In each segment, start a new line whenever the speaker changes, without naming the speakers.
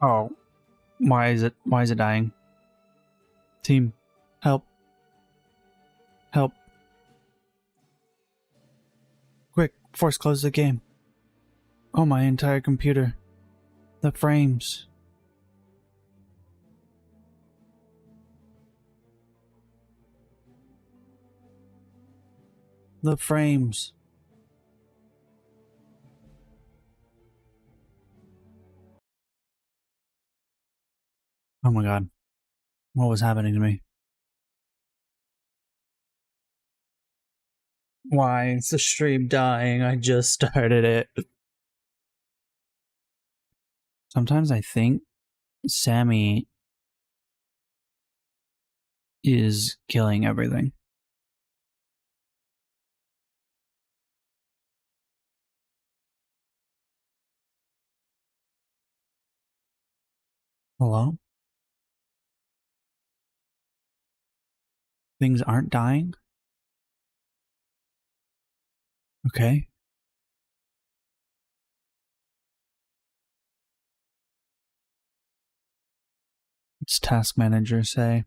Oh, why is it dying? Team, help. Help. Quick, force close the game. Oh, my entire computer. The frames. The frames. Oh my god. What was happening to me? Why is the stream dying? I just started it. Sometimes I think Sammy is killing everything. Hello? Things aren't dying? Okay. What's task manager say?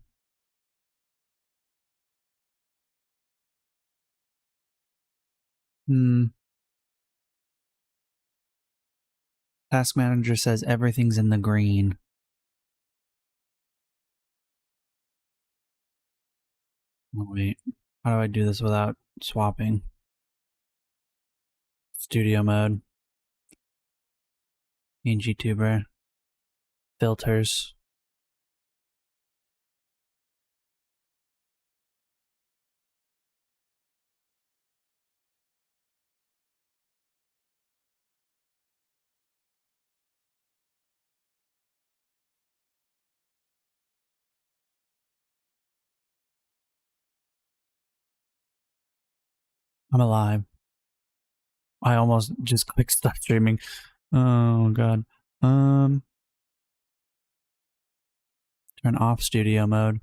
Task manager says everything's in the green. Oh, wait. How do I do this without swapping? Studio mode. PNG tuber. Filters. I'm alive. I almost just clicked stop streaming. Oh god. Turn off studio mode.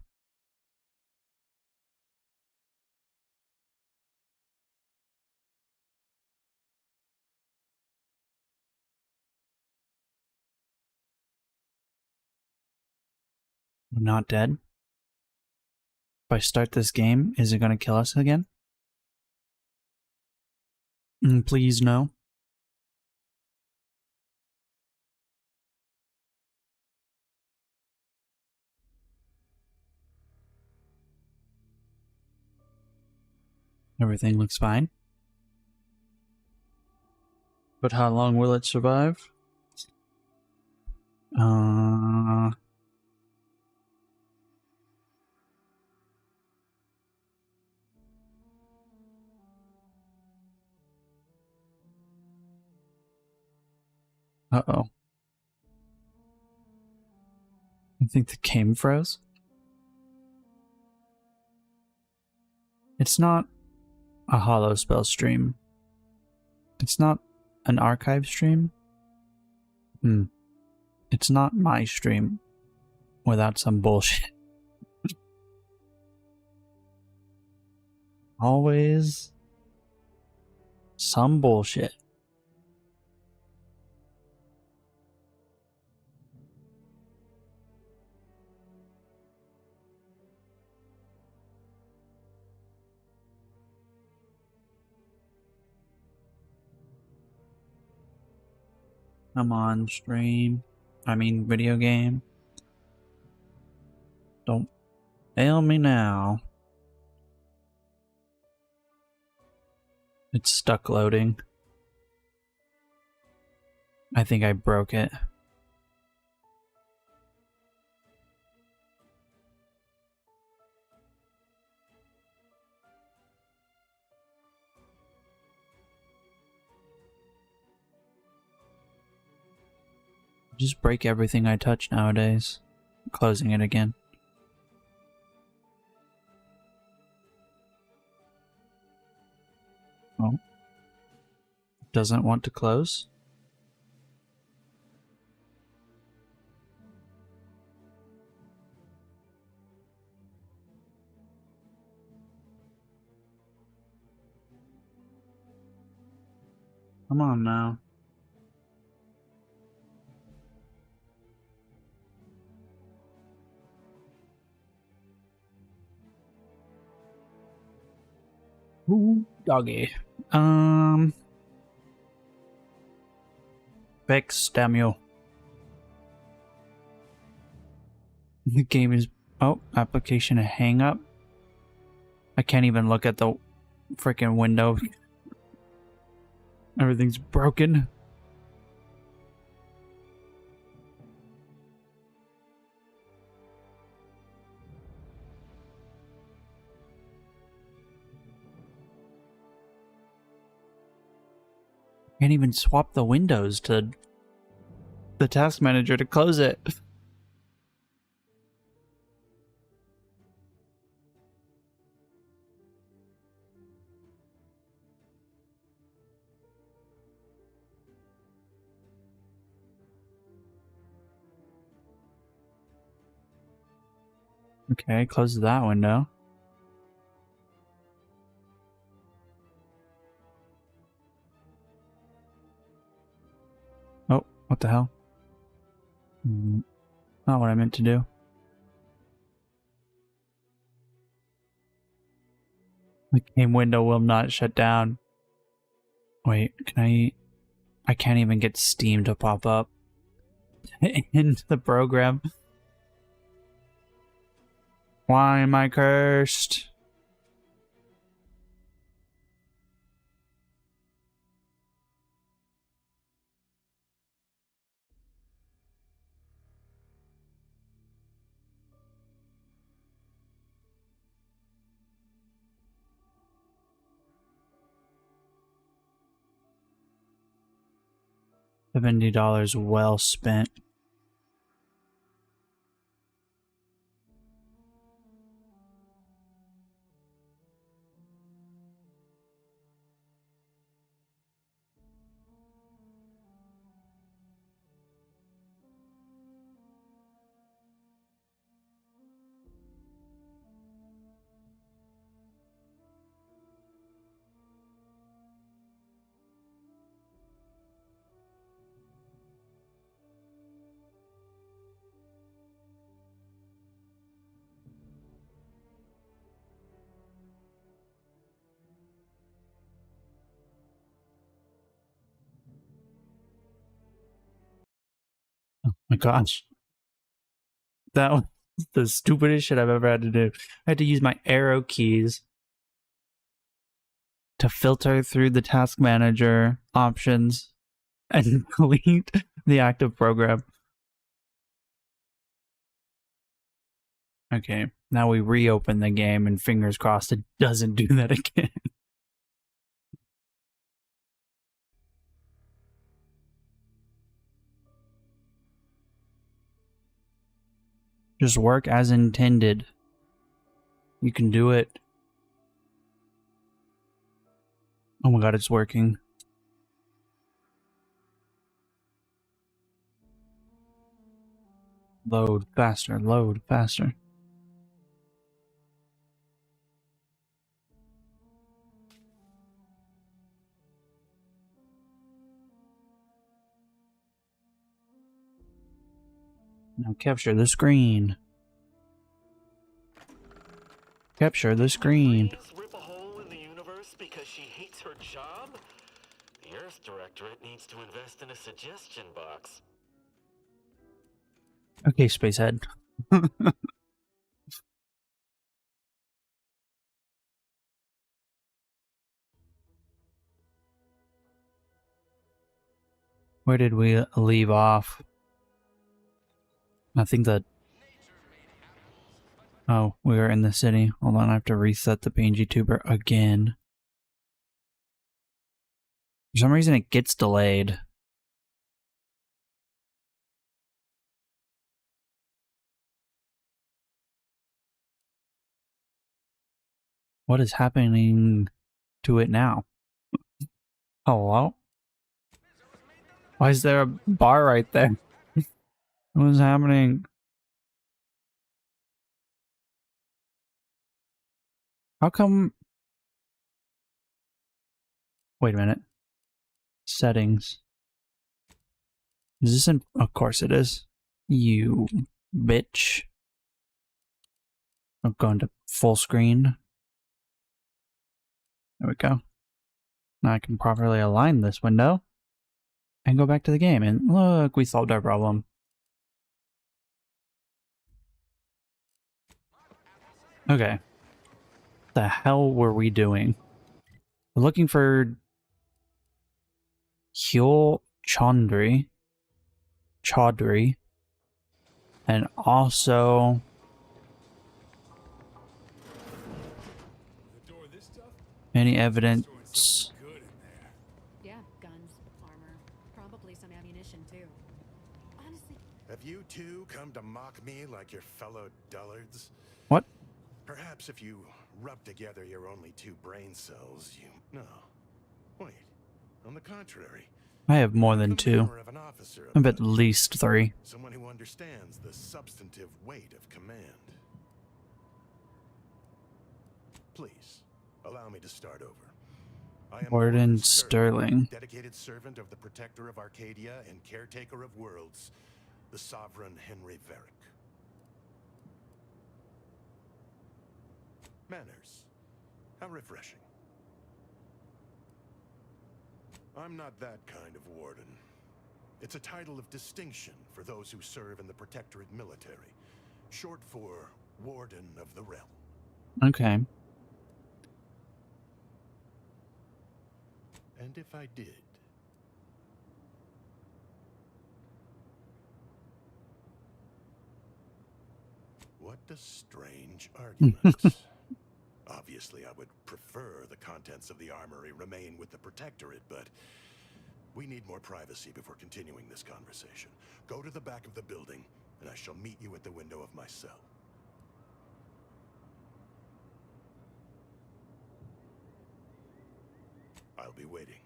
We're not dead. If I start this game, is it gonna kill us again? Please no. Everything looks fine. But how long will it survive? Uh-oh. I think the game froze. It's not a hollow spell stream. It's not an archive stream. It's not my stream without some bullshit. Always some bullshit. Come on, stream. I mean, video game. Don't fail me now. It's stuck loading. I think I broke it. Just break everything I touch nowadays. Closing it again. Oh. Doesn't want to close? Come on now. Ooh, doggy. Fix, damn you. The game is... Oh, application hang up. I can't even look at the freaking window. Everything's broken. Can't even swap the windows to the task manager to close it. Okay, close that window. Oh, what the hell? Not what I meant to do. The game window will not shut down. Wait, can I can't even get Steam to pop up into the program. Why am I cursed? $70 well spent. Oh my gosh. That was the stupidest shit I've ever had to do. I had to use my arrow keys to filter through the task manager options and delete the active program. Okay, now we reopen the game and fingers crossed it doesn't do that again. Just work as intended. You can do it. Oh my god, it's working. Load faster, load faster. Now capture the screen. Capture the screen.
Rip a hole in the universe because she hates her job? The Earth Directorate needs to invest in a suggestion box.
Okay, Spacehead. Where did we leave off? I think that... Oh, we were in the city. Hold on, I have to reset the PNG tuber again. For some reason it gets delayed. What is happening to it now? Hello? Why is there a bar right there? What is happening? How come... Wait a minute. Settings. Is this in... Of course it is. You bitch. I'm going to full screen. There we go. Now I can properly align this window and go back to the game. And look, we solved our problem. Okay. What the hell were we doing? We're looking for Hyul Chaudhry, and also any evidence.
Yeah, guns, armor, probably some ammunition too. Honestly,
Have you two come to mock me like your fellow dullards?
What?
Perhaps if you rub together your only 2 brain cells, you... No. Wait. On the contrary.
I have more than
The
2.
manner of an officer
I
of
have at least 3.
someone who understands the substantive weight of command. Please, allow me to start over. I am
Warden Sterling.
dedicated servant of the Protector of Arcadia and caretaker of worlds, the Sovereign Henry Varick. Manners. How refreshing. I'm not that kind of warden. It's a title of distinction for those who serve in the Protectorate military, short for Warden of the Realm.
Okay.
And if I did... What a strange argument. Obviously, I would prefer the contents of the armory remain with the Protectorate, but we need more privacy before continuing this conversation. Go to the back of the building, and I shall meet you at the window of my cell. I'll be waiting.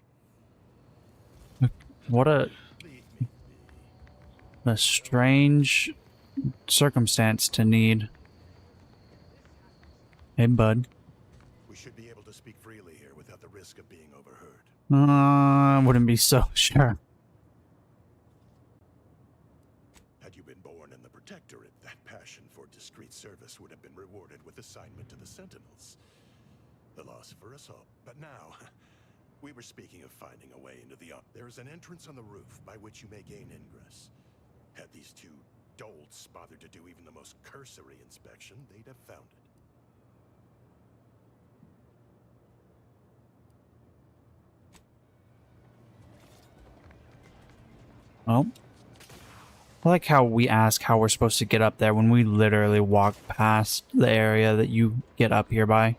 What a
Leave me.
strange circumstance to need. Hey, bud.
We should be able to speak freely here without the risk of being overheard.
Wouldn't be so sure.
Had you been born in the Protectorate, that passion for discreet service would have been rewarded with assignment to the Sentinels. The loss for us all. But now, we were speaking of finding a way into the... There is an entrance on the roof by which you may gain ingress. Had these 2 dolts bothered to do even the most cursory inspection, they'd have found it.
Oh. I like how we ask how we're supposed to get up there when we literally walk past the area that you get up here by.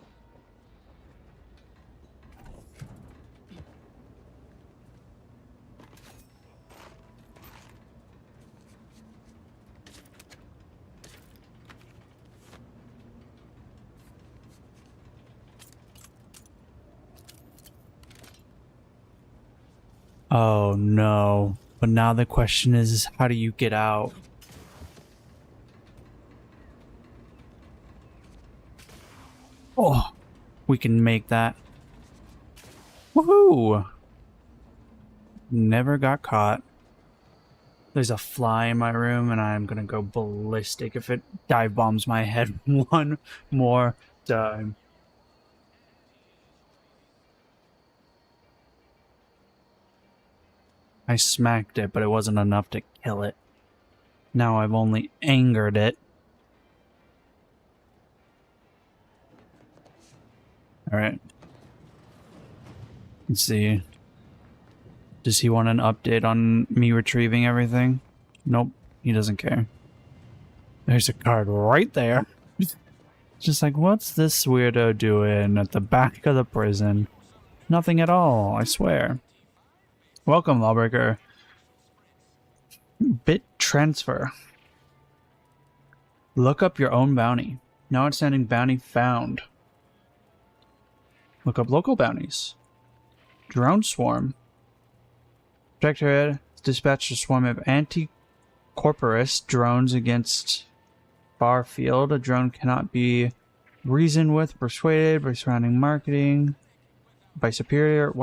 Oh no. But now the question is, how do you get out? Oh, we can make that. Woohoo! Never got caught. There's a fly in my room and I'm gonna go ballistic if it dive bombs my head one more time. I smacked it, but it wasn't enough to kill it. Now I've only angered it. Alright. Let's see. Does he want an update on me retrieving everything? Nope, he doesn't care. There's a card right there. Just like, what's this weirdo doing at the back of the prison? Nothing at all, I swear. Welcome, Lawbreaker. Bit transfer. Look up your own bounty. No outstanding bounty found. Look up local bounties. Drone swarm. Protectorate dispatched a swarm of anti-corporous drones against Barfield. A drone cannot be reasoned with, persuaded by surrounding marketing, by superior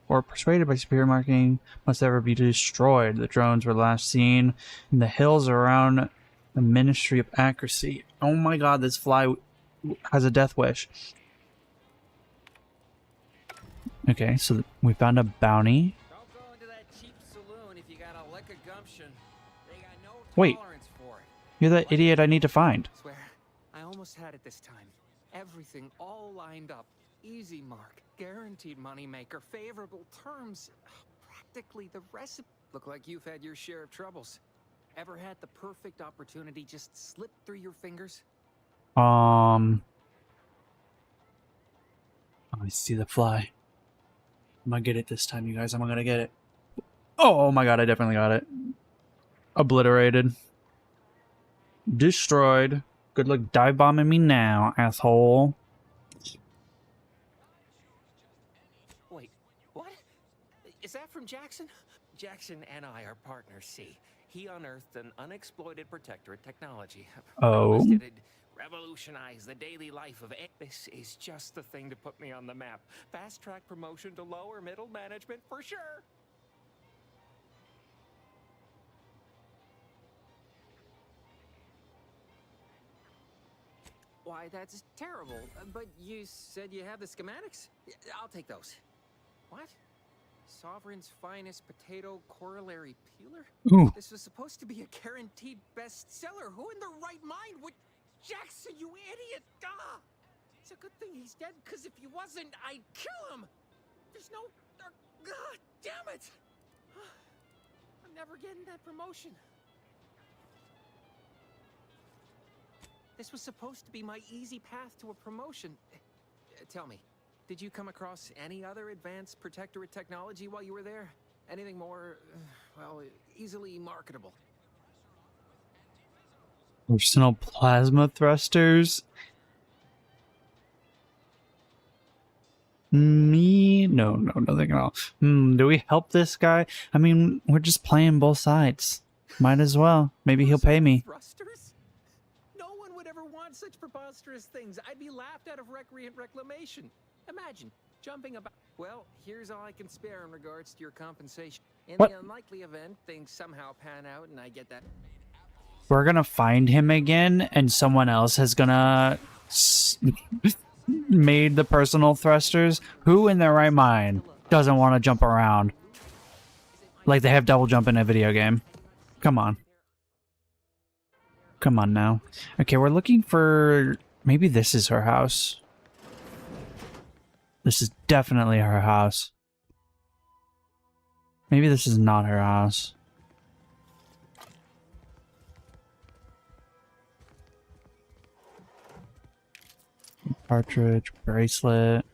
or persuaded by superior marketing, must ever be destroyed. The drones were last seen in the hills around the Ministry of Accuracy. Oh my god, this fly has a death wish. Okay, so we found a bounty.
Don't go into that cheap saloon if you got a lick of gumption. They got no
Wait.
tolerance for it.
You're the idiot I need to find.
Swear, I almost had it this time. Everything all lined up. Easy mark, guaranteed moneymaker, favorable terms. Practically the recipe. Look like you've had your share of troubles. Ever had the perfect opportunity just slip through your fingers?
I see the fly. I'm gonna get it this time, you guys. I'm gonna get it. Oh my god, I definitely got it. Obliterated. Destroyed. Good luck dive bombing me now, asshole.
Wait, what? Is that from Jackson? Jackson and I are partners, see. He unearthed an unexploited protectorate technology.
Oh.
Promised it'd revolutionize the daily life of it. This is just the thing to put me on the map. Fast-track promotion to lower middle management for sure. Why, that's terrible. But you said you have the schematics? I'll take those. What? Sovereign's finest potato corollary peeler?
Ooh.
This was supposed to be a guaranteed bestseller. Who in their right mind would... Jackson, you idiot! Ah! It's a good thing he's dead, because if he wasn't, I'd kill him! There's no... God damn it! I'm never getting that promotion. This was supposed to be my easy path to a promotion. Tell me, did you come across any other advanced protectorate technology while you were there? Anything more, well, easily marketable?
Personal plasma thrusters? Me? No, nothing at all. Do we help this guy? I mean, we're just playing both sides. Might as well. Maybe he'll pay me.
Thrusters? No one would ever want such preposterous things. I'd be laughed out of recreant reclamation. Imagine jumping about. Well, here's all I can spare in regards to your compensation. In
What?
the unlikely event things somehow pan out and I get that.
We're gonna find him again, and someone else has gonna made the personal thrusters. Who in their right mind doesn't want to jump around like they have double jump in a video game? Come on. Come on now. Okay, we're looking for... Maybe this is her house. This is definitely her house. Maybe this is not her house. Cartridge, bracelet.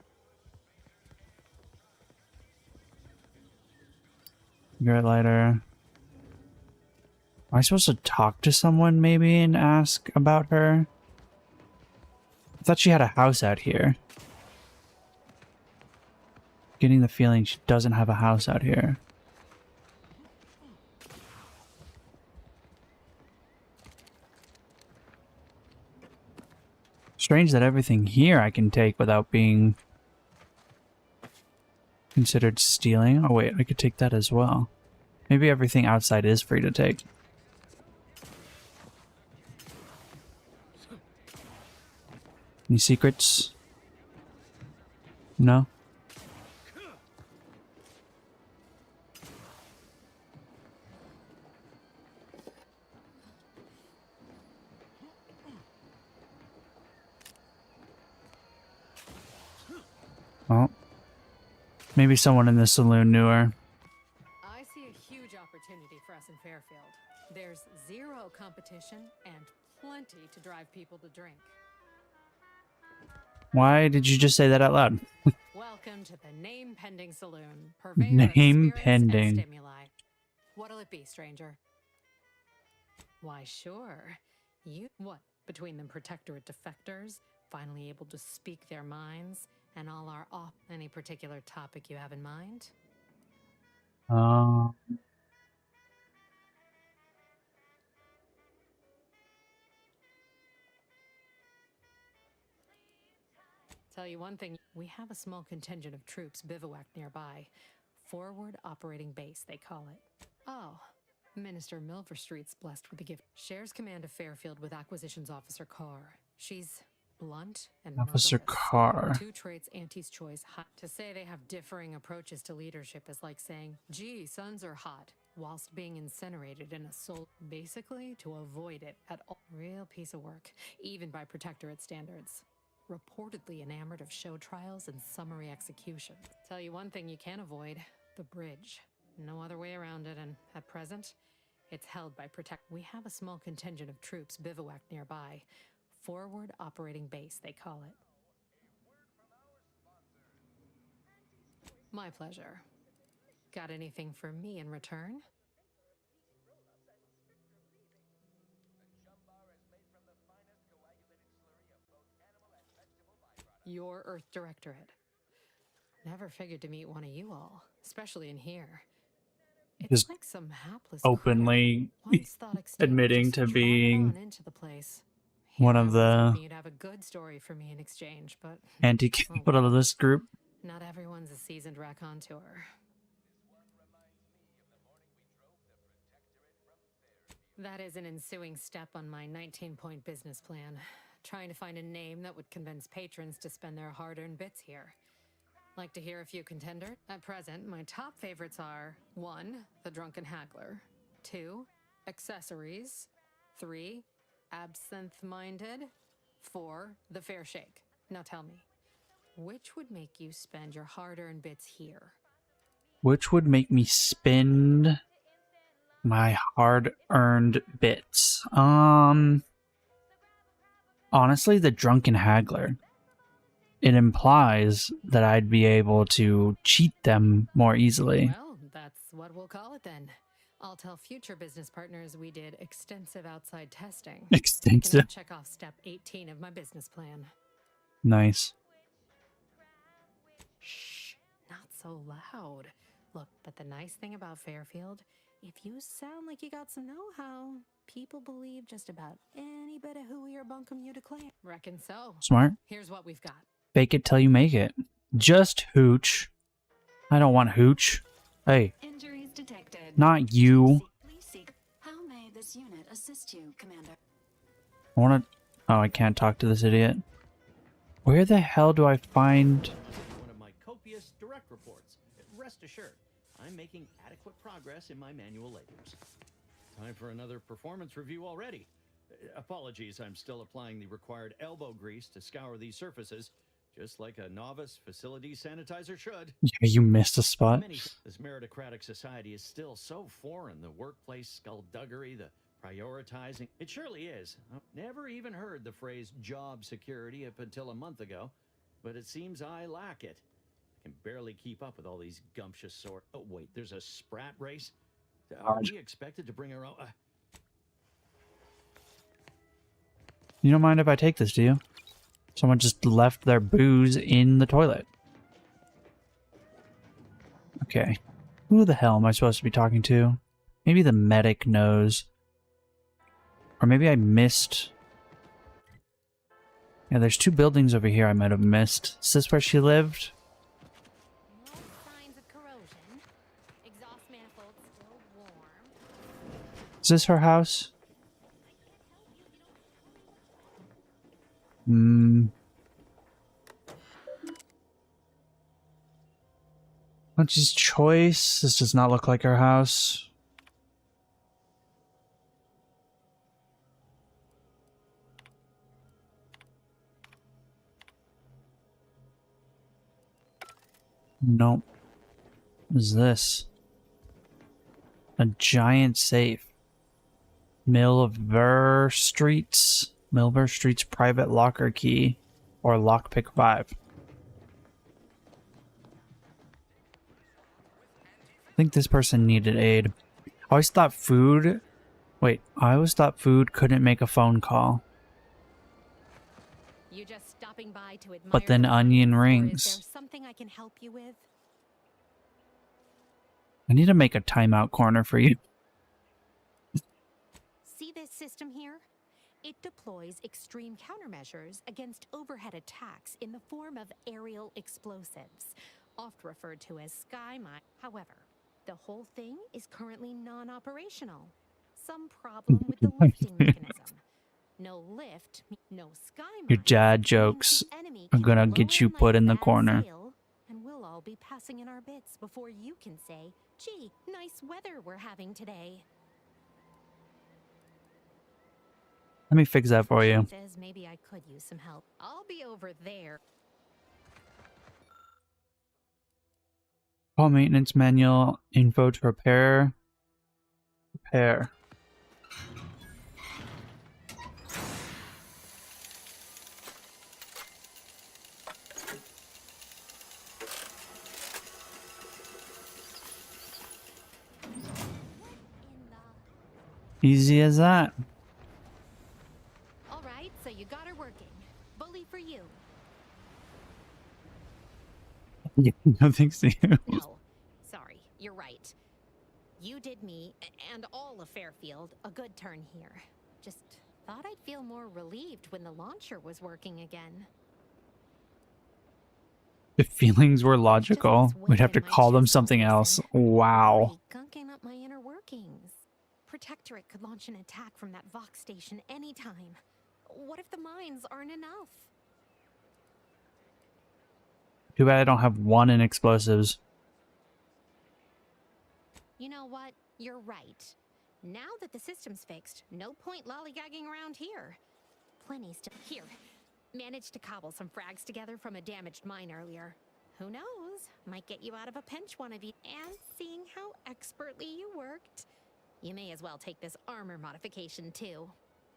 Cigarette lighter. Am I supposed to talk to someone maybe and ask about her? I thought she had a house out here. Getting the feeling she doesn't have a house out here. Strange that everything here I can take without being considered stealing. Oh wait, I could take that as well. Maybe everything outside is free to take. Any secrets? No? Well, maybe someone in the saloon knew her.
I see a huge opportunity for us in Fairfield. There's zero competition and plenty to drive people to drink.
Why did you just say that out loud?
Welcome to the Name Pending Saloon. Purveyor of spirits
Pending.
and stimuli. What'll it be, stranger? Why, sure. You... What? Between them protectorate defectors, finally able to speak their minds, and all our off... Any particular topic you have in mind? Tell you one thing, we have a small contingent of troops bivouacked nearby. Forward Operating Base, they call it. Oh, Minister Milverstreet's blessed with the gift. Shares command of Fairfield with Acquisitions Officer Carr. She's blunt and
Officer
murderous.
Carr.
Two traits Auntie's choice hot. To say they have differing approaches to leadership is like saying, gee, suns are hot, whilst being incinerated in a soul. Basically, to avoid it at all. Real piece of work, even by Protectorate standards. Reportedly enamored of show trials and summary execution. Tell you one thing you can't avoid, the bridge. No other way around it, and at present, it's held by Protect. We have a small contingent of troops bivouacked nearby. Forward Operating Base, they call it. My pleasure. Got anything for me in return? Your Earth Directorate. Never figured to meet one of you all, especially in here. It's
Just
like some hapless
openly
critter once thought extinct,
admitting
just
to
trotted
being
on into the place.
one
Here
of
I was
the
hoping you'd have a good story for me in exchange, but
anti-capitalist group.
not everyone's a seasoned raconteur. That is an ensuing step on my 19-point business plan. Trying to find a name that would convince patrons to spend their hard-earned bits here. Like to hear a few contenders? At present, my top favorites are 1. The Drunken Haggler, 2. Accessories, 3. Absinthe-Minded, 4. The Fair Shake. Now tell me, which would make you spend your hard-earned bits here?
Which would make me spend my hard-earned bits? Honestly, the Drunken Haggler. It implies that I'd be able to cheat them more easily.
Well, that's what we'll call it then. I'll tell future business partners we did extensive outside testing.
Extensive.
Can I check off step 18 of my business plan?
Nice.
Shh, not so loud. Look, but the nice thing about Fairfield, if you sound like you got some know-how, people believe just about any bit of hooey or bunkum you declare. Reckon so.
Smart.
Here's what we've got.
Fake it till you make it. Just hooch. I don't want hooch. Hey,
Injuries detected.
not you.
Please seek. How may this unit assist you, Commander?
I want to... Oh, I can't talk to this idiot. Where the hell do I find...
One of my copious direct reports. Rest assured, I'm making adequate progress in my manual labors. Time for another performance review already. Apologies, I'm still applying the required elbow grease to scour these surfaces, just like a novice facility sanitizer should.
Yeah, you missed a spot.
This meritocratic society is still so foreign. The workplace skullduggery, the prioritizing. It surely is. I've never even heard the phrase job security up until a month ago, but it seems I lack it. I can barely keep up with all these gumptious sort. Oh, wait, there's a sprat race? Are we expected to bring our own...
You don't mind if I take this, do you? Someone just left their booze in the toilet. Okay. Who the hell am I supposed to be talking to? Maybe the medic knows. Or maybe I missed... Yeah, there's 2 buildings over here I might have missed. Is this where she lived?
No signs of corrosion. Exhaust manifold still warm.
Is this her house? Hunch's choice. This does not look like her house. Nope. What is this? A giant safe. Milver Street's private locker key, or lockpick 5. I think this person needed aid. I always thought food couldn't make a phone call.
You just stopping by to admire
But then
the
onion
lights, or
rings.
Is there something I can help you with?
I need to make a timeout corner for you.
See this system here? It deploys extreme countermeasures against overhead attacks in the form of aerial explosives, oft referred to as sky mine. However, the whole thing is currently non-operational. Some problem with the lifting mechanism. No lift, no sky
Your
mines.
dad
Means
jokes
the enemy
are
can
gonna
lower
get you
a
put
nice
in the
bad
corner.
sail, and we'll all be passing in our bits before you can say, "Gee, nice weather we're having today."
Let me fix that for you.
Truth is, maybe I could use some help. I'll be over there.
Call maintenance manual info to repair. Repair. Easy as that.
All right, so you got her working. Bully for you.
No thanks to you.
No, sorry, you're right. You did me, and all of Fairfield, a good turn here. Just thought I'd feel more relieved when the launcher was working again.
If feelings were
Just
logical,
this
we'd have
weight
to
in my
call them
chest won't
something else.
listen.
Wow.
Really gunking up my inner workings. Protectorate could launch an attack from that Vox station anytime. What if the mines aren't enough?
Too bad I don't have one in explosives.
You know what? You're right. Now that the system's fixed, no point lollygagging around here. Plenty still here. Managed to cobble some frags together from a damaged mine earlier. Who knows? Might get you out of a pinch one of you. And seeing how expertly you worked, you may as well take this armor modification too.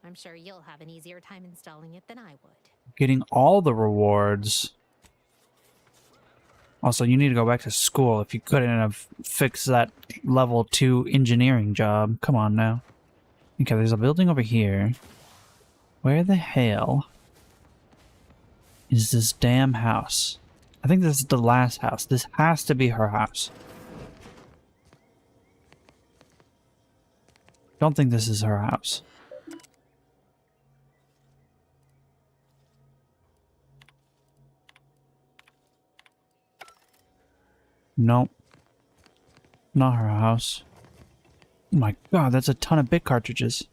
I'm sure you'll have an easier time installing it than I would.
Getting all the rewards. Also, you need to go back to school if you couldn't have fixed that level 2 engineering job. Come on now. Okay, there's a building over here. Where the hell is this damn house? I think this is the last house. This has to be her house. Don't think this is her house. Nope. Not her house. Oh my god, that's a ton of bit cartridges.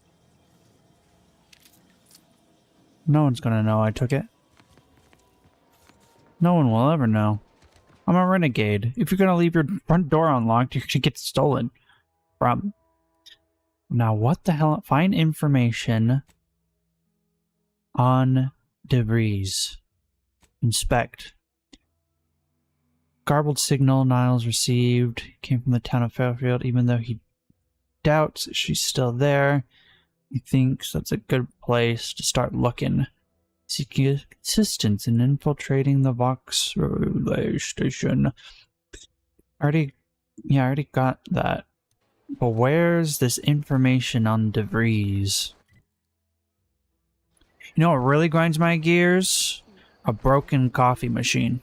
No one's gonna know I took it. No one will ever know. I'm a renegade. If you're gonna leave your front door unlocked, you're gonna get stolen from. Now, what the hell? Find information on debris. Inspect. Garbled signal Niles received came from the town of Fairfield, even though he doubts she's still there. He thinks that's a good place to start looking. Seeking assistance in infiltrating the Vox relay station. I already got that. But where's this information on debris? You know what really grinds my gears? A broken coffee machine.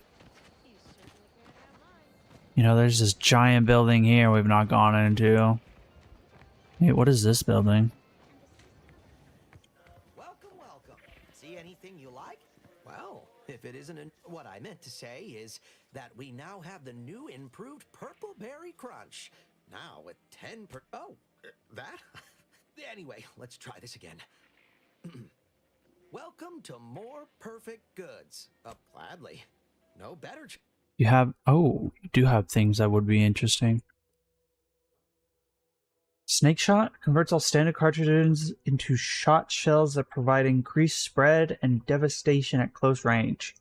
You know, there's this giant building here we've not gone into. Hey, what is this building?
Welcome, welcome. See anything you like? Well, if it isn't what I meant to say is that we now have the new improved Purple Berry Crunch. Now with 10 per... Oh, that? Anyway, let's try this again. Welcome to More Perfect Goods. Gladly. No better...
You have... Oh, you do have things that would be interesting. Snake Shot converts all standard cartridges into shot shells that provide increased spread and devastation at close range.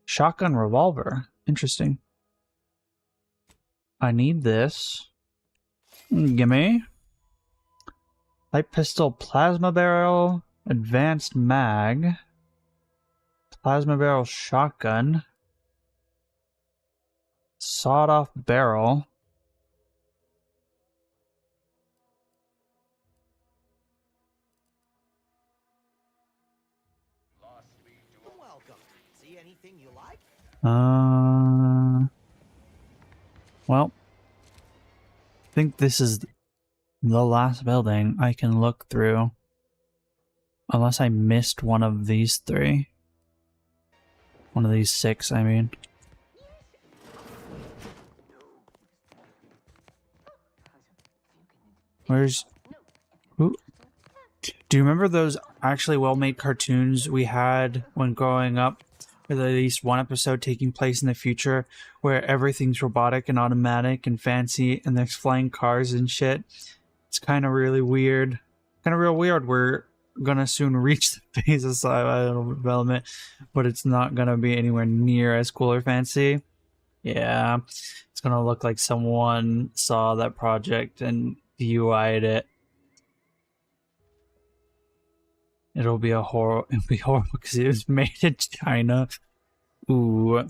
Shotgun revolver. Interesting. I need this. Gimme. Light pistol, plasma barrel, advanced mag, plasma barrel shotgun, sawed-off barrel.
Welcome. See anything you like?
Well, I think this is the last building I can look through. Unless I missed one of these three. One of these six, I mean. Where's... Ooh. Do you remember those actually well-made cartoons we had when growing up? With at least one episode taking place in the future where everything's robotic and automatic and fancy and there's flying cars and shit. It's kind of really weird. Kind of real weird. We're gonna soon reach the phase of sci-fi development, but it's not gonna be anywhere near as cool or fancy. Yeah, it's gonna look like someone saw that project and UI'd it. It'll be horrible because it was made in China. Ooh.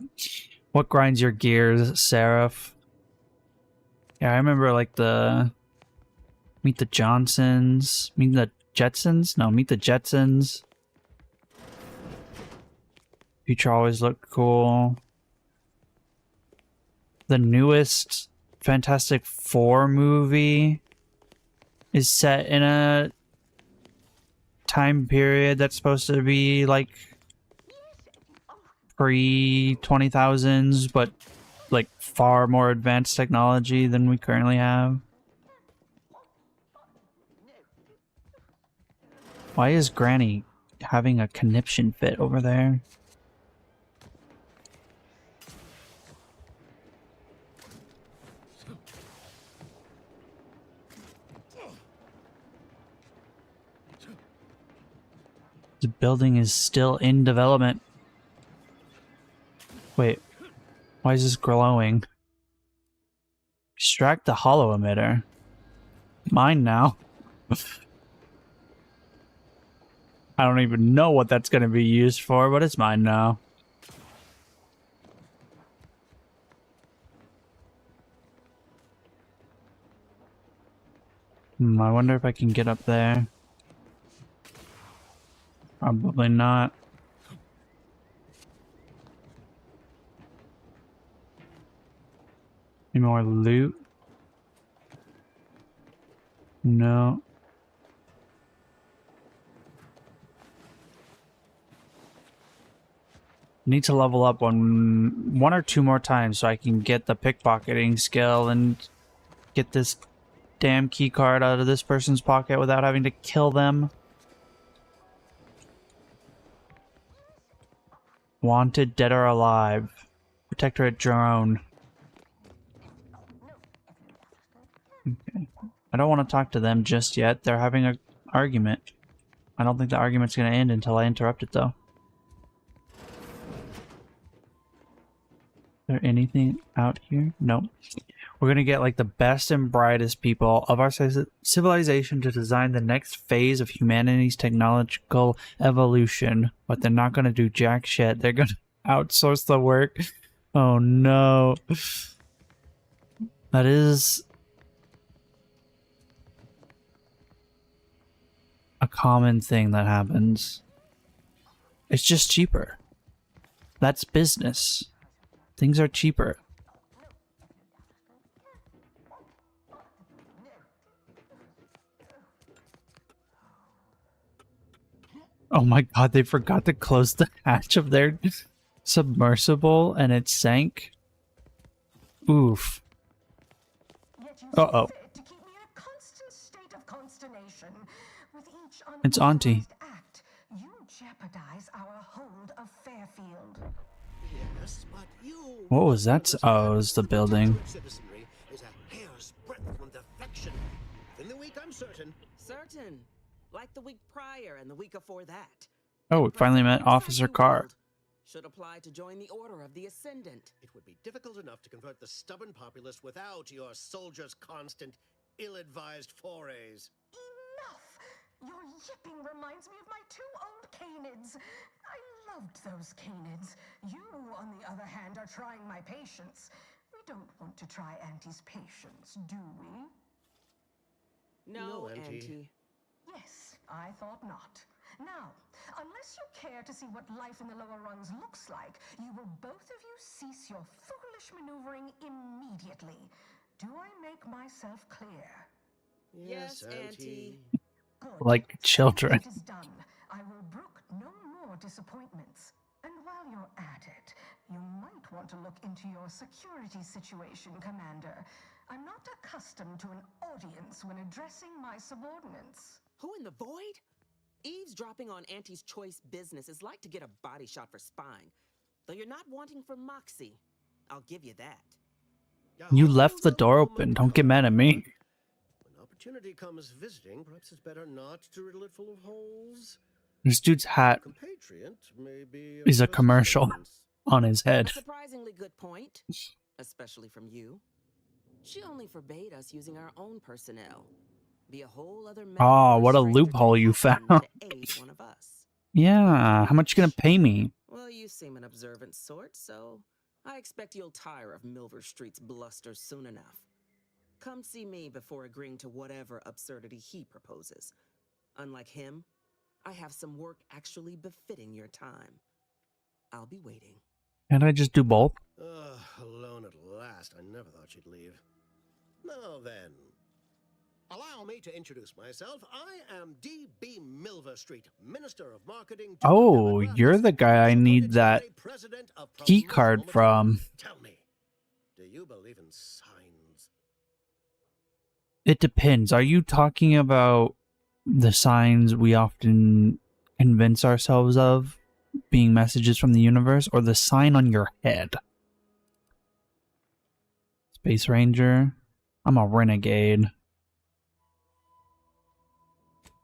What grinds your gears, Seraph? Yeah, I remember like the Meet the Johnsons, Meet the Jetsons? No, Meet the Jetsons. Future always looked cool. The newest Fantastic Four movie is set in a time period that's supposed to be like pre-2000s, but like far more advanced technology than we currently have. Why is Granny having a conniption fit over there? The building is still in development. Wait, why is this glowing? Extract the hollow emitter. Mine now. I don't even know what that's going to be used for, but it's mine now. I wonder if I can get up there. Probably not. Any more loot? No. Need to level up one or two more times so I can get the pickpocketing skill and get this damn key card out of this person's pocket without having to kill them. Wanted, dead or alive. Protectorate drone. Okay. I don't want to talk to them just yet. They're having an argument. I don't think the argument's going to end until I interrupt it, though. Is there anything out here? No. We're going to get like the best and brightest people of our civilization to design the next phase of humanity's technological evolution. But they're not going to do jack shit. They're going to outsource the work. Oh no. That is a common thing that happens. It's just cheaper. That's business. Things are cheaper. Oh my god, they forgot to close the hatch of their submersible and it sank. Oof. Uh-oh. It's Auntie.
Act, you jeopardize our hold of Fairfield.
Yes, but you...
What was that? Oh, it was the building.
Citizenry is a hair's breadth from defection. In the week, I'm certain.
Certain. Like the week prior and the week before that.
Oh, we finally met Officer Carr.
Should apply to join the Order of the Ascendant.
It would be difficult enough to convert the stubborn populace without your soldiers' constant, ill-advised forays.
Enough! Your yipping reminds me of my two old canids. I loved those canids. You, on the other hand, are trying my patience. We don't want to try Auntie's patience, do we?
No,
No, Auntie.
Auntie.
Yes, I thought not. Now, unless you care to see what life in the lower rungs looks like, you will both of you cease your foolish maneuvering immediately. Do I make myself clear?
Yes, Auntie.
Good.
Like children.
It is done. I will brook no more disappointments. And while you're at it, you might want to look into your security situation, Commander. I'm not accustomed to an audience when addressing my subordinates.
Who in the void? Eavesdropping on Auntie's choice business is like to get a body shot for spying. Though you're not wanting for moxie. I'll give you that.
You left the door open. Don't get mad at me.
When opportunity comes visiting, perhaps it's better not to riddle it full of holes.
This dude's hat
Compatriot may be
is a
of
commercial
assistance.
on his head.
A surprisingly good point, especially from you. She only forbade us using our own personnel. Be a whole other matter
Oh,
for
what a
stranger
loophole
to
you
happen
found.
to aid one of us.
Yeah, how much you gonna pay me?
Well, you seem an observant sort, so I expect you'll tire of Milver Street's bluster soon enough. Come see me before agreeing to whatever absurdity he proposes. Unlike him, I have some work actually befitting your time. I'll be waiting.
Can't I just do both?
Alone at last. I never thought she'd leave. Now then, allow me to introduce myself. I am D.B. Milver Street, Minister of Marketing.
Oh, you're the guy I need that key card from.
Tell me, do you believe in signs?
It depends. Are you talking about the signs we often convince ourselves of being messages from the universe, or the sign on your head? Space Ranger. I'm a renegade.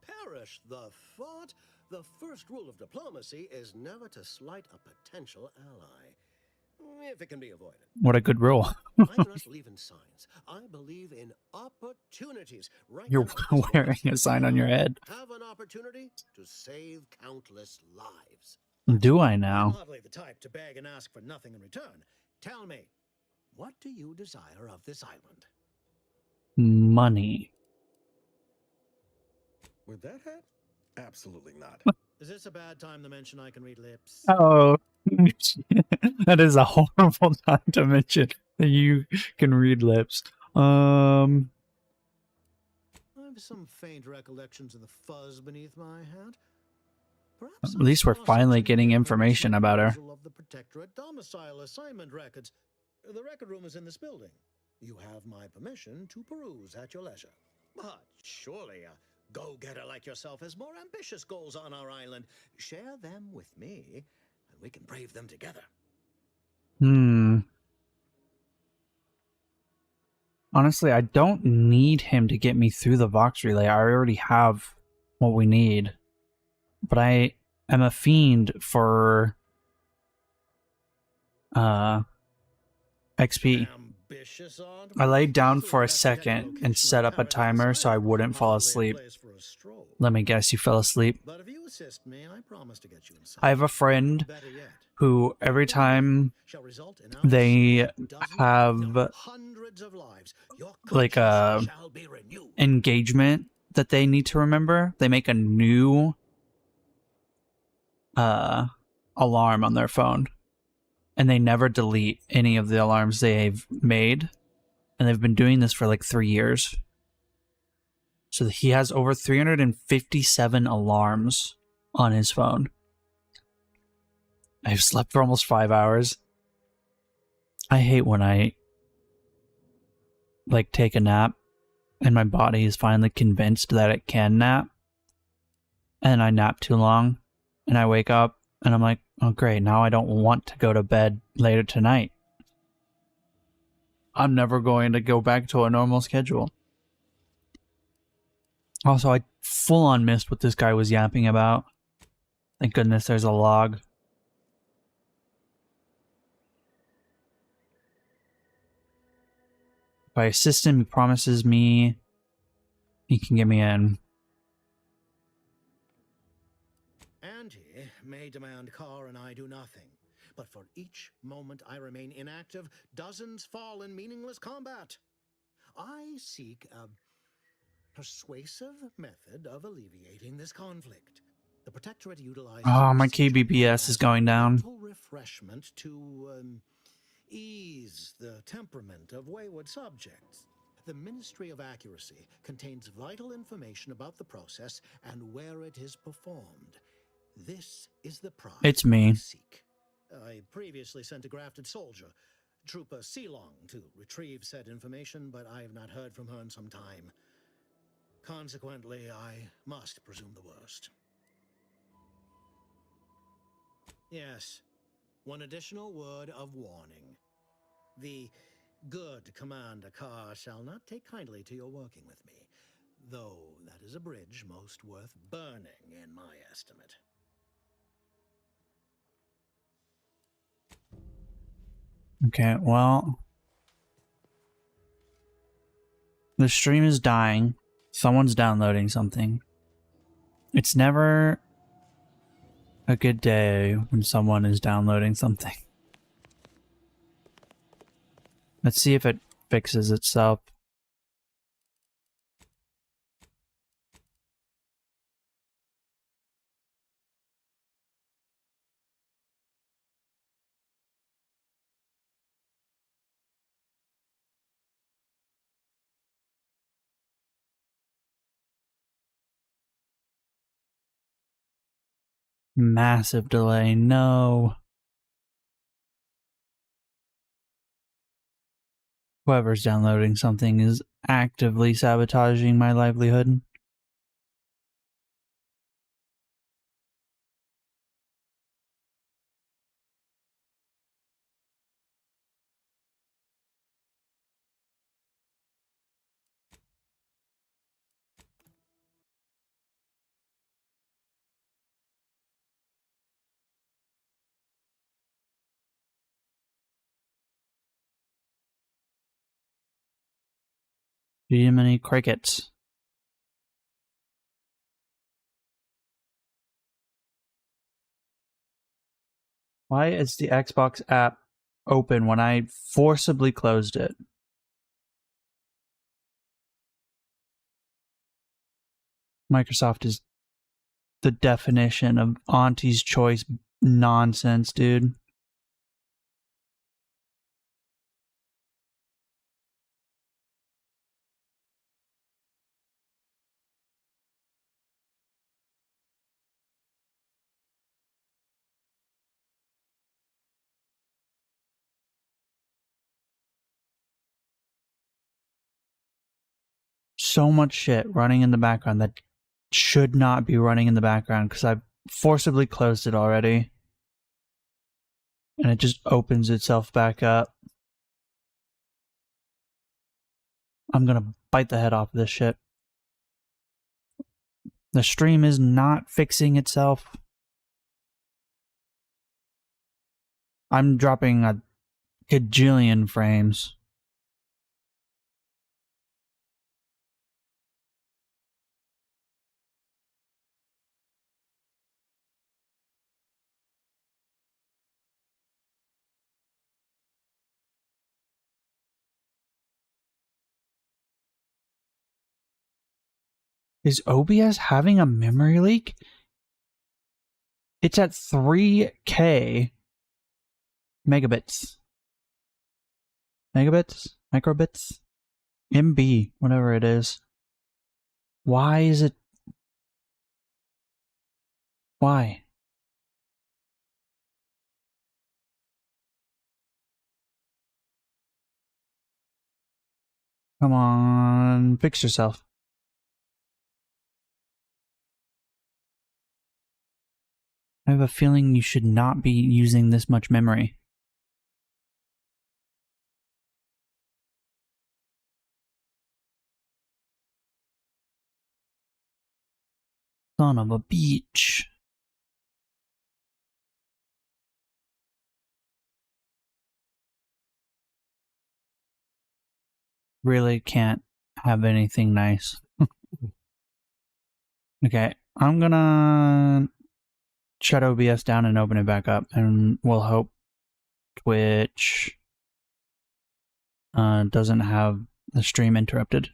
Perish the thought. The first rule of diplomacy is never to slight a potential ally, if it can be avoided.
What a good rule.
I do not believe in signs. I believe in opportunities. Right
You're
now,
wearing a sign on your head.
have an opportunity to save countless lives.
Do I
I'm
now?
hardly the type to beg and ask for nothing in return. Tell me, what do you desire of this island?
Money.
With that hat? Absolutely not.
Is this a bad time to mention I can read lips?
Oh, that is a horrible time to mention that you can read lips.
I have some faint recollections of the fuzz beneath my hat. Perhaps
At least we're finally getting information about her.
Of the Protectorate domicile assignment records. The record room is in this building. You have my permission to peruse at your leisure. But surely a go-getter like yourself has more ambitious goals on our island. Share them with me, and we can brave them together.
Honestly, I don't need him to get me through the Vox relay. I already have what we need. But I am a fiend for XP. I laid down for a second and set up a timer so I wouldn't fall asleep. Let me guess, you fell asleep.
But if you assist me, I promise to get you inside.
I have a friend
Better yet,
who every time
shall result in our
they
dozens,
have
no, hundreds of lives. Your
like a
conscience shall be renewed.
engagement that they need to remember, they make a new alarm on their phone. And they never delete any of the alarms they've made. And they've been doing this for like 3 years. So he has over 357 alarms on his phone. I've slept for almost 5 hours. I hate when I like take a nap and my body is finally convinced that it can nap. And I nap too long and I wake up and I'm like, oh great, now I don't want to go to bed later tonight. I'm never going to go back to a normal schedule. Also, I full on missed what this guy was yapping about. Thank goodness there's a log. If I assist him, he promises me he can get me in.
Auntie may demand car and I do nothing. But for each moment I remain inactive, dozens fall in meaningless combat. I seek a persuasive method of alleviating this conflict. The Protectorate utilizes...
Oh, my KBBS is going down.
mental refreshment to ease the temperament of wayward subjects. The Ministry of Accuracy contains vital information about the process and where it is performed. This is the prize
It's me.
I seek. I previously sent a grafted soldier, Trooper Sealong, to retrieve said information, but I have not heard from her in some time. Consequently, I must presume the worst. Yes. One additional word of warning. The good Commander Carr shall not take kindly to your working with me, though that is a bridge most worth burning in my estimate.
Okay, well, the stream is dying. Someone's downloading something. It's never a good day when someone is downloading something. Let's see if it fixes itself. Massive delay, no. Whoever's downloading something is actively sabotaging my livelihood. Too many crickets. Why is the Xbox app open when I forcibly closed it? Microsoft is the definition of Auntie's choice nonsense, dude. So much shit running in the background that should not be running in the background because I've forcibly closed it already. And it just opens itself back up. I'm gonna bite the head off of this shit. The stream is not fixing itself. I'm dropping a gajillion frames. Is OBS having a memory leak? It's at 3K megabits. Megabits? Microbits? MB, whatever it is. Why is it? Why? Come on, fix yourself. I have a feeling you should not be using this much memory. Son of a bitch. Really can't have anything nice. Okay, I'm gonna shut OBS down and open it back up, and we'll hope Twitch doesn't have the stream interrupted.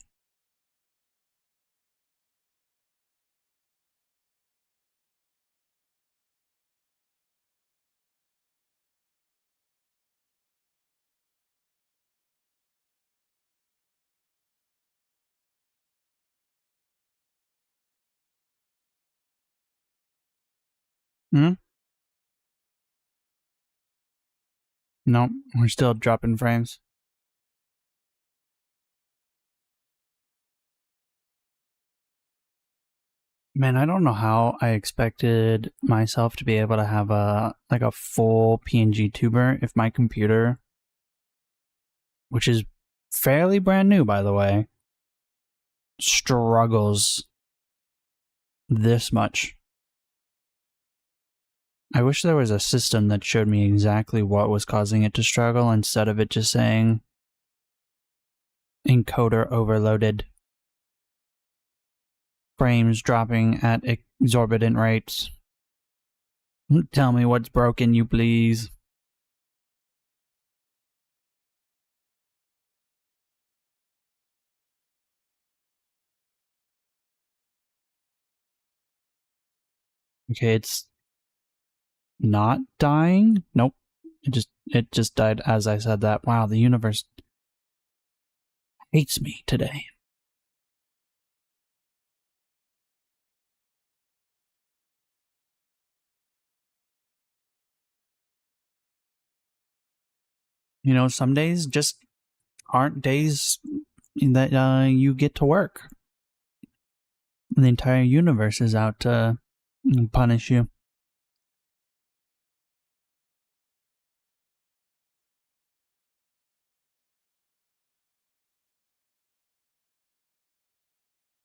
Hmm? Nope, we're still dropping frames. Man, I don't know how I expected myself to be able to have a full PNG tuber if my computer, which is fairly brand new by the way, struggles this much. I wish there was a system that showed me exactly what was causing it to struggle instead of it just saying encoder overloaded, frames dropping at exorbitant rates. Tell me what's broken, you please. Okay, it's not dying. Nope. It just died as I said that. Wow, the universe hates me today. You know, some days just aren't days that you get to work. The entire universe is out to punish you.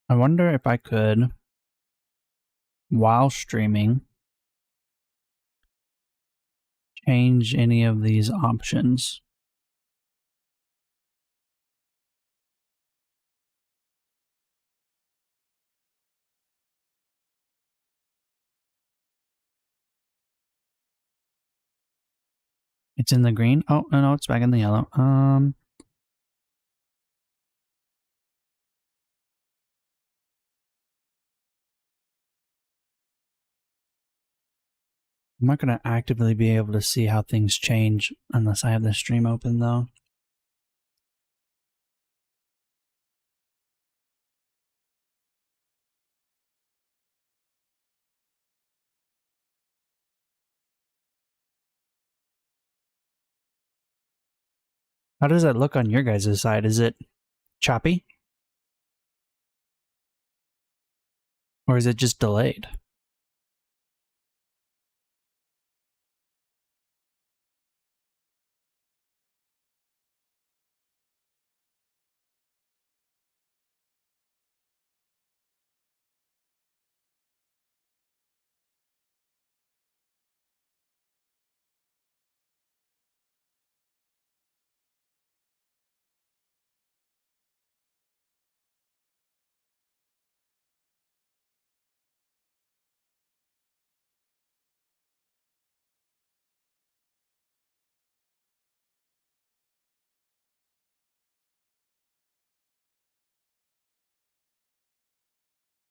I wonder if I could, while streaming, change any of these options. It's in the green. Oh, no, it's back in the yellow. I'm not going to actively be able to see how things change unless I have the stream open, though. How does that look on your guys' side? Is it choppy? Or is it just delayed?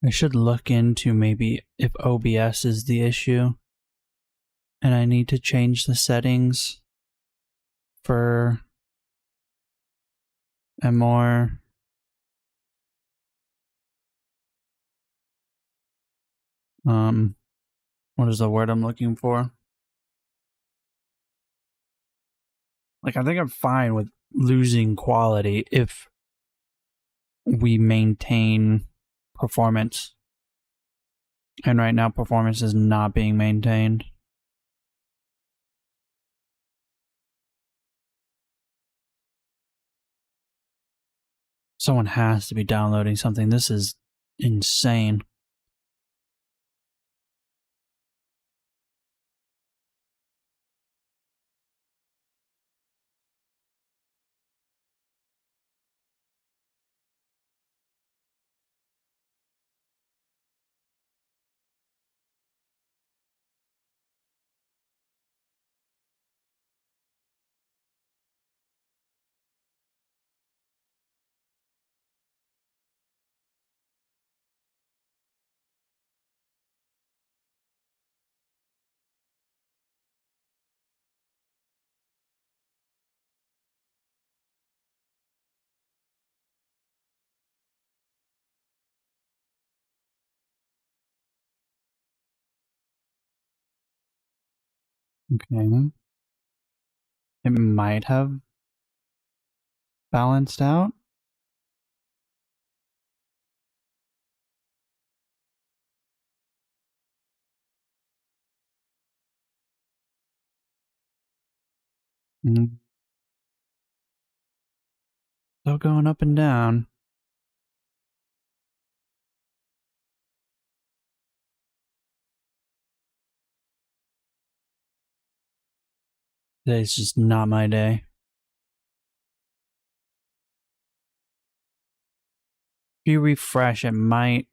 I should look into maybe if OBS is the issue and I need to change the settings for a more what is the word I'm looking for? Like, I think I'm fine with losing quality if we maintain performance. And right now, performance is not being maintained. Someone has to be downloading something. This is insane. Okay. It might have balanced out. Mm. Still going up and down. Today's just not my day. If you refresh, it might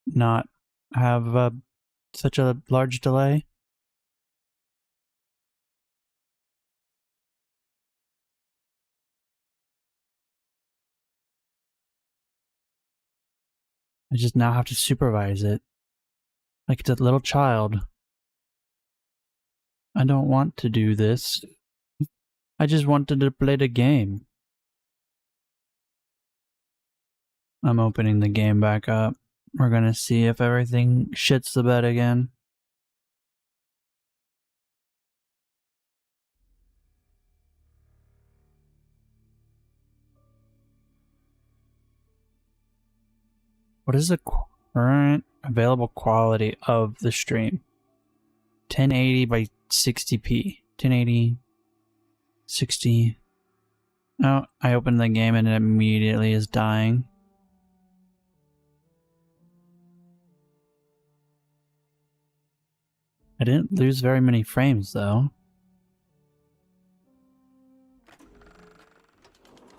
not have such a large delay. I just now have to supervise it. Like it's a little child. I don't want to do this. I just wanted to play the game. I'm opening the game back up. We're gonna see if everything shits the bed again. What is the current available quality of the stream? 1080 by 60p. 1080, 60. Oh, I opened the game and it immediately is dying. I didn't lose very many frames though.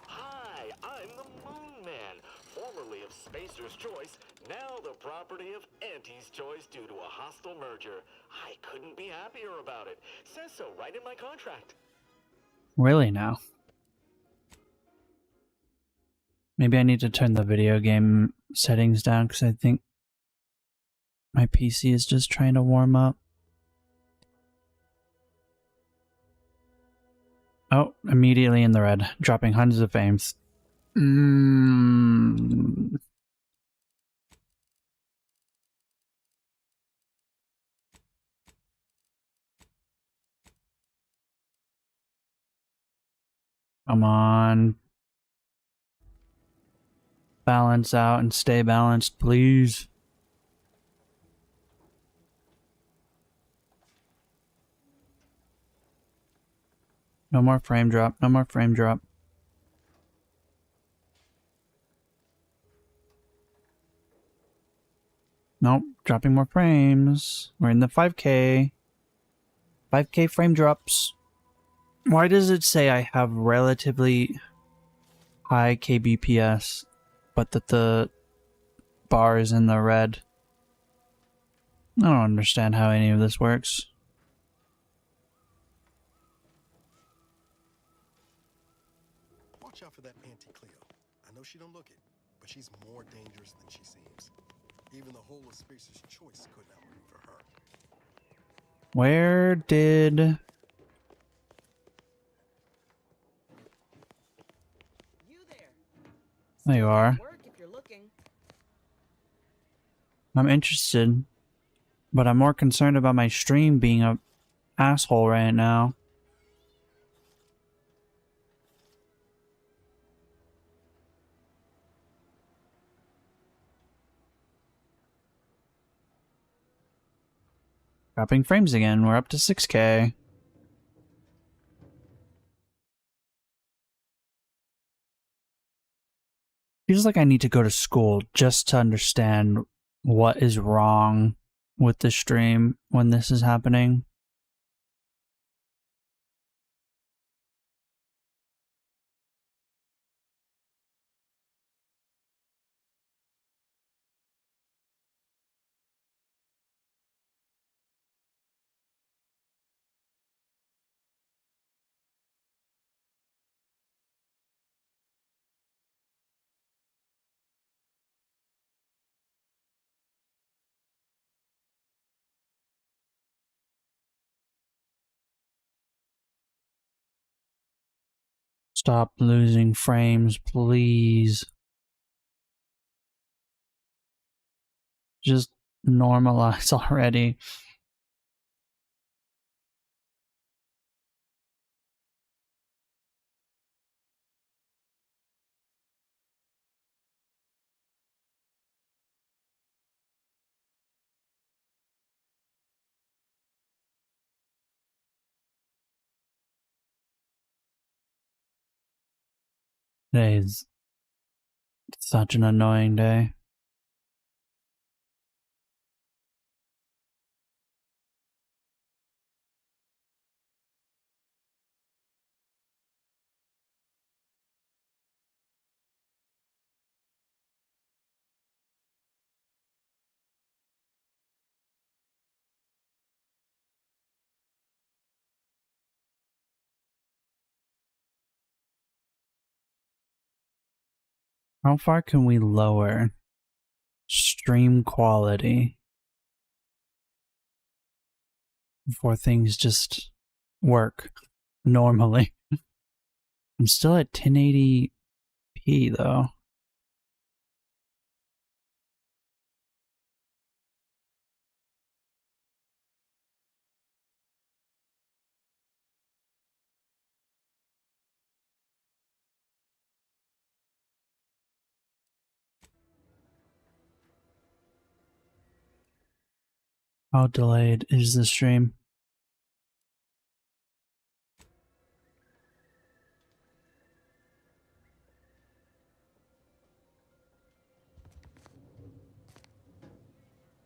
Hi, I'm the Moon Man, formerly of Spacer's Choice, now the property of Auntie's Choice due to a hostile merger. I couldn't be happier about it. Says so right in my contract.
Really now? Maybe I need to turn the video game settings down because I think my PC is just trying to warm up. Oh, immediately in the red, dropping hundreds of frames. Come on. Balance out and stay balanced, please. No more frame drop, no more frame drop. Nope, dropping more frames. We're in the 5K. 5K frame drops. Why does it say I have relatively high kbps, but that the bar is in the red? I don't understand how any of this works.
Watch out for that Auntie Cleo. I know she don't look it, but she's more dangerous than she seems. Even the whole of Spacer's Choice couldn't outmaneuver her.
Where did... There you are. I'm interested, but I'm more concerned about my stream being a asshole right now. Dropping frames again. We're up to 6K. Feels like I need to go to school just to understand what is wrong with the stream when this is happening. Stop losing frames, please. Just normalize already. Today is such an annoying day. How far can we lower stream quality before things just work normally? I'm still at 1080p though. How delayed is the stream?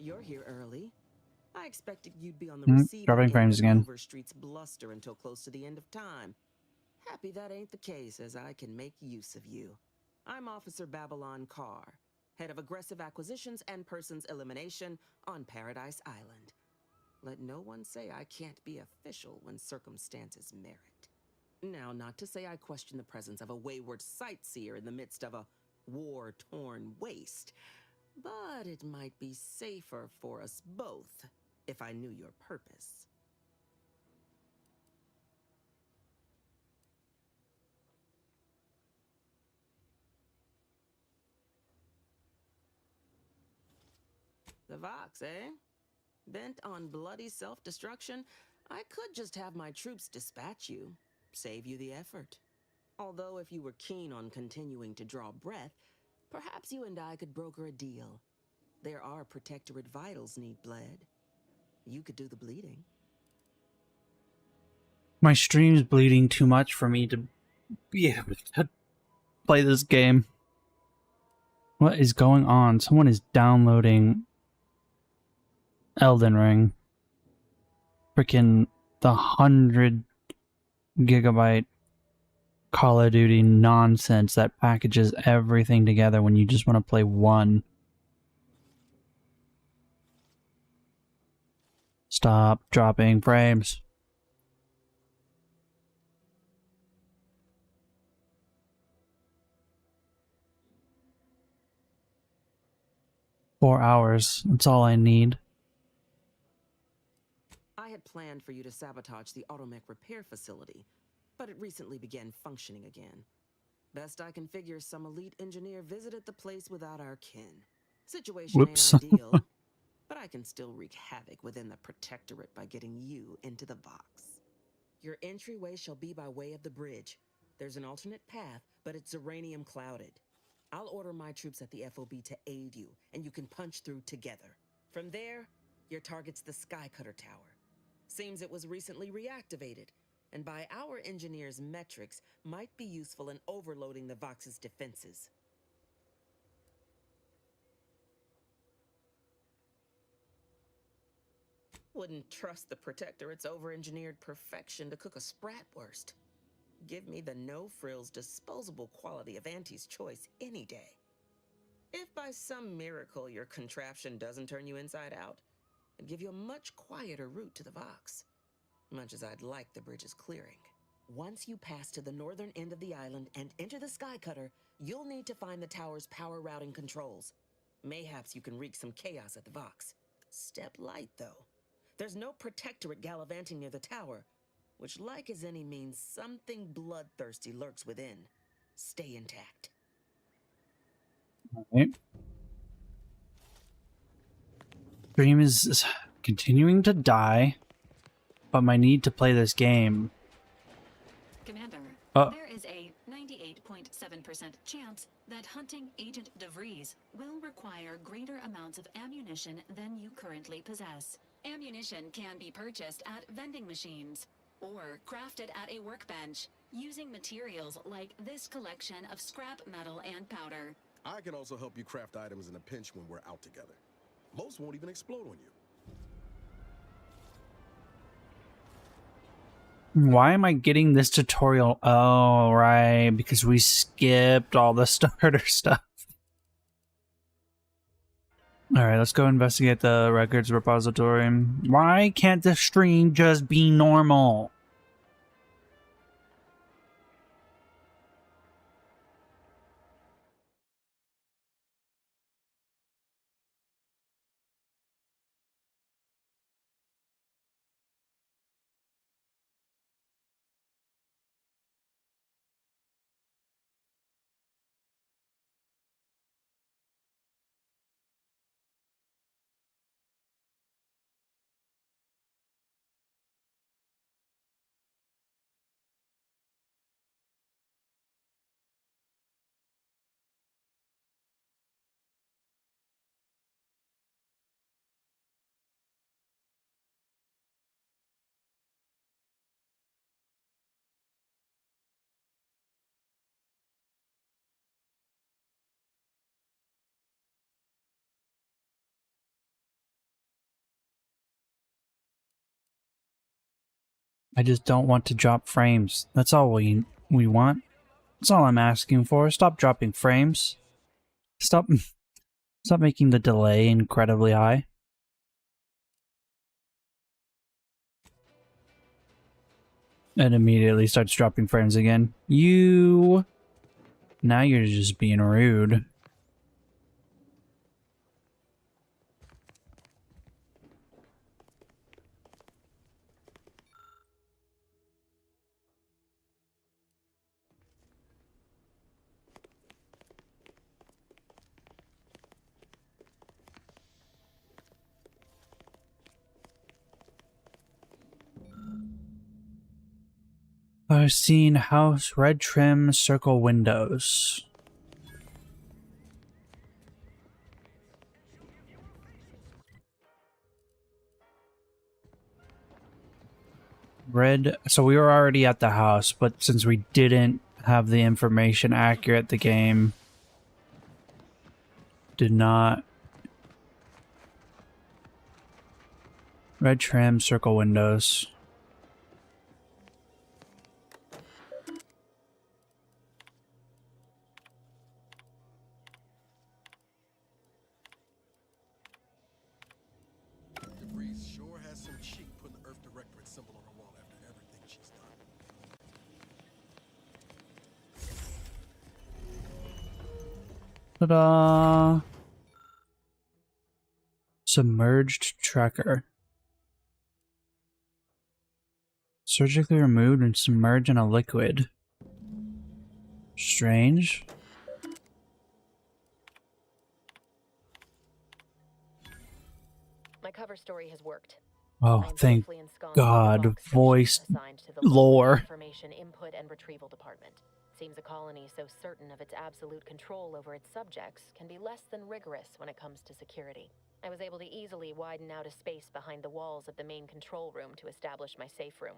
You're here early. I expected you'd be on the receiving
Dropping
end
frames
of
again.
Milver Street's bluster until close to the end of time. Happy that ain't the case, as I can make use of you. I'm Officer Babylon Carr, head of aggressive acquisitions and persons elimination on Paradise Island. Let no one say I can't be official when circumstances merit. Now, not to say I question the presence of a wayward sightseer in the midst of a war-torn waste, but it might be safer for us both if I knew your purpose. The Vox, eh? Bent on bloody self-destruction, I could just have my troops dispatch you, save you the effort. Although if you were keen on continuing to draw breath, perhaps you and I could broker a deal. There are protectorate vitals need bled. You could do the bleeding.
My stream's bleeding too much for me to be able to play this game. What is going on? Someone is downloading Elden Ring. Freaking the 100-gigabyte Call of Duty nonsense that packages everything together when you just want to play one. Stop dropping frames. $4. That's all I need.
I had planned for you to sabotage the automech repair facility, but it recently began functioning again. Best I can figure, some elite engineer visited the place without our kin. Situation
Whoops.
ain't ideal, but I can still wreak havoc within the Protectorate by getting you into the Vox. Your entryway shall be by way of the bridge. There's an alternate path, but it's uranium clouded. I'll order my troops at the FOB to aid you, and you can punch through together. From there, your target's the Skycutter Tower. Seems it was recently reactivated, and by our engineers' metrics, might be useful in overloading the Vox's defenses. Wouldn't trust the Protectorate's over-engineered perfection to cook a spratwurst. Give me the no-frills, disposable quality of Auntie's choice any day. If by some miracle your contraption doesn't turn you inside out, I'd give you a much quieter route to the Vox. Much as I'd like the bridge's clearing. Once you pass to the northern end of the island and enter the Skycutter, you'll need to find the tower's power routing controls. Mayhaps you can wreak some chaos at the Vox. Step light, though. There's no Protectorate gallivanting near the tower, which, like as any, means something bloodthirsty lurks within. Stay intact.
Alright. Stream is continuing to die, but my need to play this game.
Commander,
Oh.
there is a 98.7% chance that hunting Agent DeVries will require greater amounts of ammunition than you currently possess. Ammunition can be purchased at vending machines or crafted at a workbench. using materials like this collection of scrap metal and powder.
I can also help you craft items in a pinch when we're out together. Most won't even explode on you.
Why am I getting this tutorial? Oh, right, because we skipped all the starter stuff. Alright, let's go investigate the records repository. Why can't the stream just be normal? I just don't want to drop frames. That's all we want. That's all I'm asking for. Stop dropping frames. Stop making the delay incredibly high. And immediately starts dropping frames again. Now you're just being rude. I've seen house, red trim, circle windows. Red, so we were already at the house, but since we didn't have the information accurate, the game did not. Red trim, circle windows.
DeVries sure has some cheek putting the Earth Directorate symbol on her wall after everything she's done.
Ta-da! Submerged tracker. Surgically removed and submerged in a liquid. Strange.
My cover story has worked.
Oh,
I am
thank
safely ensconced in the
God.
box station
Voice
assigned to the
lore.
Information Input and Retrieval Department. Seems a colony so certain of its absolute control over its subjects can be less than rigorous when it comes to security. I was able to easily widen out a space behind the walls of the main control room to establish my safe room,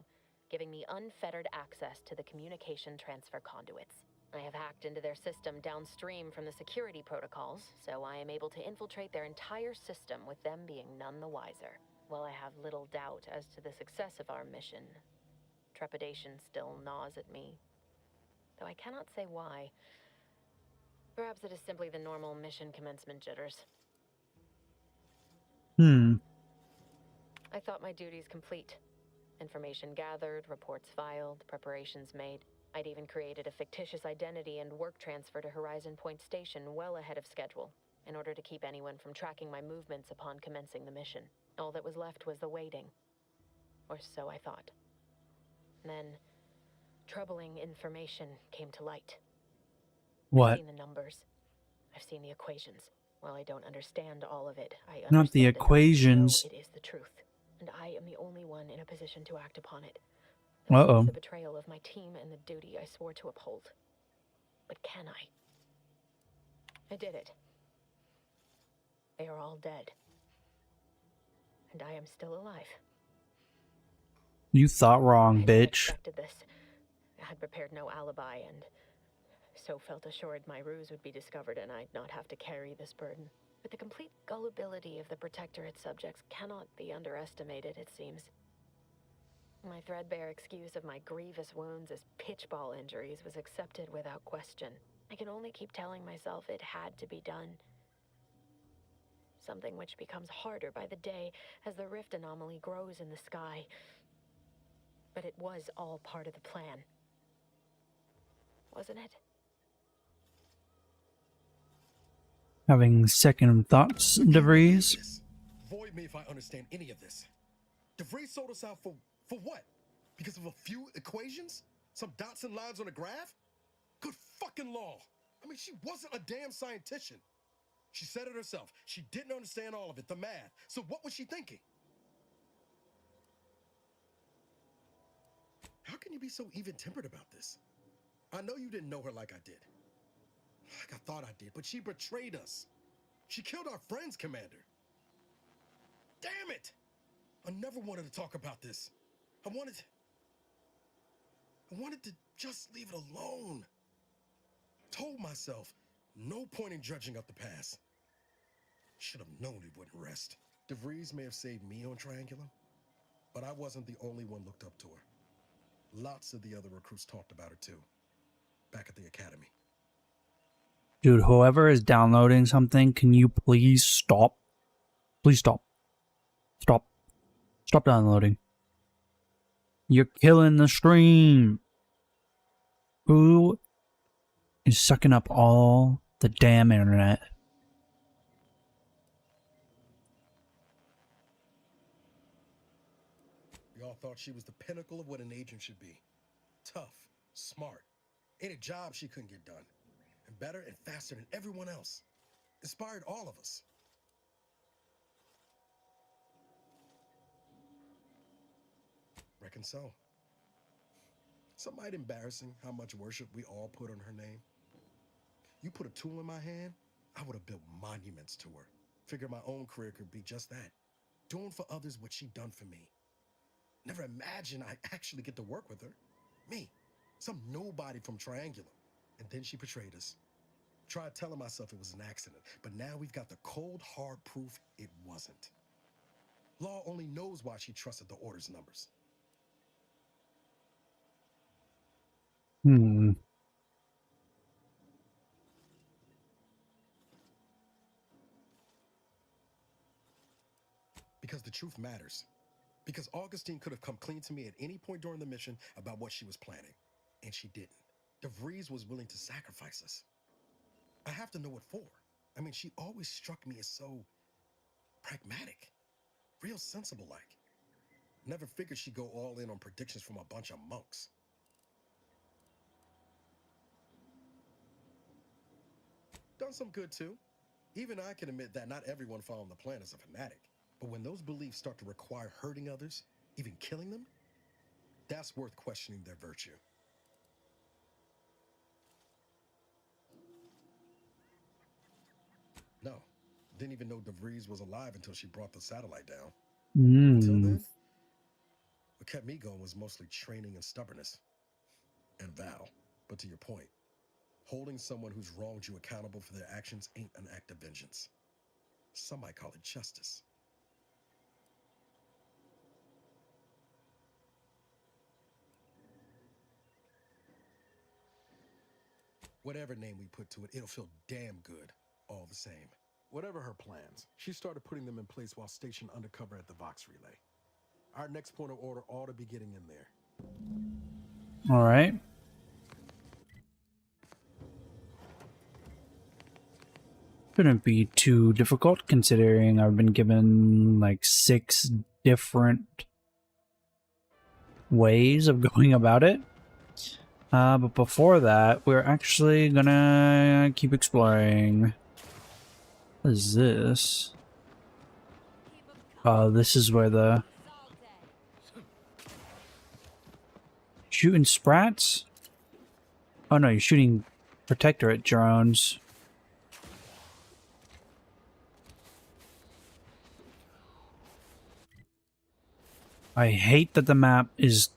giving me unfettered access to the communication transfer conduits. I have hacked into their system downstream from the security protocols, so I am able to infiltrate their entire system with them being none the wiser. While I have little doubt as to the success of our mission, trepidation still gnaws at me. Though I cannot say why. Perhaps it is simply the normal mission commencement jitters. I thought my duties complete. Information gathered, reports filed, preparations made. I'd even created a fictitious identity and work transfer to Horizon Point Station well ahead of schedule, in order to keep anyone from tracking my movements upon commencing the mission. All that was left was the waiting. Or so I thought. Then, troubling information came to light.
What?
I've seen the numbers. I've seen the equations. While I don't understand all of it, I understand
Not the
enough to know
equations.
it is the truth. And I am the only one in a position to act upon it. It was the betrayal of my team and the duty I swore to uphold. But can I? I did it. They are all dead. And I am still alive.
You thought wrong,
I
bitch.
expected this. had prepared no alibi and so felt assured my ruse would be discovered and I'd not have to carry this burden. But the complete gullibility of the Protectorate subjects cannot be underestimated, it seems. My threadbare excuse of my grievous wounds as pitchball injuries was accepted without question. I can only keep telling myself it had to be done. Something which becomes harder by the day as the rift anomaly grows in the sky. But it was all part of the plan. Wasn't it?
Having second thoughts, DeVries.
Void me if I understand any of this. DeVries sold us out for what? Because of a few equations? Some dots and lines on a graph? Good fucking law. I mean, she wasn't a damn scientist. She said it herself. She didn't understand all of it, the math. So what was she thinking? How can you be so even-tempered about this? I know you didn't know her like I did. Like I thought I did, but she betrayed us. She killed our friends, Commander. Damn it! I never wanted to talk about this. I wanted to just leave it alone. Told myself, no point in dredging up the past. Should have known it wouldn't rest. DeVries may have saved me on Triangulum, but I wasn't the only one looked up to her. Lots of the other recruits talked about her too, back at the academy.
Dude, whoever is downloading something, can you please stop? Please stop. Stop. Stop downloading. You're killing the stream. Who is sucking up all the damn internet?
Y'all thought she was the pinnacle of what an agent should be. Tough, smart, ain't a job she couldn't get done. And better and faster than everyone else. Inspired all of us. Reckon so. Some might embarrassing how much worship we all put on her name. You put a tool in my hand, I would have built monuments to her. Figured my own career could be just that. Doing for others what she done for me. Never imagined I'd actually get to work with her. Me, some nobody from Triangulum. And then she betrayed us. Tried telling myself it was an accident, but now we've got the cold, hard proof it wasn't. Law only knows why she trusted the Order's numbers. Because the truth matters. Because Augustine could have come clean to me at any point during the mission about what she was planning. And she didn't. DeVries was willing to sacrifice us. I have to know what for. I mean, she always struck me as so pragmatic. Real sensible-like. Never figured she'd go all in on predictions from a bunch of monks. Done some good, too. Even I can admit that not everyone following the plan is a fanatic. But when those beliefs start to require hurting others, even killing them, that's worth questioning their virtue. No, didn't even know DeVries was alive until she brought the satellite down. Until then, what kept me going was mostly training and stubbornness. And Val. But to your point, holding someone who's wronged you accountable for their actions ain't an act of vengeance. Some might call it justice. Whatever name we put to it, it'll feel damn good, all the same. Whatever her plans, she started putting them in place while stationed undercover at the Vox Relay. Our next point of order ought to be getting in there.
All right. Shouldn't be too difficult considering I've been given like 6 different ways of going about it. But before that, we're actually gonna keep exploring. What is this? Oh, this is where the... Shooting sprats? Oh no, you're shooting Protectorate drones. I hate that the map is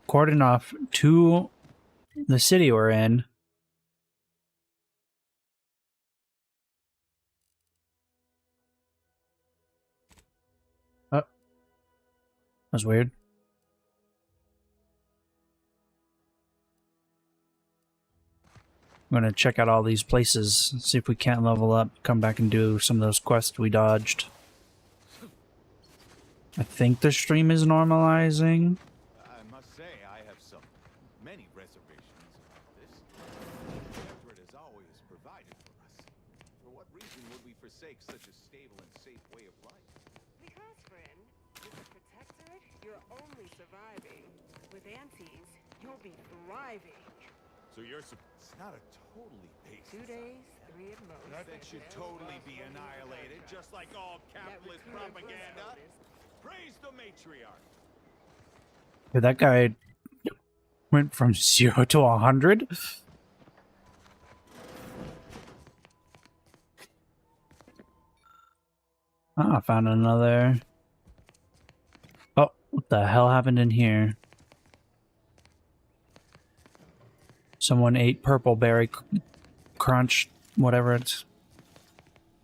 cordon off to the city we're in. Oh, that's weird. I'm gonna check out all these places, see if we can't level up, come back and do some of those quests we dodged. I think the stream is normalizing.
I must say, I have many reservations about this. The Protectorate has always provided for us. For what reason would we forsake such a stable and safe way of life?
Because, friend, with the Protectorate, you're only surviving. With Antes, you'll be thriving.
So it's not a totally basic
2 days, 3 at most.
That should totally be annihilated, just like all capitalist propaganda. Praise the matriarch.
Yeah, that guy went from 0 to 100. Ah, I found another. Oh, what the hell happened in here? Someone ate purple berry crunch, whatever it's.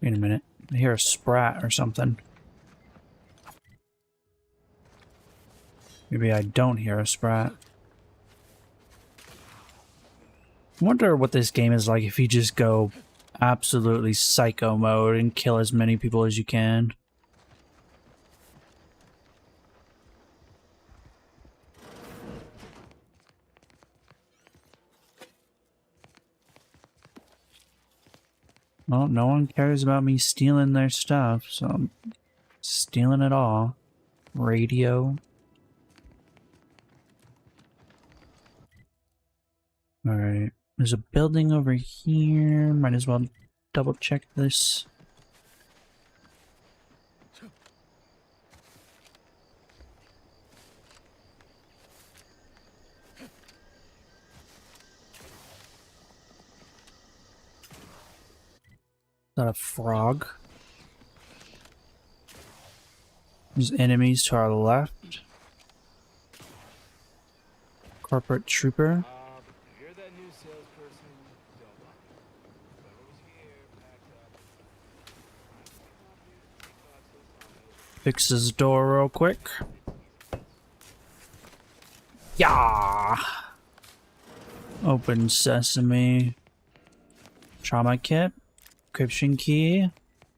Wait a minute. I hear a sprat or something. Maybe I don't hear a sprat. I wonder what this game is like if you just go absolutely psycho mode and kill as many people as you can. Well, no one cares about me stealing their stuff, so I'm stealing it all. Radio. Alright. There's a building over here. Might as well double check this. Is that a frog? There's enemies to our left. Corporate trooper.
You're that new salesperson. Don't bother. Whoever's here, packed up.
Fix his door real quick. Yeah. Open sesame. Trauma kit. Encryption key.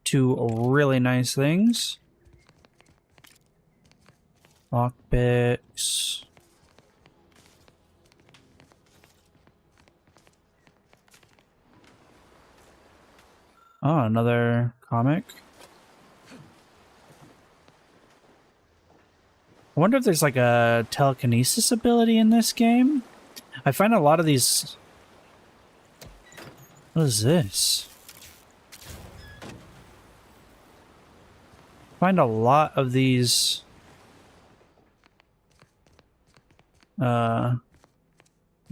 2 really nice things. Lockpicks. Oh, another comic. I wonder if there's like a telekinesis ability in this game. I find a lot of these... What is this? I find a lot of these...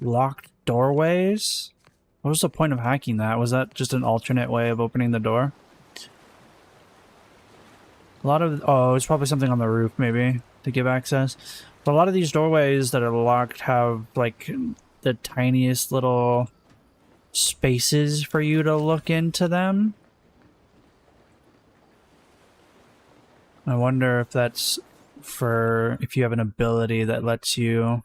locked doorways. What was the point of hacking that? Was that just an alternate way of opening the door? A lot of... Oh, it's probably something on the roof, maybe, to give access. But a lot of these doorways that are locked have, like, the tiniest little spaces for you to look into them. I wonder if that's for... if you have an ability that lets you...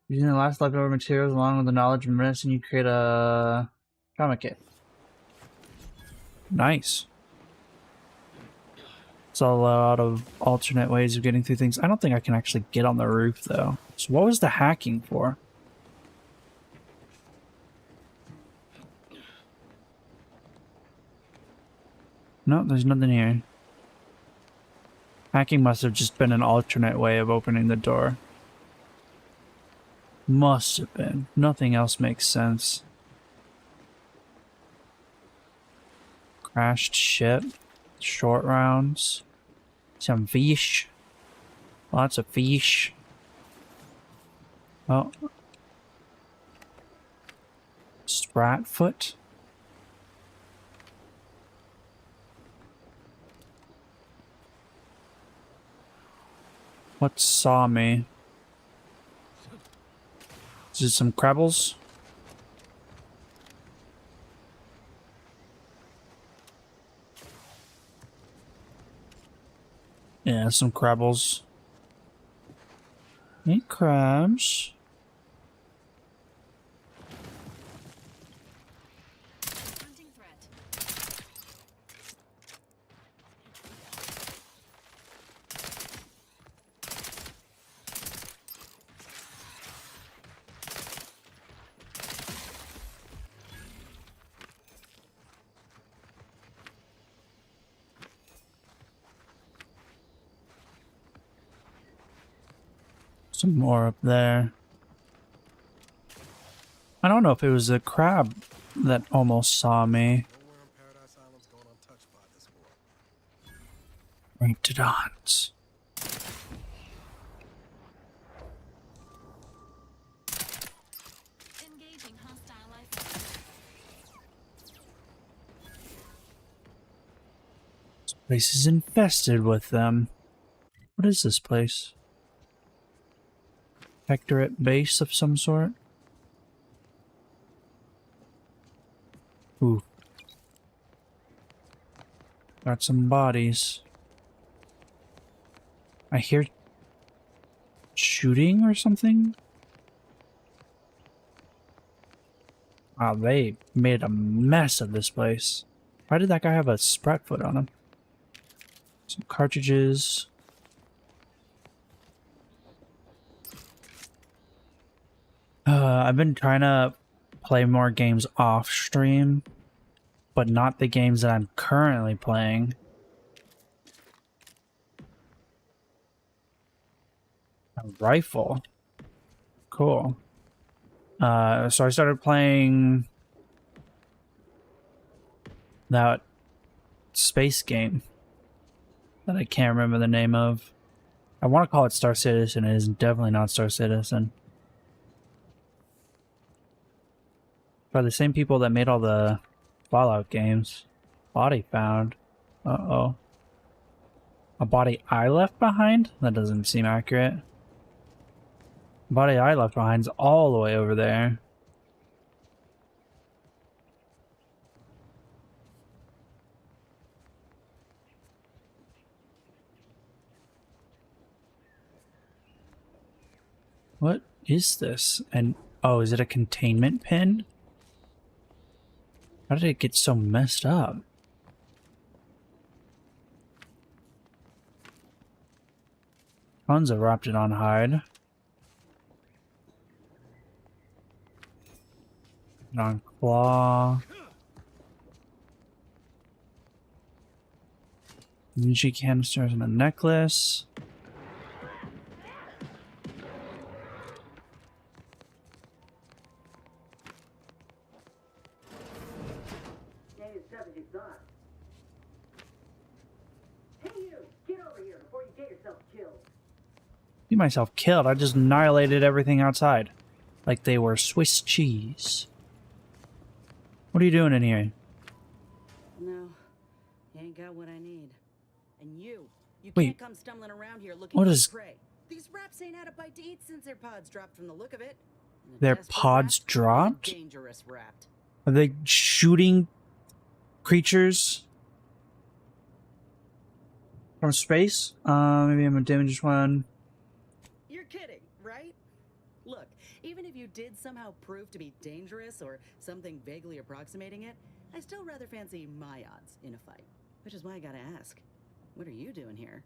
Using the last leftover materials along with the knowledge and medicine, you create a trauma kit. Nice. It's a lot of alternate ways of getting through things. I don't think I can actually get on the roof, though. So what was the hacking for? No, there's nothing here. Hacking must have just been an alternate way of opening the door. Must have been. Nothing else makes sense. Crashed ship. Short rounds. Some fish. Lots of fish. Oh. Sprat foot. What saw me? Is it some crabbles? Yeah, some crabbles. Hey, crabs.
Hunting threat.
Some more up there. I don't know if it was a crab that almost saw me.
Nowhere on Paradise Island's going untouched by this war.
Raptidons.
Engaging hostile life forms.
This place is infested with them. What is this place? Protectorate base of some sort? Ooh. Got some bodies. I hear shooting or something? Wow, they made a mess of this place. Why did that guy have a sprout foot on him? Some cartridges. I've been trying to play more games off stream, but not the games that I'm currently playing. A rifle. Cool. So I started playing that space game that I can't remember the name of. I want to call it Star Citizen. It is definitely not Star Citizen. By the same people that made all the Fallout games. Body found. Uh-oh. A body I left behind? That doesn't seem accurate. Body I left behind's all the way over there. What is this? And oh, is it a containment pin? How did it get so messed up? Tons of Raptidon hide. Non claw. Energy canisters and a necklace. Get myself killed. I just annihilated everything outside. Like they were Swiss cheese. What are you doing in here?
No, you ain't got what I need. And you
Wait,
can't come stumbling around here looking
what
for
is-
prey. These raps ain't had a bite to eat since their pods dropped from the look of it. And a
Their
desperate
pods
rat,
dropped?
a dangerous rat.
Are they shooting creatures from space? Maybe I'm a dangerous one.
You're kidding, right? Look, even if you did somehow prove to be dangerous or something vaguely approximating it, I still rather fancy my odds in a fight. Which is why I gotta ask, what are you doing here?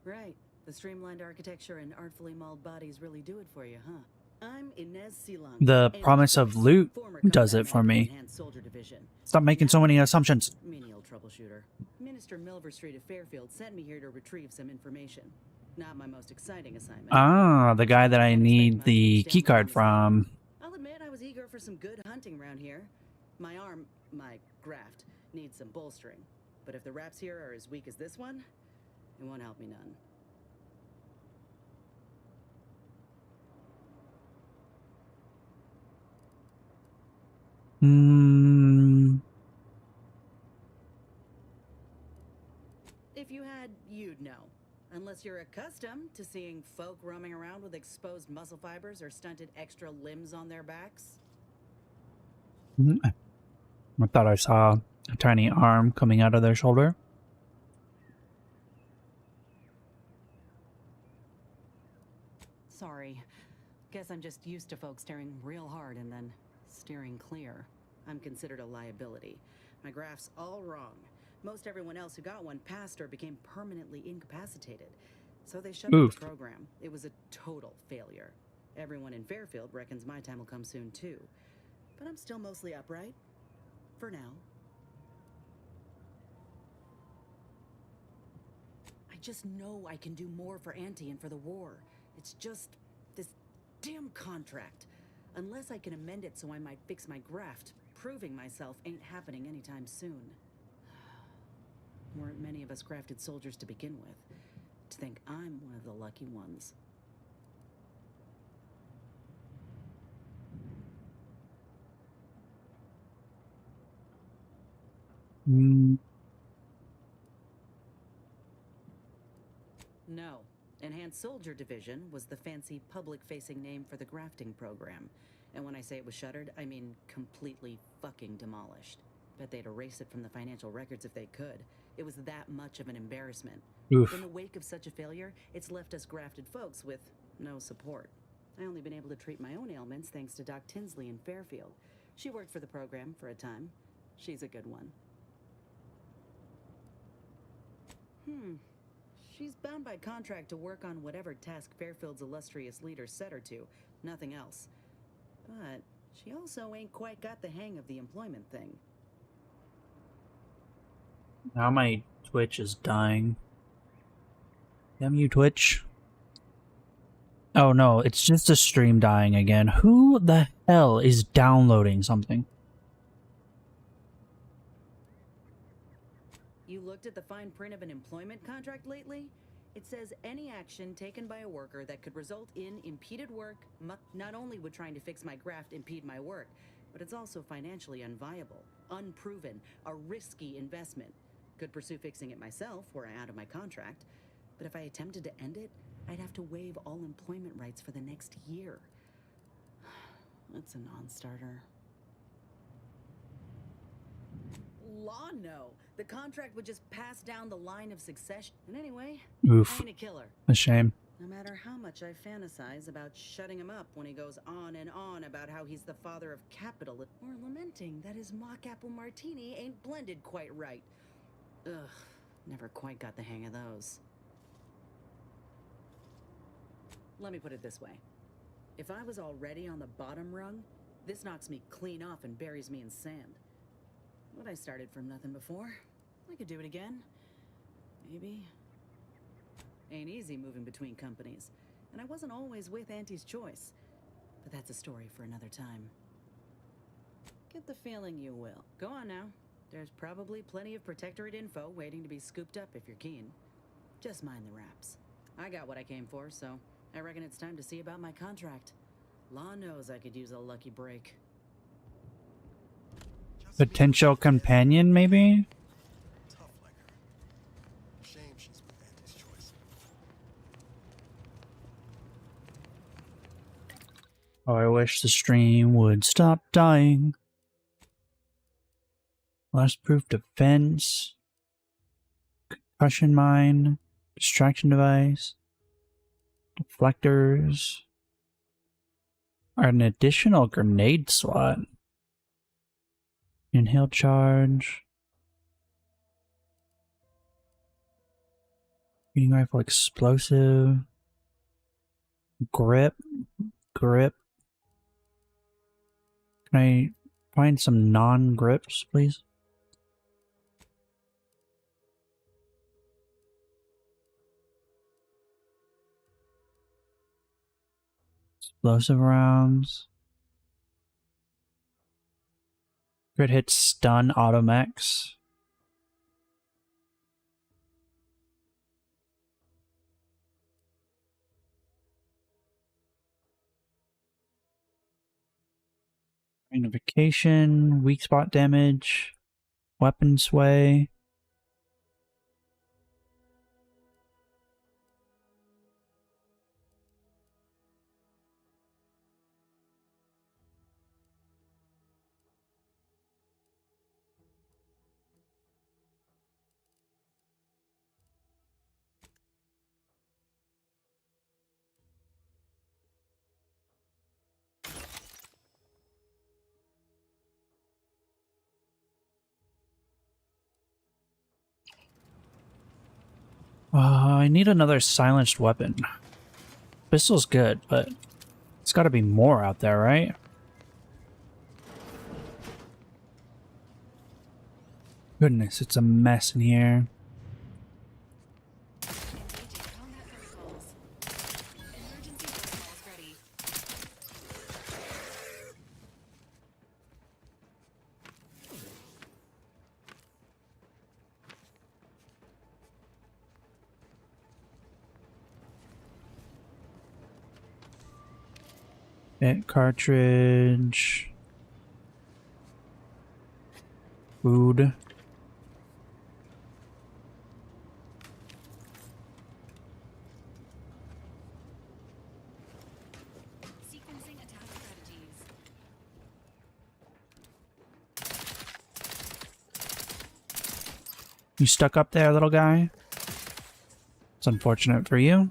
Right. The streamlined architecture and artfully mauled bodies really do it for you, huh? I'm Inez Silong.
The promise of loot does it for me. Stop making so many assumptions.
Menial troubleshooter. Minister Milver of Fairfield sent me here to retrieve some information. Not my most exciting assignment.
Ah, the guy that I need the keycard from.
I'll admit I was eager for some good hunting around here. My arm, my graft, needs some bolstering. But if the raps here are as weak as this one, it won't help me none. you had, you'd know. Unless you're accustomed to seeing folk roaming around with exposed muscle fibers or stunted extra limbs on their backs.
I thought I saw a tiny arm coming out of their shoulder.
Sorry. Guess I'm just used to folks staring real hard and then steering clear. I'm considered a liability. My graph's all wrong. Most everyone else who got one passed or became permanently incapacitated. So they shut down the program. It was a total failure. Everyone in Fairfield reckons my time will come soon too. But I'm still mostly upright. For now. I just know I can do more for Auntie and for the war. It's just this damn contract. Unless I can amend it so I might fix my graft, proving myself ain't happening anytime soon. Weren't many of us grafted soldiers to begin with. To think I'm one of the lucky ones. No. Enhanced Soldier Division was the fancy public-facing name for the grafting program. And when I say it was shuttered, I mean completely fucking demolished. Bet they'd erase it from the financial records if they could. It was that much of an embarrassment.
Oof.
In the wake of such a failure, it's left us grafted folks with no support. I only been able to treat my own ailments thanks to Doc Tinsley in Fairfield. She worked for the program for a time. She's a good one. She's bound by contract to work on whatever task Fairfield's illustrious leader set her to, nothing else. But she also ain't quite got the hang of the employment thing.
Now my Twitch is dying. Damn you, Twitch. Oh no, it's just a stream dying again. Who the hell is downloading something?
You looked at the fine print of an employment contract lately? It says any action taken by a worker that could result in impeded work, not only would trying to fix my graft impede my work, but it's also financially unviable, unproven, a risky investment. Could pursue fixing it myself were I out of my contract, but if I attempted to end it, I'd have to waive all employment rights for the next year. That's a non-starter. Law, no. The contract would just pass down the line of succession. And anyway,
Oof.
I ain't a killer.
A shame.
No matter how much I fantasize about shutting him up when he goes on and on about how he's the father of capitalism, or lamenting that his mock apple martini ain't blended quite right. Ugh, never quite got the hang of those. Let me put it this way. If I was already on the bottom rung, this knocks me clean off and buries me in sand. But I started from nothing before. I could do it again. Maybe. Ain't easy moving between companies. And I wasn't always with Auntie's choice. But that's a story for another time. Get the feeling you will. Go on now. There's probably plenty of Protectorate info waiting to be scooped up if you're keen. Just mind the raps. I got what I came for, so I reckon it's time to see about my contract. Law knows I could use a lucky break.
Potential companion, maybe?
Tough like her. Shame she's with Auntie's choice.
Oh, I wish the stream would stop dying. Last proof defense. Concussion mine. Distraction device. Deflectors. An additional grenade slot. Inhale charge. Reading rifle explosive. Grip. Grip. Can I find some non-grips, please? Explosive rounds. Crit hit stun automax. Magnification, weak spot damage, weapon sway. I need another silenced weapon. Pistol's good, but it's got to be more out there, right? Goodness, it's a mess in here. Cartridge. Food.
Sequencing attack strategies.
You stuck up there, little guy? It's unfortunate for you.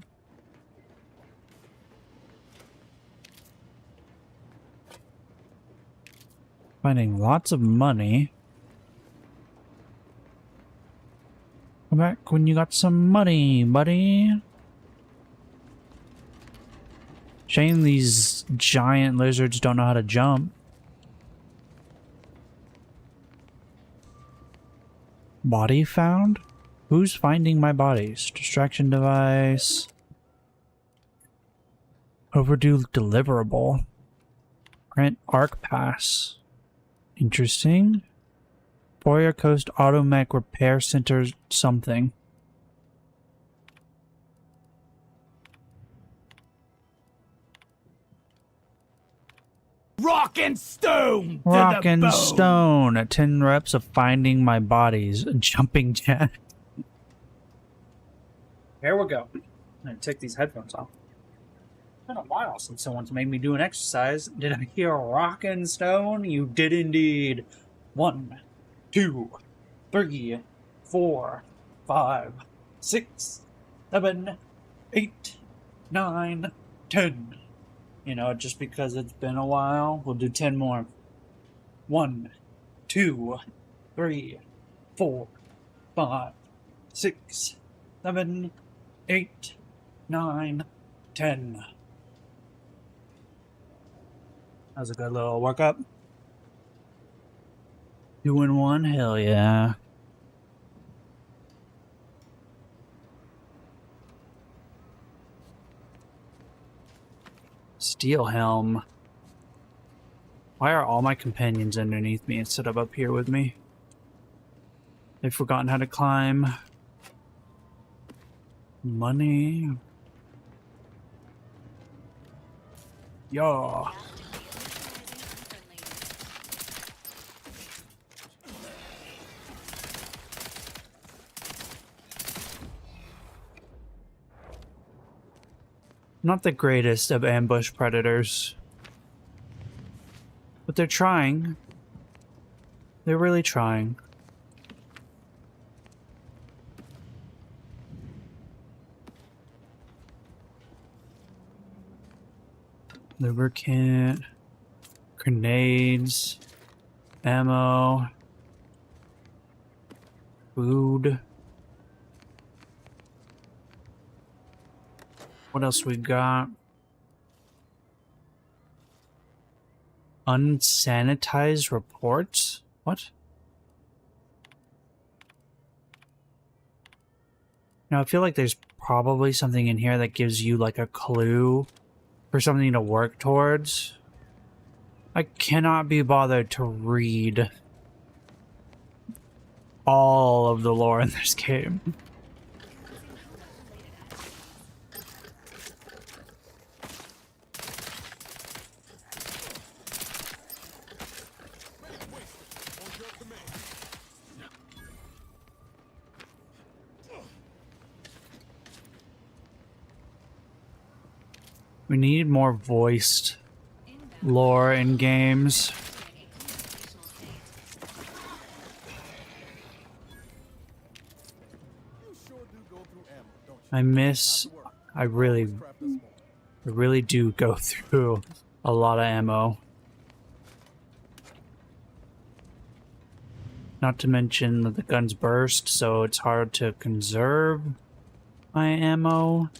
Finding lots of money. Come back when you got some money, buddy. Shame these giant lizards don't know how to jump. Body found? Who's finding my bodies? Distraction device. Overdue deliverable. Grant arc pass. Interesting. Boyer Coast Automech Repair Center something.
Rock and stone!
Rock and stone. At 10 reps of finding my bodies. Jumping jack. Here we go. I'm gonna take these headphones off. It's been a while since someone's made me do an exercise. Did I hear rock and stone? You did indeed. 1, 2, 3, 4, 5, 6, 7, 8, 9, 10. You know, just because it's been a while, we'll do 10 more. 1, 2, 3, 4, 5, 6, 7, 8, 9, 10. That was a good little workup. 2 in 1, hell yeah. Steel helm. Why are all my companions underneath me instead of up here with me? They've forgotten how to climb. Money. Yo. Not the greatest of ambush predators. But they're trying. They're really trying. Lubricant. Grenades. Ammo. Food. What else we got? Unsanitized reports? What? Now, I feel like there's probably something in here that gives you like a clue for something to work towards. I cannot be bothered to read all of the lore in this game. We need more voiced lore in games. I really do go through a lot of ammo. Not to mention that the guns burst, so it's hard to conserve. my ammo.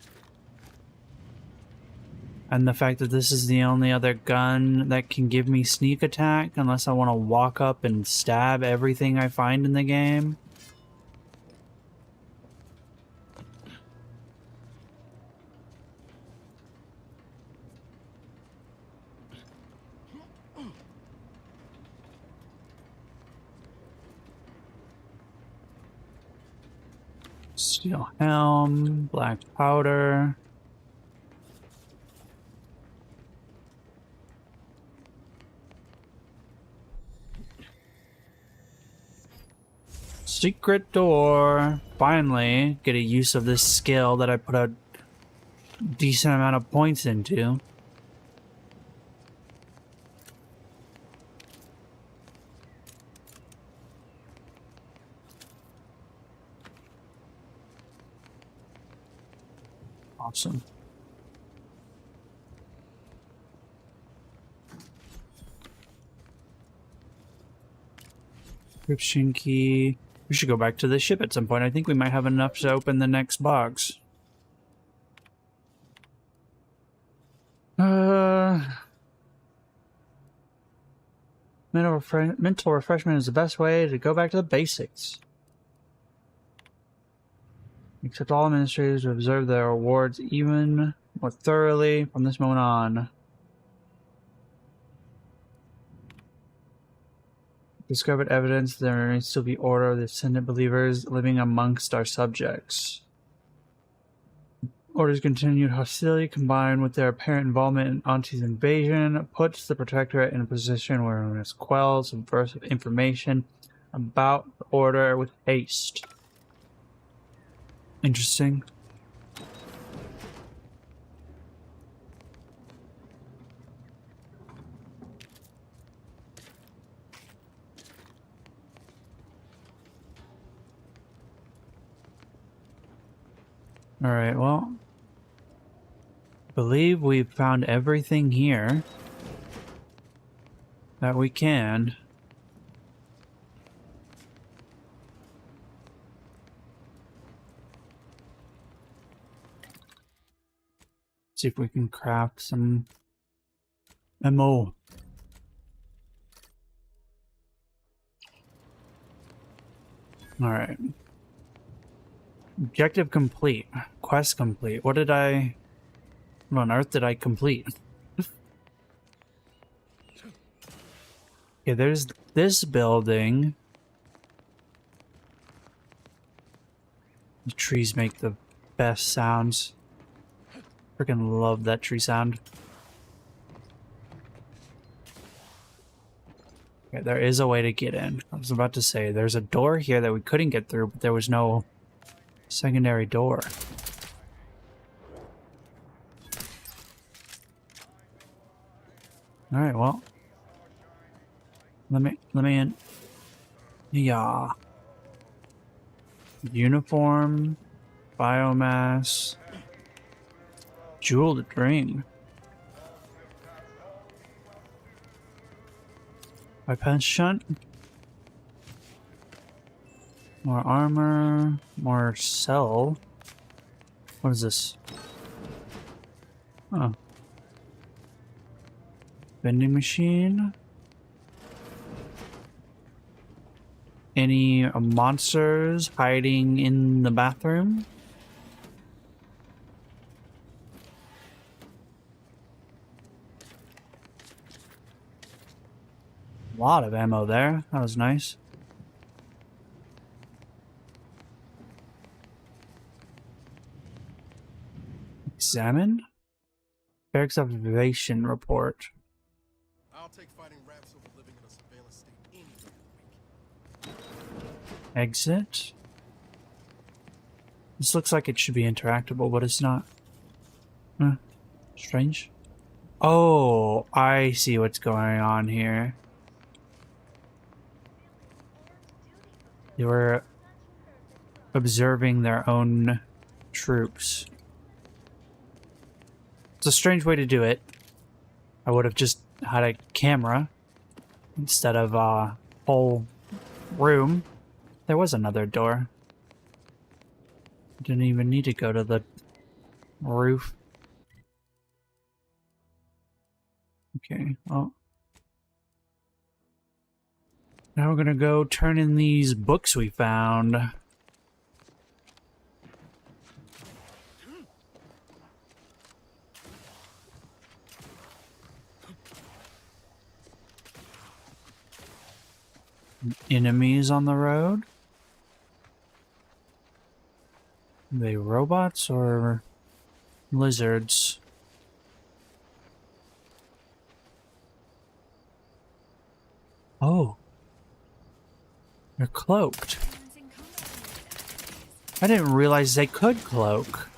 And the fact that this is the only other gun that can give me sneak attack unless I want to walk up and stab everything I find in the game. Steel helm, black powder. Secret door. Finally, get a use of this skill that I put a decent amount of points into. Awesome. Encryption key. We should go back to the ship at some point. I think we might have enough to open the next box. Mental refreshment is the best way to go back to the basics. Except all administrators will observe their awards even more thoroughly from this moment on. Discovered evidence there may still be order of the ascendant believers living amongst our subjects. Order's continued hostility combined with their apparent involvement in Auntie's invasion puts the Protectorate in a position where it must quell subversive information about the Order with haste. Interesting. Alright, well, I believe we've found everything here that we can. See if we can craft some ammo. Alright. Objective complete. Quest complete. What on earth did I complete? Okay, there's this building. The trees make the best sounds. Freaking love that tree sound. Okay, there is a way to get in. I was about to say, there's a door here that we couldn't get through, but there was no secondary door. Alright, well. Let me in. Yeah. Uniform. Biomass. Jeweled ring. Weapon shunt. More armor. More cell. What is this? Oh. Vending machine. Any monsters hiding in the bathroom? A lot of ammo there. That was nice. Examine? Barracks observation report.
I'll take fighting raps over living in a surveillance state any day of the week.
Exit. This looks like it should be interactable, but it's not. Strange. Oh, I see what's going on here. They were observing their own troops. It's a strange way to do it. I would have just had a camera instead of a whole room. There was another door. didn't even need to go to the roof. Okay, well. Now we're gonna go turn in these books we found. Enemies on the road? Are they robots or lizards? Oh. They're cloaked. I didn't realize they could cloak.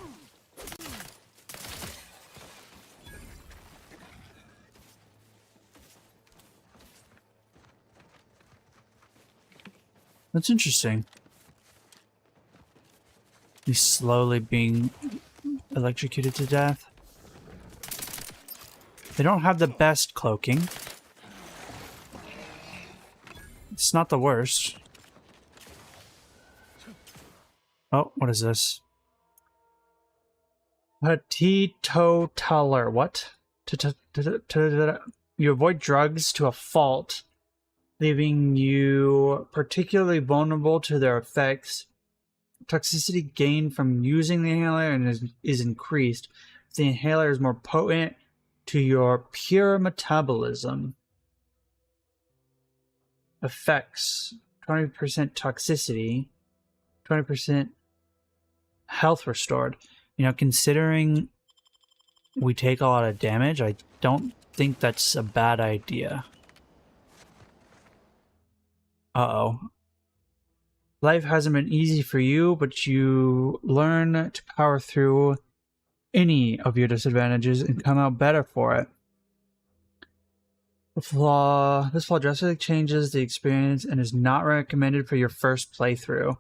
That's interesting. He's slowly being electrocuted to death. They don't have the best cloaking. It's not the worst. Oh, what is this? A teetotaler. What? You avoid drugs to a fault, leaving you particularly vulnerable to their effects. Toxicity gained from using the inhaler and is increased. The inhaler is more potent to your pure metabolism. Effects: 20% toxicity, 20% health restored. You know, considering we take a lot of damage, I don't think that's a bad idea. Uh-oh. Life hasn't been easy for you, but you learn to power through any of your disadvantages and come out better for it. This flaw drastically changes the experience and is not recommended for your first playthrough.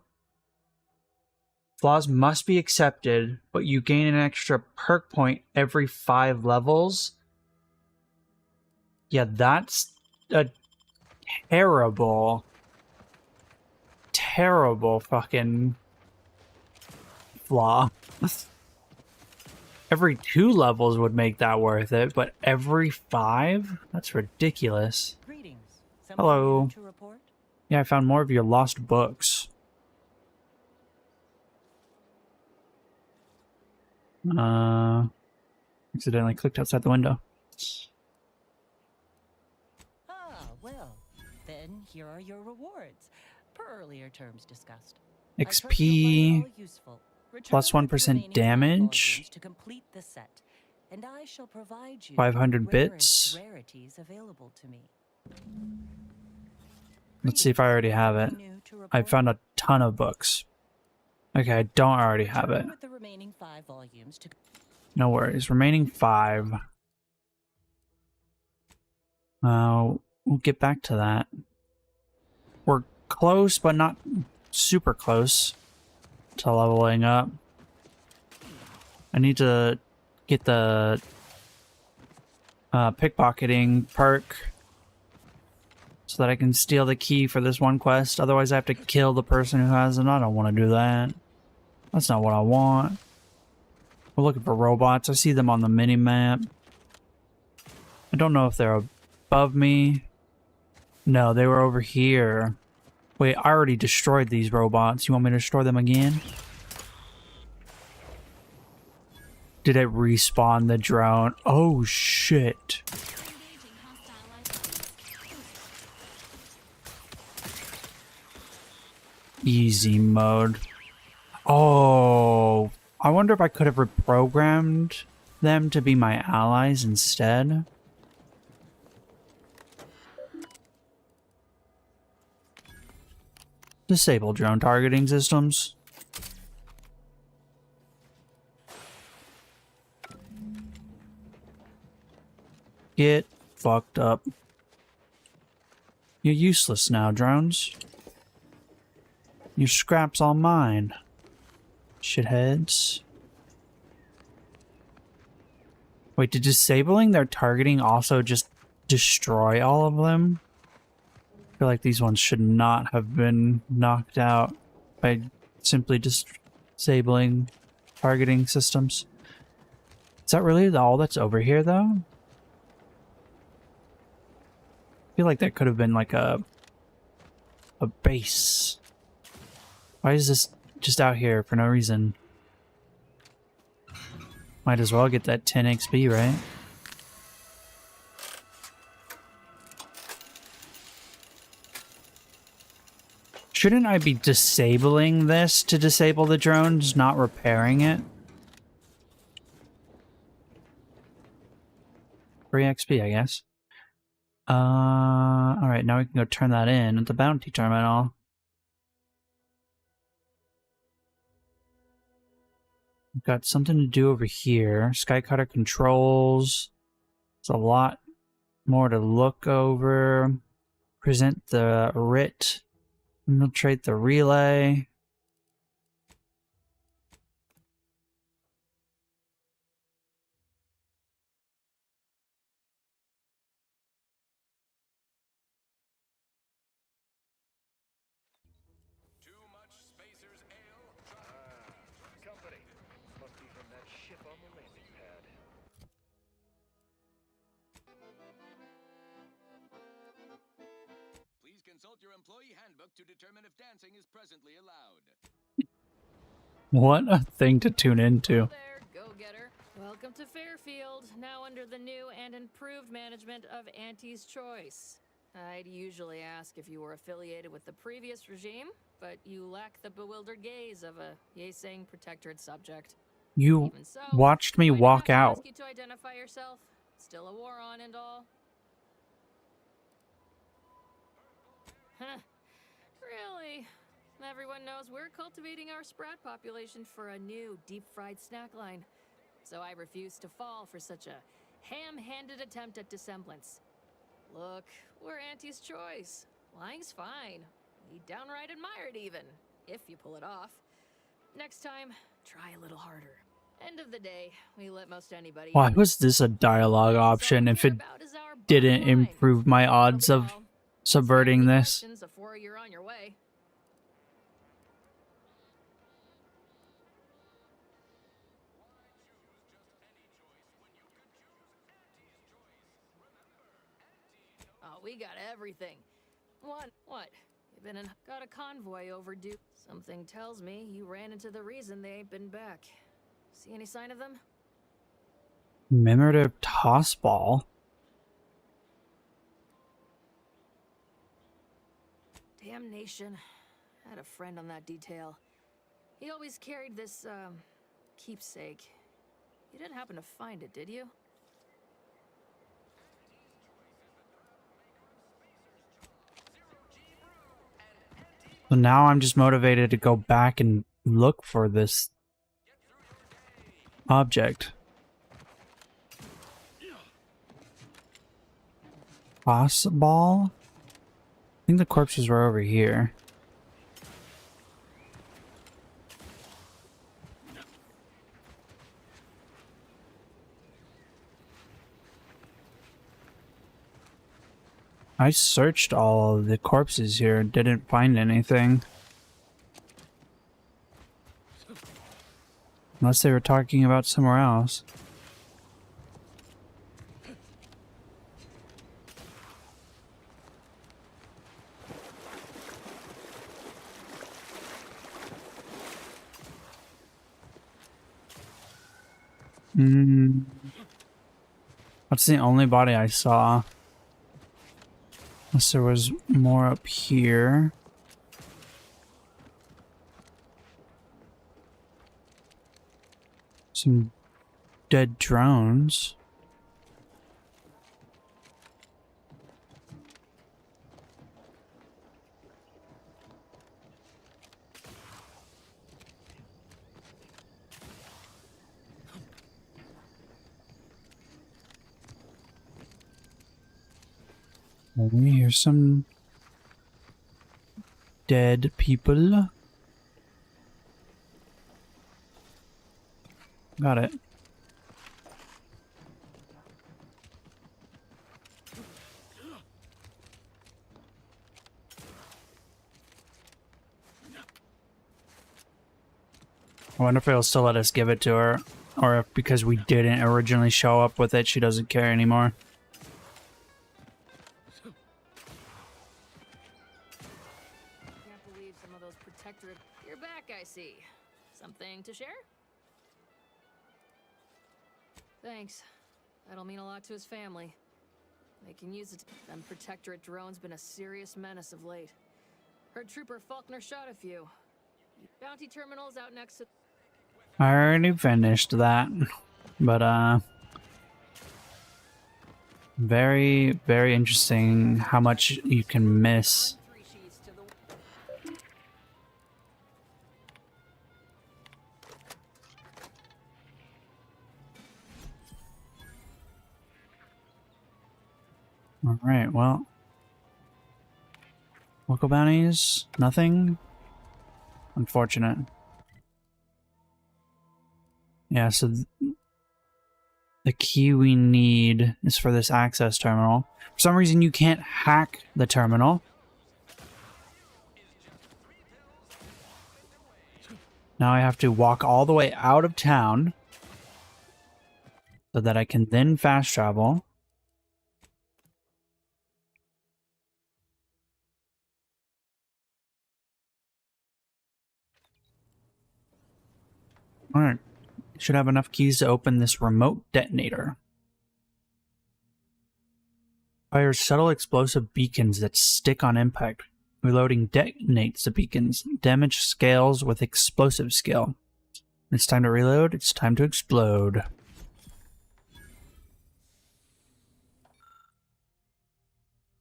Flaws must be accepted, but you gain an extra perk point every 5 levels. Yeah, that's a terrible fucking flaw. Every 2 levels would make that worth it, but every 5? That's ridiculous. Hello. Yeah, I found more of your lost books. Accidentally clicked outside the window.
Ah, well, then here are your rewards, per earlier terms discussed.
XP plus 1% damage.
To complete the set, and I shall provide you
500
with
bits.
rarities available to me.
Let's see if I already have it. I found a ton of books. Okay, I don't already have it.
With the remaining 5 volumes to
No worries. Remaining 5. We'll get back to that. We're close, but not super close to leveling up. I need to get the pickpocketing perk so that I can steal the key for this one quest. Otherwise, I have to kill the person who has it. I don't want to do that. That's not what I want. We're looking for robots. I see them on the mini-map. I don't know if they're above me. No, they were over here. Wait, I already destroyed these robots. You want me to destroy them again? Did it respawn the drone? Oh, shit. Easy mode. Oh, I wonder if I could have reprogrammed them to be my allies instead. Disable drone targeting systems. Get fucked up. You're useless now, drones. Your scrap's all mine. Shitheads. Wait, did disabling their targeting also just destroy all of them? I feel like these ones should not have been knocked out by simply just disabling targeting systems. Is that really all that's over here, though? I feel like that could have been like a base. Why is this just out here for no reason? Might as well get that 10 XP, right? Shouldn't I be disabling this to disable the drones, not repairing it? Free XP, I guess. Alright, now we can go turn that in at the bounty terminal. We've got something to do over here. Skycutter controls. There's a lot more to look over. Present the writ. Infiltrate the relay.
Company. Must be from that ship on the landing pad.
Please consult your employee handbook to determine if dancing is presently allowed.
What a thing to tune into.
There, go-getter. Welcome to Fairfield, now under the new and improved management of Auntie's Choice. I'd usually ask if you were affiliated with the previous regime, but you lack the bewildered gaze of a yay-saying protectorate subject.
You
Even so,
watched me
do I
walk
have to
out.
ask you to identify yourself? Still a war on and all? Huh. Really? Everyone knows we're cultivating our sprat population for a new deep-fried snack line. So I refuse to fall for such a ham-handed attempt at dissemblance. Look, we're Auntie's Choice. Lying's fine. We downright admire it even, if you pull it off. Next time, try a little harder. End of the day, we let most anybody...
Why was this a dialogue option if it didn't improve my odds of subverting this?
Questions before you're on your way. Oh, we got everything. What? You've been got a convoy overdue. Something tells me you ran into the reason they ain't been back. See any sign of them?
Commemorative toss ball.
Damnation. I had a friend on that detail. He always carried this, keepsake. You didn't happen to find it, did you?
So now I'm just motivated to go back and look for this object. Toss ball? I think the corpses were over here. I searched all of the corpses here and didn't find anything. Unless they were talking about somewhere else. That's the only body I saw. Unless there was more up here. Some dead drones. Here's some dead people. Got it. I wonder if it'll still let us give it to her, or if because we didn't originally show up with it, she doesn't care anymore.
Can't believe some of those protectorate. You're back, I see. Something to share? Thanks. That'll mean a lot to his family. They can use it. Them protectorate drones been a serious menace of late. Heard Trooper Faulkner shot a few. Bounty terminals out next to.
I already finished that, but very, very interesting how much you can miss. All right, well, local bounties, nothing. Unfortunate. Yeah, so the key we need is for this access terminal. For some reason, you can't hack the terminal. Now I have to walk all the way out of town so that I can then fast travel. Alright. Should have enough keys to open this remote detonator. Fires subtle explosive beacons that stick on impact. Reloading detonates the beacons. Damage scales with explosive skill. It's time to reload. It's time to explode.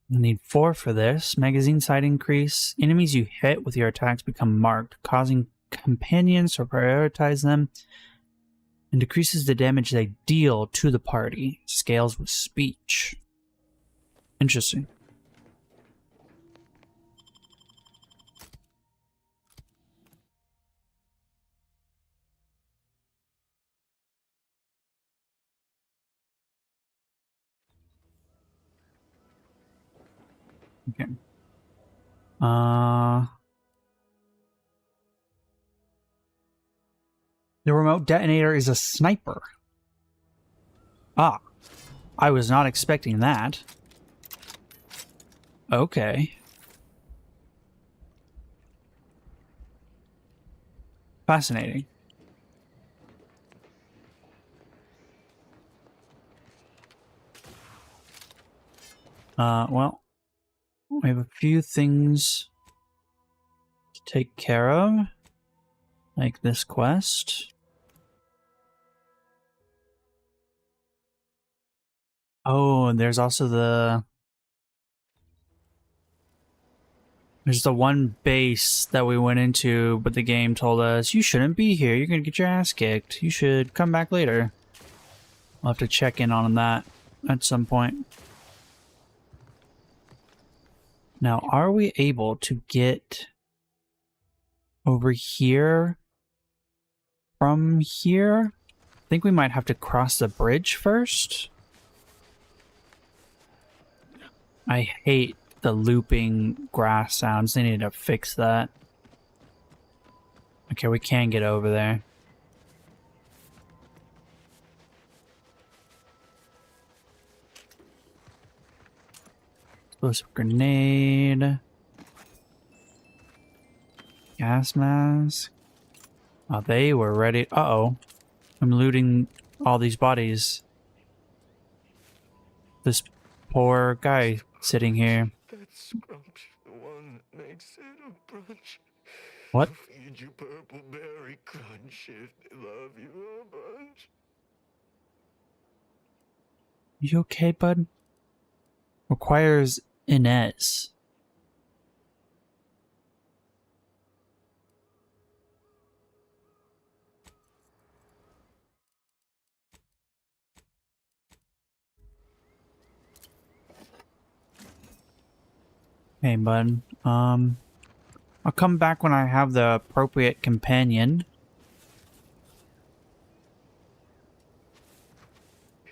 You need 4 for this. Magazine sight increase. Enemies you hit with your attacks become marked, causing companions to prioritize them, and decreases the damage they deal to the party. Scales with speech. Interesting. Okay. The remote detonator is a sniper. Ah, I was not expecting that. Okay. Fascinating. Well, we have a few things to take care of, like this quest. Oh, and there's also there's the one base that we went into, but the game told us, you shouldn't be here, you're gonna get your ass kicked. You should come back later. I'll have to check in on that at some point. Now, are we able to get over here from here? I think we might have to cross the bridge first. I hate the looping grass sounds. They need to fix that. Okay, we can get over there. Explosive grenade. Gas mask. Oh, they were ready. Uh-oh. I'm looting all these bodies. This poor guy sitting here.
That's Scrumps, the one that makes it a brunch.
What?
Feed you purple berry crunch if they love you a bunch.
You okay, bud? Requires Inez. Hey, bud. I'll come back when I have the appropriate companion.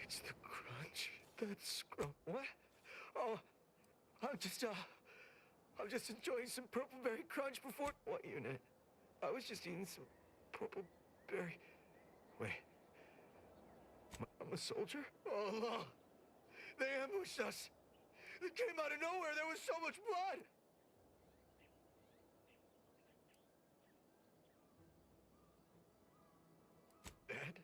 It's the crunch. That's Scrump. What? Oh, I'm just enjoying some purple berry crunch before. What unit? I was just eating some purple Barry. Wait. I'm a soldier? Oh, no. They ambushed us. They came out of nowhere. There was so much blood. Dead?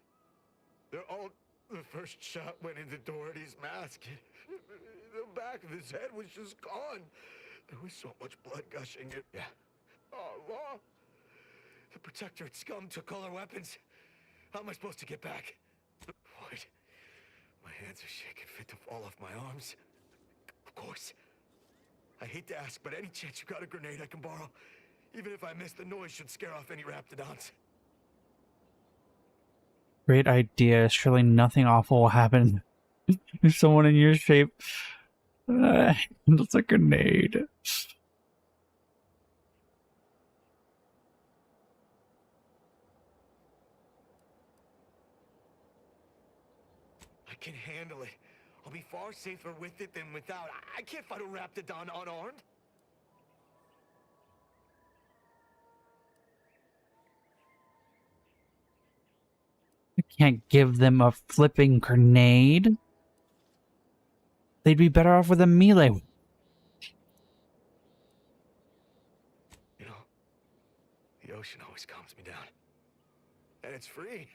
They're all... The first shot went into Doherty's mask. The back of his head was just gone. There was so much blood gushing. Yeah. Oh, Law. The Protectorate scum took all our weapons. How am I supposed to get back? What? My hands are shaking fit to fall off my arms. Of course. I hate to ask, but any chance you got a grenade I can borrow? Even if I miss, the noise should scare off any raptidons.
Great idea. Surely nothing awful will happen if someone in your shape handles a grenade.
I can handle it. I'll be far safer with it than without. I can't fight a raptidon unarmed.
I can't give them a flipping grenade. They'd be better off with a melee.
You know, the ocean always calms me down. And it's free.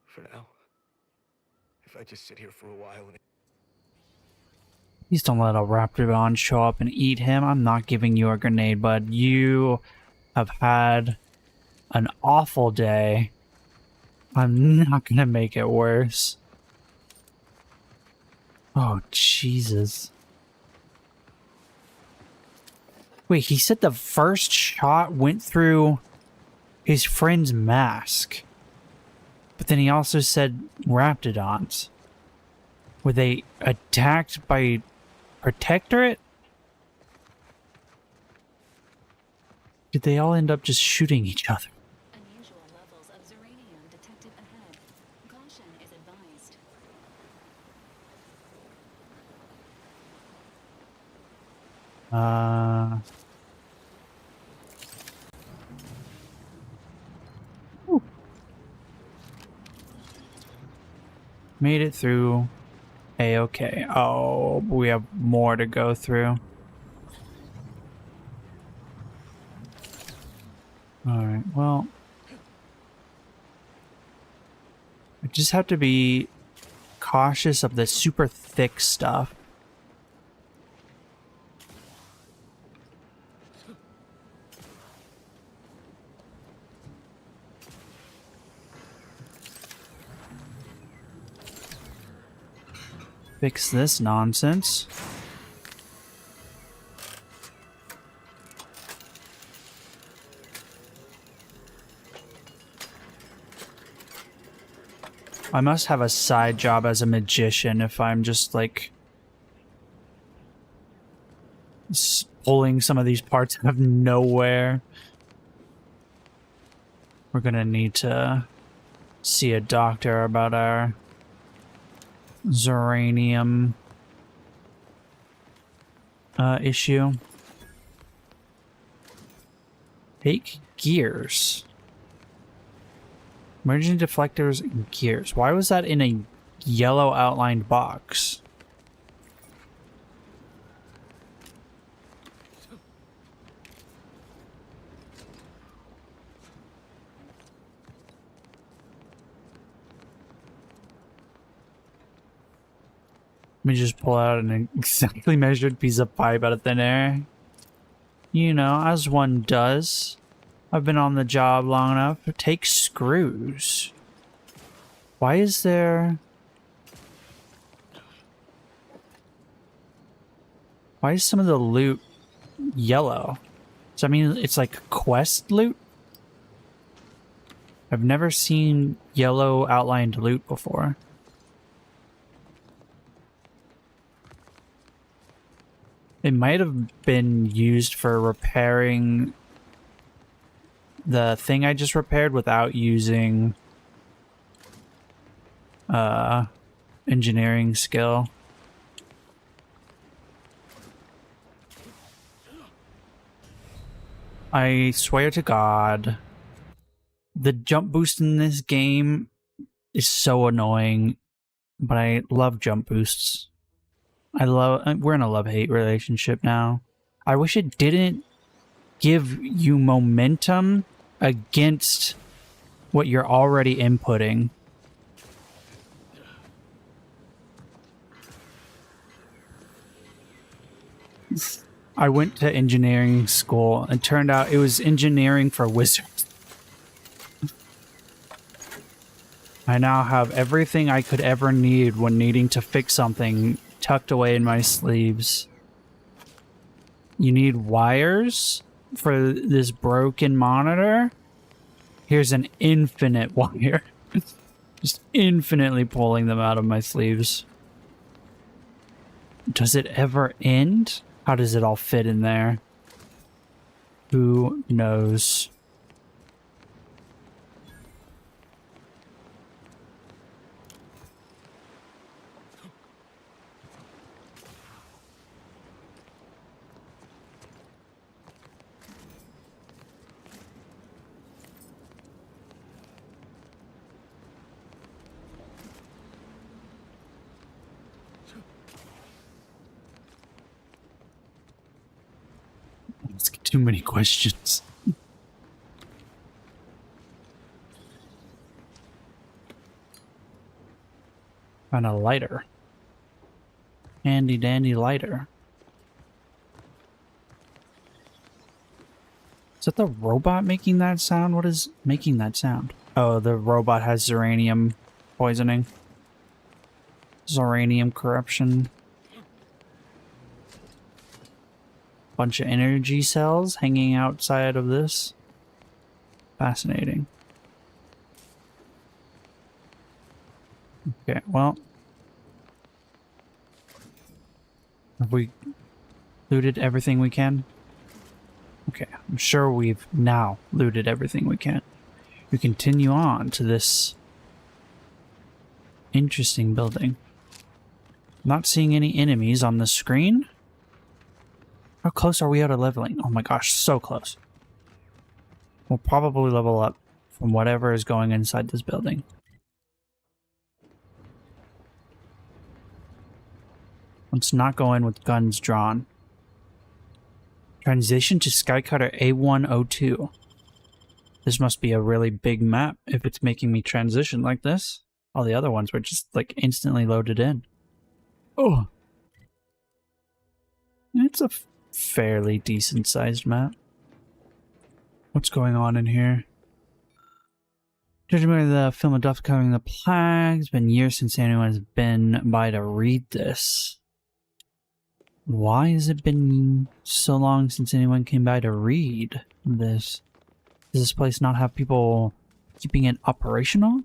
For now. If I just sit here for a while and...
Please don't let a Raptidon show up and eat him. I'm not giving you a grenade, bud. You have had an awful day. I'm not gonna make it worse. Oh, Jesus. Wait, he said the first shot went through his friend's mask. But then he also said Raptidons. Were they attacked by Protectorate? Did they all end up just shooting each other?
Unusual levels of zeranium detected ahead. Caution is advised.
Made it through. A-okay. Oh, we have more to go through. Alright, well. I just have to be cautious of the super thick stuff. Fix this nonsense. I must have a side job as a magician if I'm just like pulling some of these parts out of nowhere. We're gonna need to see a doctor about our Zeranium issue. Take gears. Emergency deflectors and gears. Why was that in a yellow outlined box? Let me just pull out an exactly measured piece of pipe out of thin air. You know, as one does. I've been on the job long enough. Take screws. Why is there... Why is some of the loot yellow? Does that mean it's like quest loot? I've never seen yellow outlined loot before. It might have been used for repairing the thing I just repaired without using engineering skill. I swear to God, The jump boost in this game is so annoying, but I love jump boosts. We're in a love-hate relationship now. I wish it didn't give you momentum against what you're already inputting. I went to engineering school and turned out it was engineering for wizards. I now have everything I could ever need when needing to fix something tucked away in my sleeves. You need wires for this broken monitor? Here's an infinite wire. Just infinitely pulling them out of my sleeves. Does it ever end? How does it all fit in there? Who knows? Too many questions. Found a lighter. Handy dandy lighter. Is that the robot making that sound? What is making that sound? Oh, the robot has uranium poisoning. Uranium corruption. Bunch of energy cells hanging outside of this. Fascinating. Okay, well. Have we looted everything we can? Okay, I'm sure we've now looted everything we can. We continue on to this interesting building. Not seeing any enemies on the screen. How close are we out of leveling? Oh my gosh, so close. We'll probably level up from whatever is going inside this building. Let's not go in with guns drawn. Transition to Skycutter A102. This must be a really big map if it's making me transition like this. All the other ones were just like instantly loaded in. Oh. It's a fairly decent sized map. What's going on in here? Judging by the film of Duff covering the plague, it's been years since anyone has been by to read this. Why has it been so long since anyone came by to read this? Does this place not have people keeping it operational?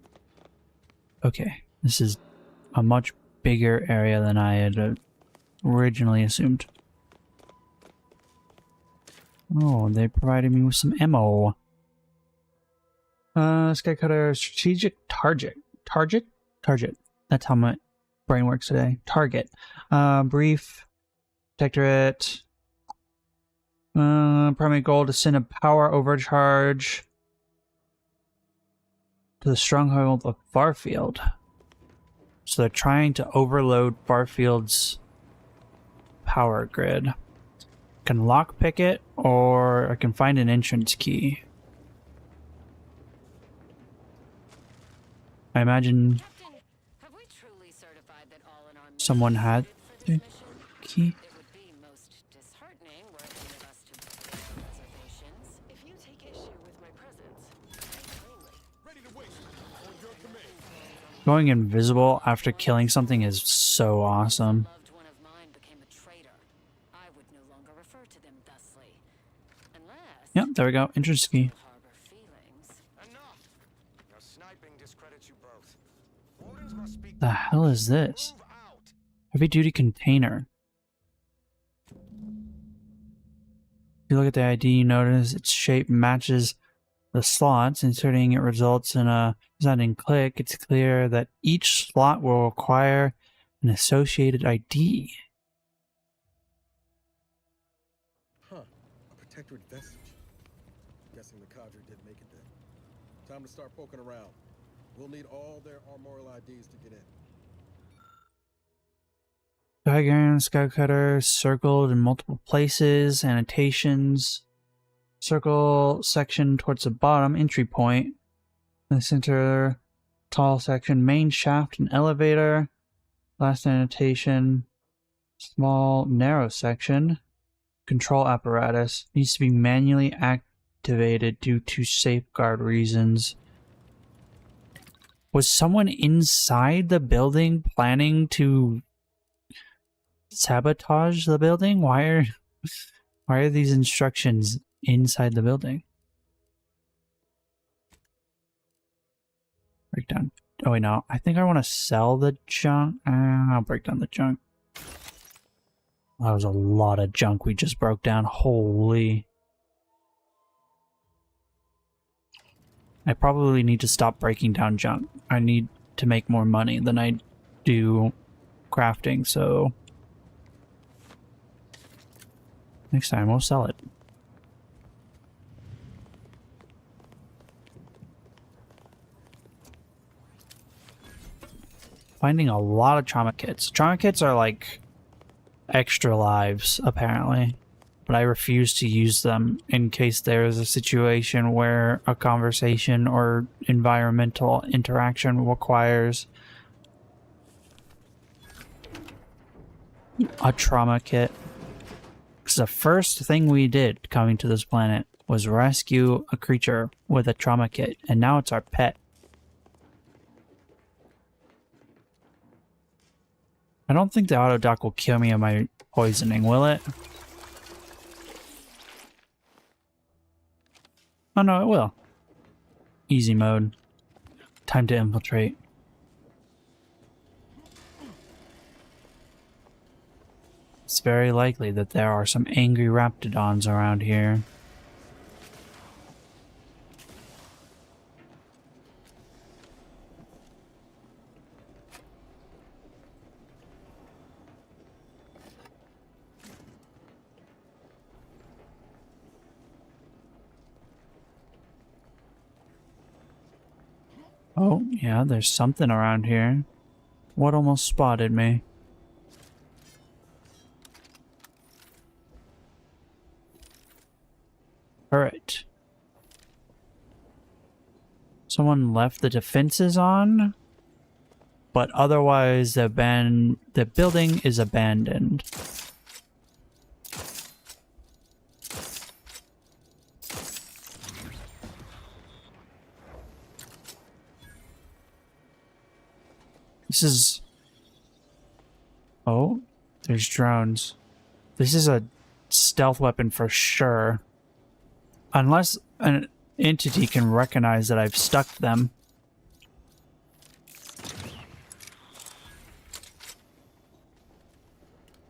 Okay, this is a much bigger area than I had originally assumed. Oh, they provided me with some ammo. Skycutter strategic target. Target. That's how my brain works today. Target. Brief. Protectorate. Primary goal to send a power overcharge to the stronghold of Barfield. So they're trying to overload Barfield's power grid. I can lockpick it, or I can find an entrance key. I imagine someone had the key. Going invisible after killing something is so awesome. Yep, there we go. Entrance key. The hell is this? Heavy duty container. If you look at the ID, you notice its shape matches the slots. Inserting it results in a resounding click. It's clear that each slot will require an associated ID.
Huh. A protectorate vestige. Guessing the cadre didn't make it then. Time to start poking around. We'll need all their armorial IDs to get in.
Diagram, sky cutter, circled in multiple places, annotations. Circle section towards the bottom, entry point. In the center, tall section, main shaft and elevator. Last annotation, small, narrow section. Control apparatus. Needs to be manually activated due to safeguard reasons. Was someone inside the building planning to sabotage the building? Why are these instructions inside the building? Break down. Oh wait, no. I think I want to sell the junk. I'll break down the junk. That was a lot of junk we just broke down. Holy. I probably need to stop breaking down junk. I need to make more money than I do crafting, so next time we'll sell it. Finding a lot of trauma kits. Trauma kits are like extra lives, apparently. But I refuse to use them in case there is a situation where a conversation or environmental interaction requires a trauma kit. Because the first thing we did coming to this planet was rescue a creature with a trauma kit, and now it's our pet. I don't think the auto dock will kill me of my poisoning, will it? Oh no, it will. Easy mode. Time to infiltrate. It's very likely that there are some angry raptidons around here. Oh, yeah, there's something around here. What almost spotted me? Alright. Someone left the defenses on, but otherwise the building is abandoned. This is... Oh, there's drones. This is a stealth weapon for sure. Unless an entity can recognize that I've stuck them.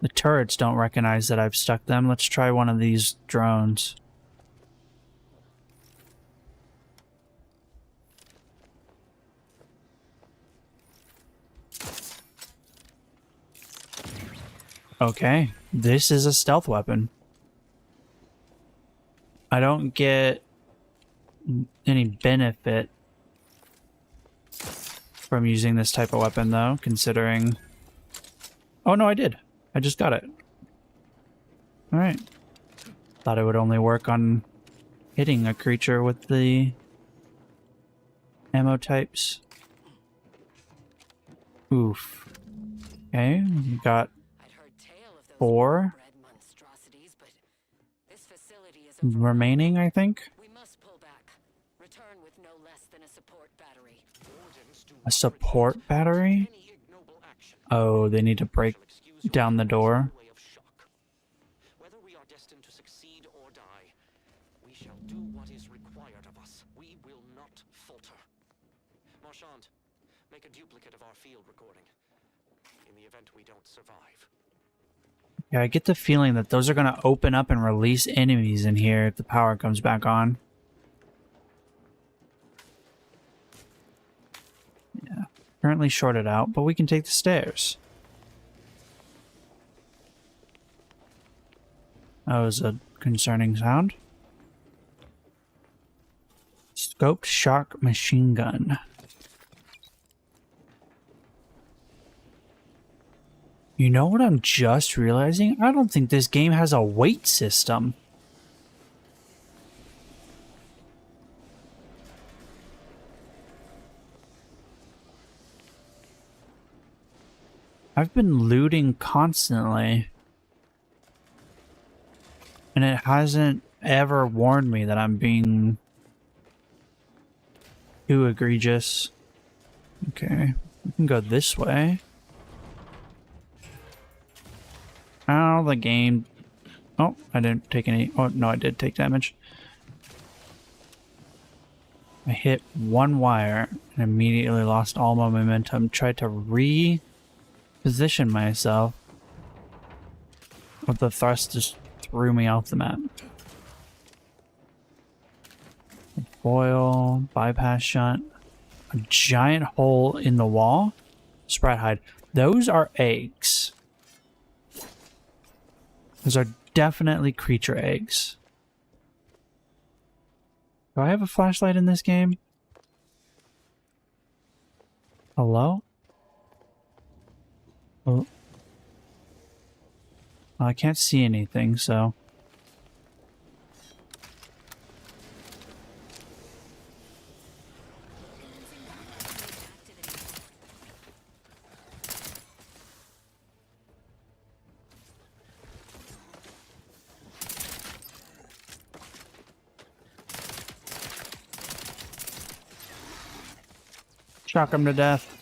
The turrets don't recognize that I've stuck them. Let's try one of these drones. Okay, this is a stealth weapon. I don't get any benefit from using this type of weapon, though, considering... Oh, no, I did. I just got it. Alright. Thought it would only work on hitting a creature with the ammo types. Oof. Okay, we got 4 remaining, I think. A support battery? Oh, they need to break down the door.
Whether we are destined to succeed or die, we shall do what is required of us. We will not falter. Marchand, make a duplicate of our field recording in the event we don't survive.
Yeah, I get the feeling that those are going to open up and release enemies in here if the power comes back on. Yeah, currently shorted out, but we can take the stairs. That was a concerning sound. Let's go Scoped shock machine gun. You know what I'm just realizing? I don't think this game has a weight system. I've been looting constantly. And it hasn't ever warned me that I'm being too egregious. Okay, we can go this way. Oh, the game. Oh, I didn't take any. Oh, no, I did take damage. I hit one wire and immediately lost all my momentum. Tried to reposition myself, but the thrust just threw me off the map. Foil, bypass shot, a giant hole in the wall. Sprite hide. Those are eggs. Those are definitely creature eggs. Do I have a flashlight in this game? Hello? Oh. Well, I can't see anything, so... Shock him to death.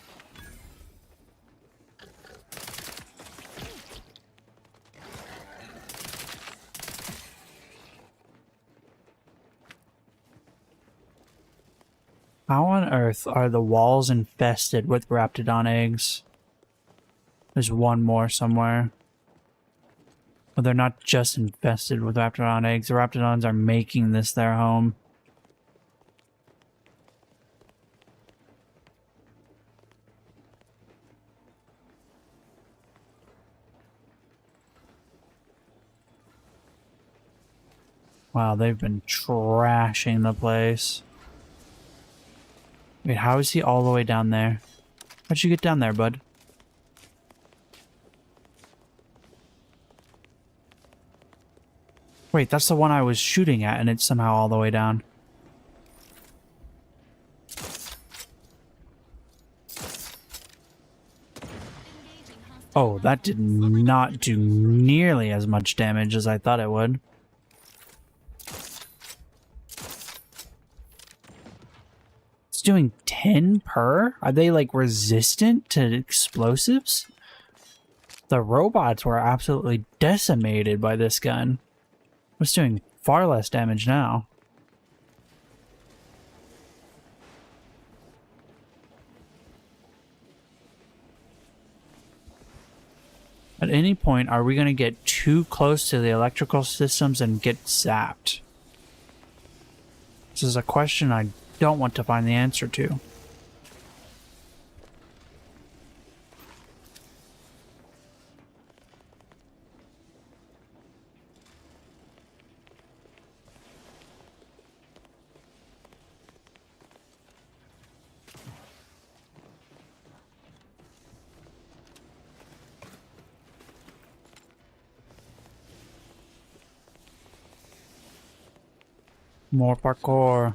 How on earth are the walls infested with Raptidon eggs? There's one more somewhere. But they're not just infested with Raptidon eggs. The Raptidons are making this their home. Wow, they've been trashing the place. Wait, how is he all the way down there? How'd you get down there, bud? Wait, that's the one I was shooting at, and it's somehow all the way down. Oh, that did not do nearly as much damage as I thought it would. It's doing 10 per? Are they, like, resistant to explosives? The robots were absolutely decimated by this gun. It's doing far less damage now. At any point, are we going to get too close to the electrical systems and get zapped? This is a question I don't want to find the answer to. More parkour.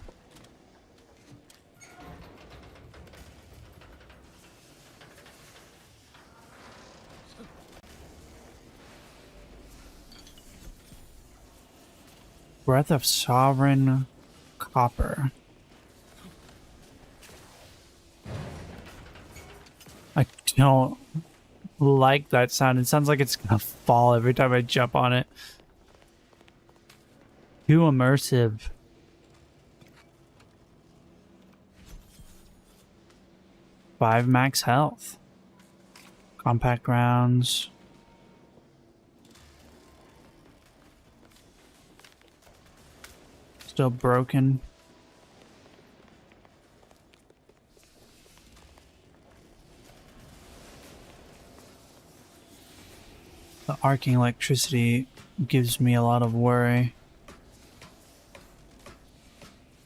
Breath of Sovereign Copper. I don't like that sound. It sounds like it's gonna fall every time I jump on it. Too immersive. Five max health. Compact rounds. Still broken. The arcing electricity gives me a lot of worry.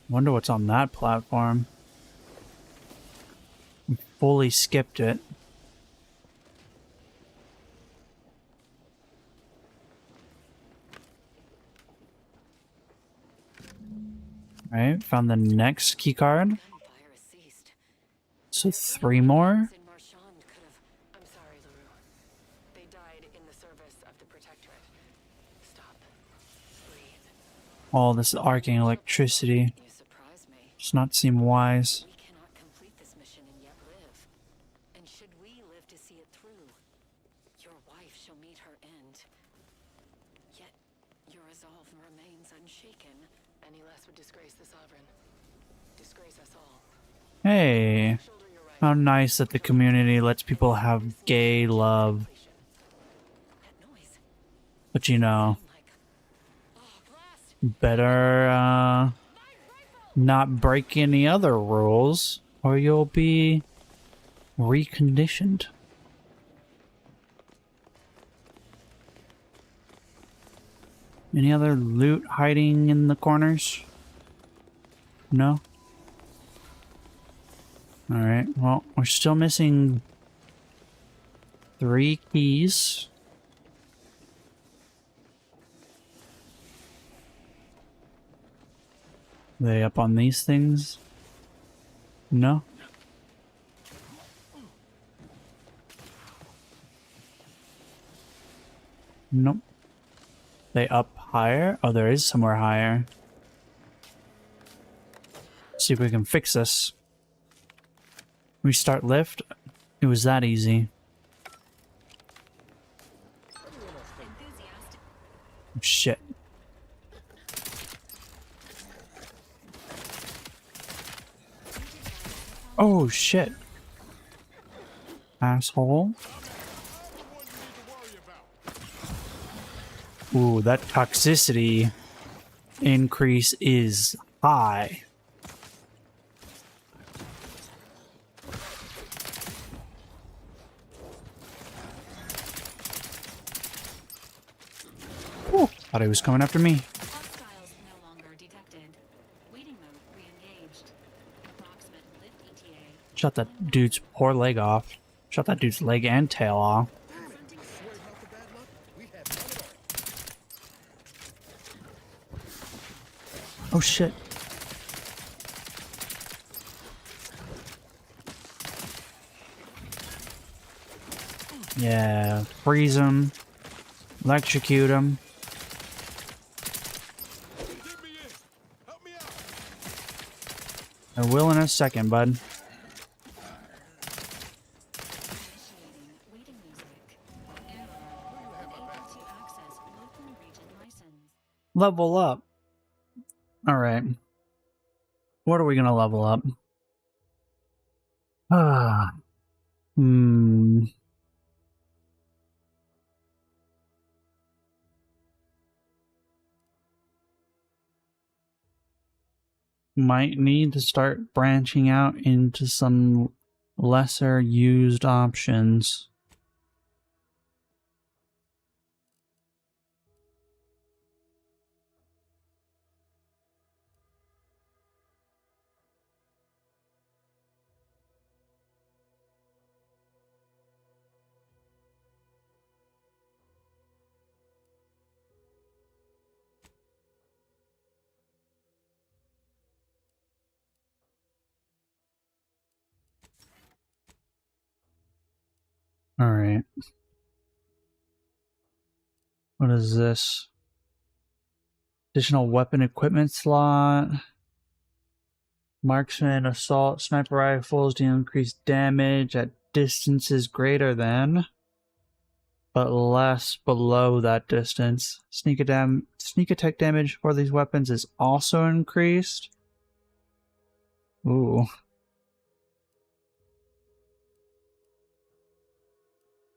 Wonder what's on that platform. We fully skipped it. Alright, found the next key card. So 3 more.
I'm sorry, LaRue. They died in the service of the Protectorate. Stop. Breathe.
All this arcing electricity does not seem wise.
We cannot complete this mission and yet live. And should we live to see it through, your wife shall meet her end. Yet, your resolve remains unshaken. Any less would disgrace the Sovereign. Disgrace us all.
Hey, how nice that the community lets people have gay love. But you know, better not break any other rules or you'll be reconditioned. Any other loot hiding in the corners? No? Alright, well, we're still missing 3 keys. Are they up on these things? No? Nope. They up higher? Oh, there is somewhere higher. See if we can fix this. Restart lift? It was that easy. Oh, shit. Oh shit. Asshole. Ooh, that toxicity increase is high. Ooh, thought he was coming after me. Shot that dude's poor leg off. Shot that dude's leg and tail off. Oh shit. Yeah, freeze him. Electrocute him. I will in a second, bud. Level up. Alright. What are we gonna level up? Might need to start branching out into some lesser used options. Alright. What is this? Additional weapon equipment slot. Marksman, assault, sniper rifles to increase damage at distances greater than, but less below that distance. Sneak attack damage for these weapons is also increased. Ooh.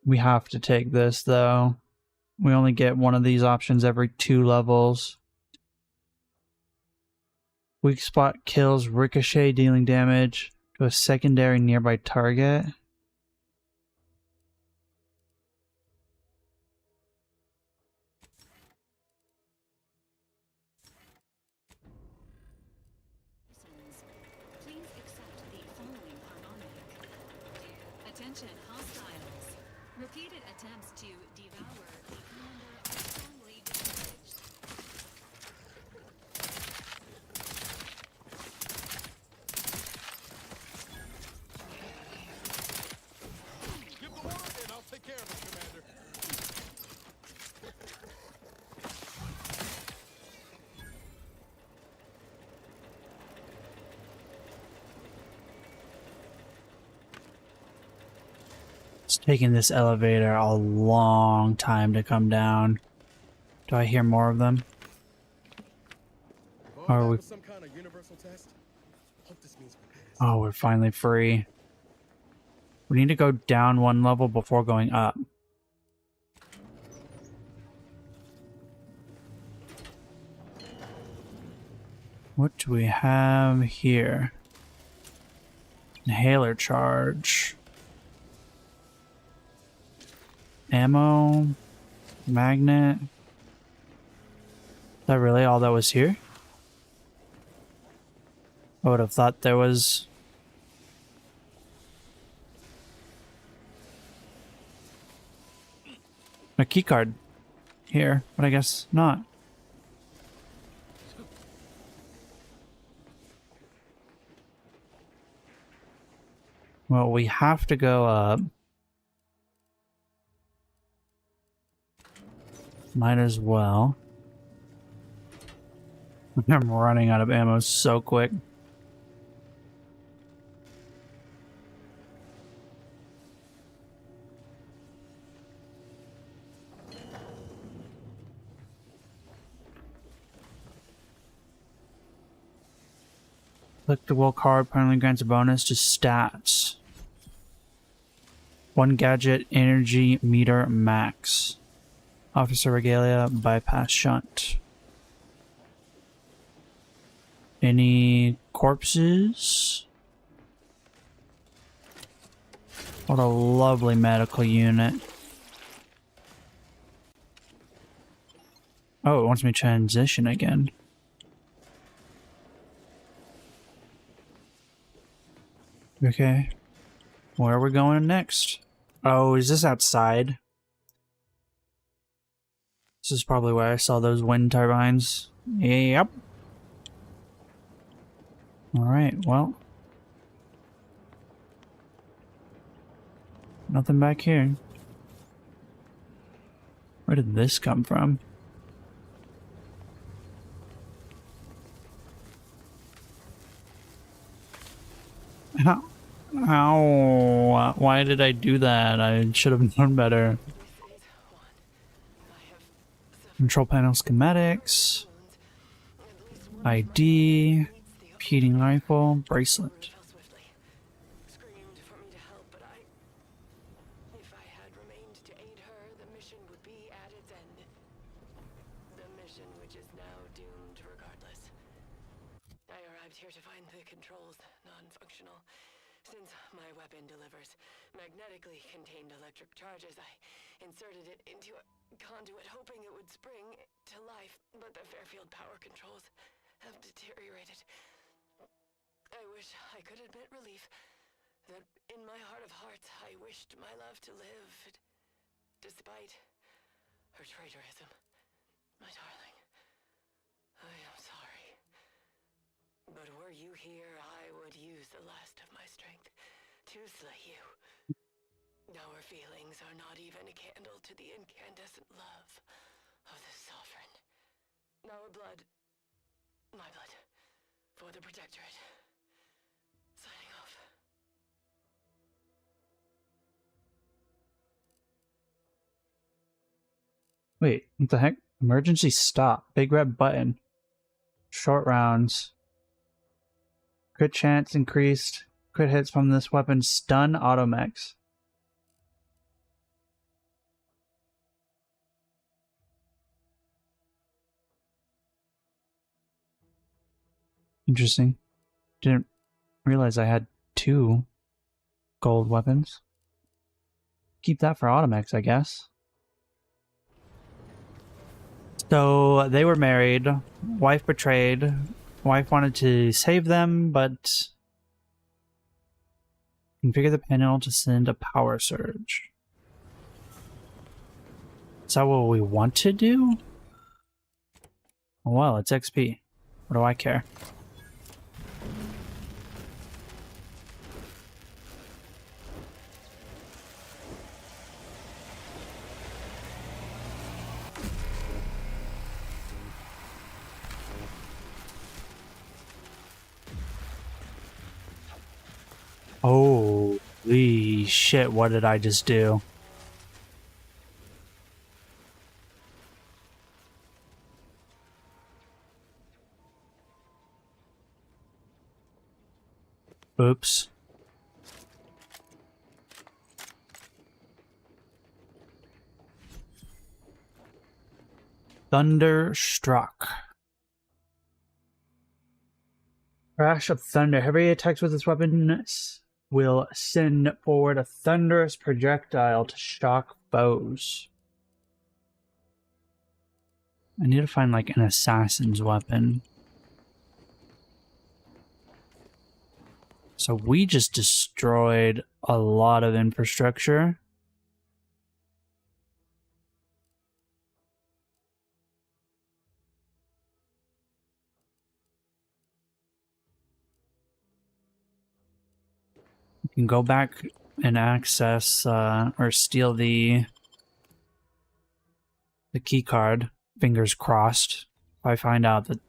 We have to take this, though. We only get one of these options every 2 levels. Weak spot kills ricochet, dealing damage to a secondary nearby target.
Attention, hostiles. Repeated attempts to devour the commander are strongly discouraged.
Give the word and I'll take care of it, Commander.
It's taking this elevator a long time to come down. Do I hear more of them? Or are we...
Some kind of universal test? Hope this means we pass.
Oh, we're finally free. We need to go down one level before going up. What do we have here? Inhaler charge. Ammo. Magnet. Is that really all that was here? I would have thought there was... a keycard here, but I guess not. Well, we have to go up. Might as well. I'm running out of ammo so quick. Collectible card permanently grants a bonus to stats. 1 gadget energy meter max. Officer regalia bypass shunt. Any corpses? What a lovely medical unit. Oh, it wants me to transition again. Okay. Where are we going next? Oh, is this outside? This is probably where I saw those wind turbines. Yep. Alright, well. Nothing back here. Where did this come from? Ow. Why did I do that? I should have known better. Control panel schematics. ID. Repeating rifle. Bracelet.
Here to find the controls non-functional. Since my weapon delivers magnetically contained electric charges, I inserted it into a conduit hoping it would spring to life, but the Fairfield power controls have deteriorated. I wish I could admit relief that in my heart of hearts I wished my love to live, despite her traitorism. My darling, I am sorry. But were you here, I would use the last of my strength to slay you. Our feelings are not even a candle to the incandescent love of the Sovereign. Our blood, my blood, for the Protectorate. Signing off.
Wait, what the heck? Emergency stop. Big red button. Short rounds. Crit chance increased. Crit hits from this weapon stun automechs. Interesting. Didn't realize I had 2 gold weapons. Keep that for automechs, I guess. So they were married. Wife betrayed. Wife wanted to save them, but Configure the panel to send a power surge. Is that what we want to do? Well, it's XP. What do I care? Holy shit, what did I just do? Oops. Thunderstruck. Crash of thunder. Heavy attacks with this weapon will send forward a thunderous projectile to shock foes. I need to find like an assassin's weapon. So we just destroyed a lot of infrastructure. You can go back and access or steal the key card. Fingers crossed. If I find out that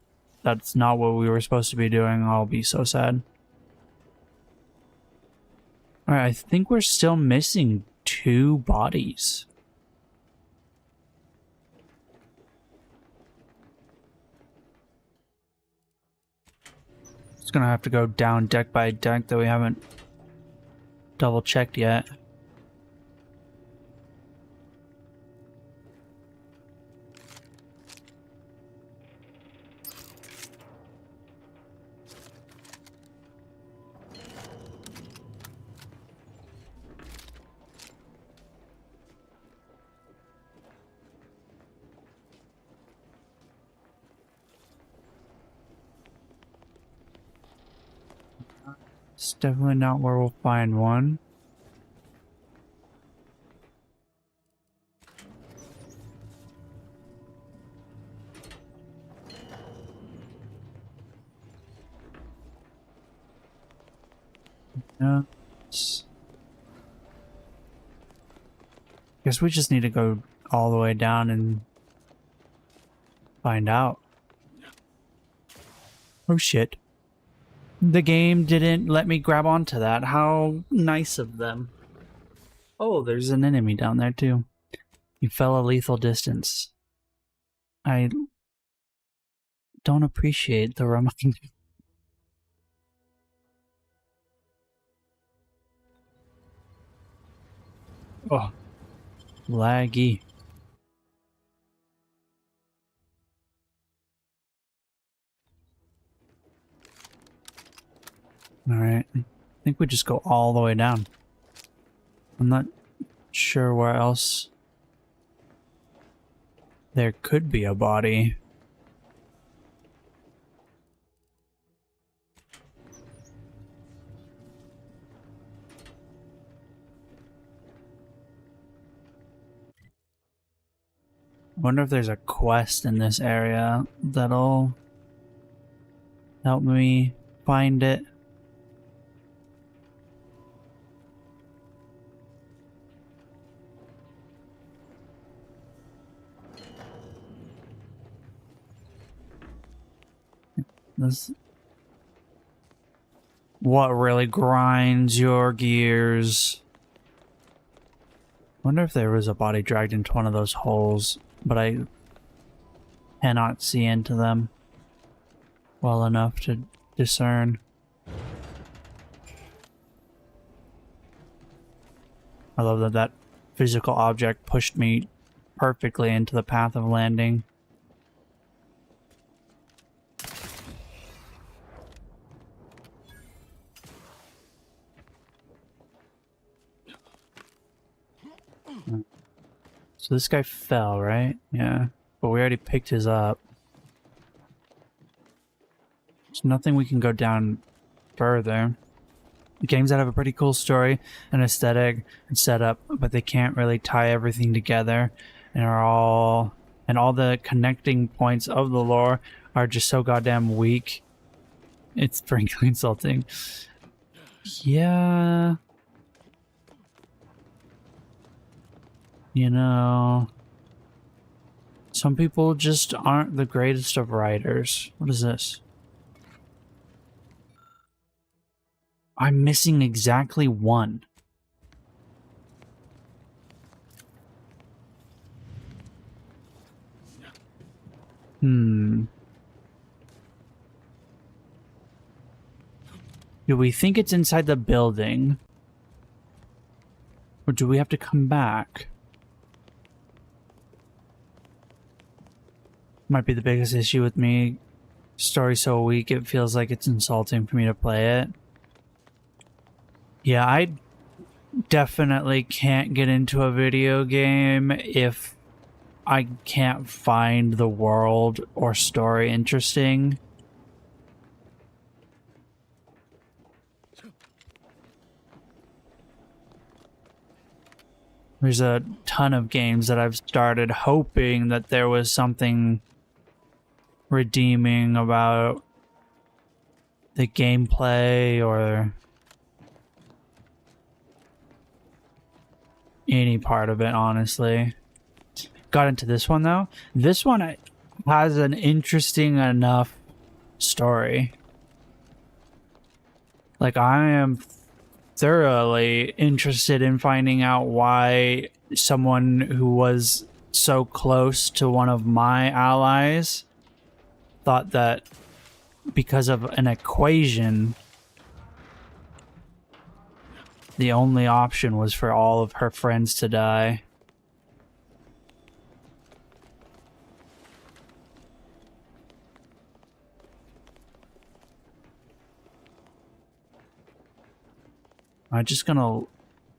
that's not what we were supposed to be doing, I'll be so sad. Alright, I think we're still missing 2 bodies. Just gonna have to go down deck by deck that we haven't double checked yet. It's definitely not where we'll find one. Yeah. Guess we just need to go all the way down and find out. Oh shit. The game didn't let me grab onto that. How nice of them. Oh, there's an enemy down there too. You fell a lethal distance. I don't appreciate the reminder. Oh, laggy. Alright, I think we just go all the way down. I'm not sure where else there could be a body. I wonder if there's a quest in this area that'll help me find it. This what really grinds your gears? Wonder if there was a body dragged into one of those holes, but I cannot see into them well enough to discern. I love that that physical object pushed me perfectly into the path of landing. So this guy fell, right? Yeah. But we already picked his up. There's nothing we can go down further. games that have a pretty cool story and aesthetic and setup, but they can't really tie everything together, and all the connecting points of the lore are just so goddamn weak. It's frankly insulting. Yeah. You know, some people just aren't the greatest of writers. What is this? I'm missing exactly one. Do we think it's inside the building? Or do we have to come back? Might be the biggest issue with me. Story so weak, it feels like it's insulting for me to play it. Yeah, I definitely can't get into a video game if I can't find the world or story interesting. There's a ton of games that I've started hoping that there was something redeeming about the gameplay or any part of it, honestly. Got into this one, though. This one has an interesting enough story. Like, I am thoroughly interested in finding out why someone who was so close to one of my allies thought that because of an equation, the only option was for all of her friends to die. I'm just gonna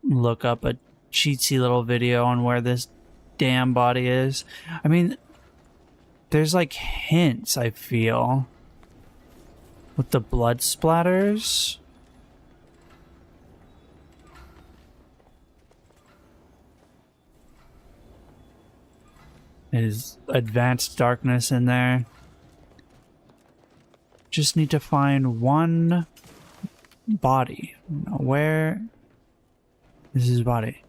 look up a cheatsy little video on where this damn body is. I mean, there's like hints, I feel, with the blood splatters. There's advanced darkness in there. Just need to find one body. Where is his body?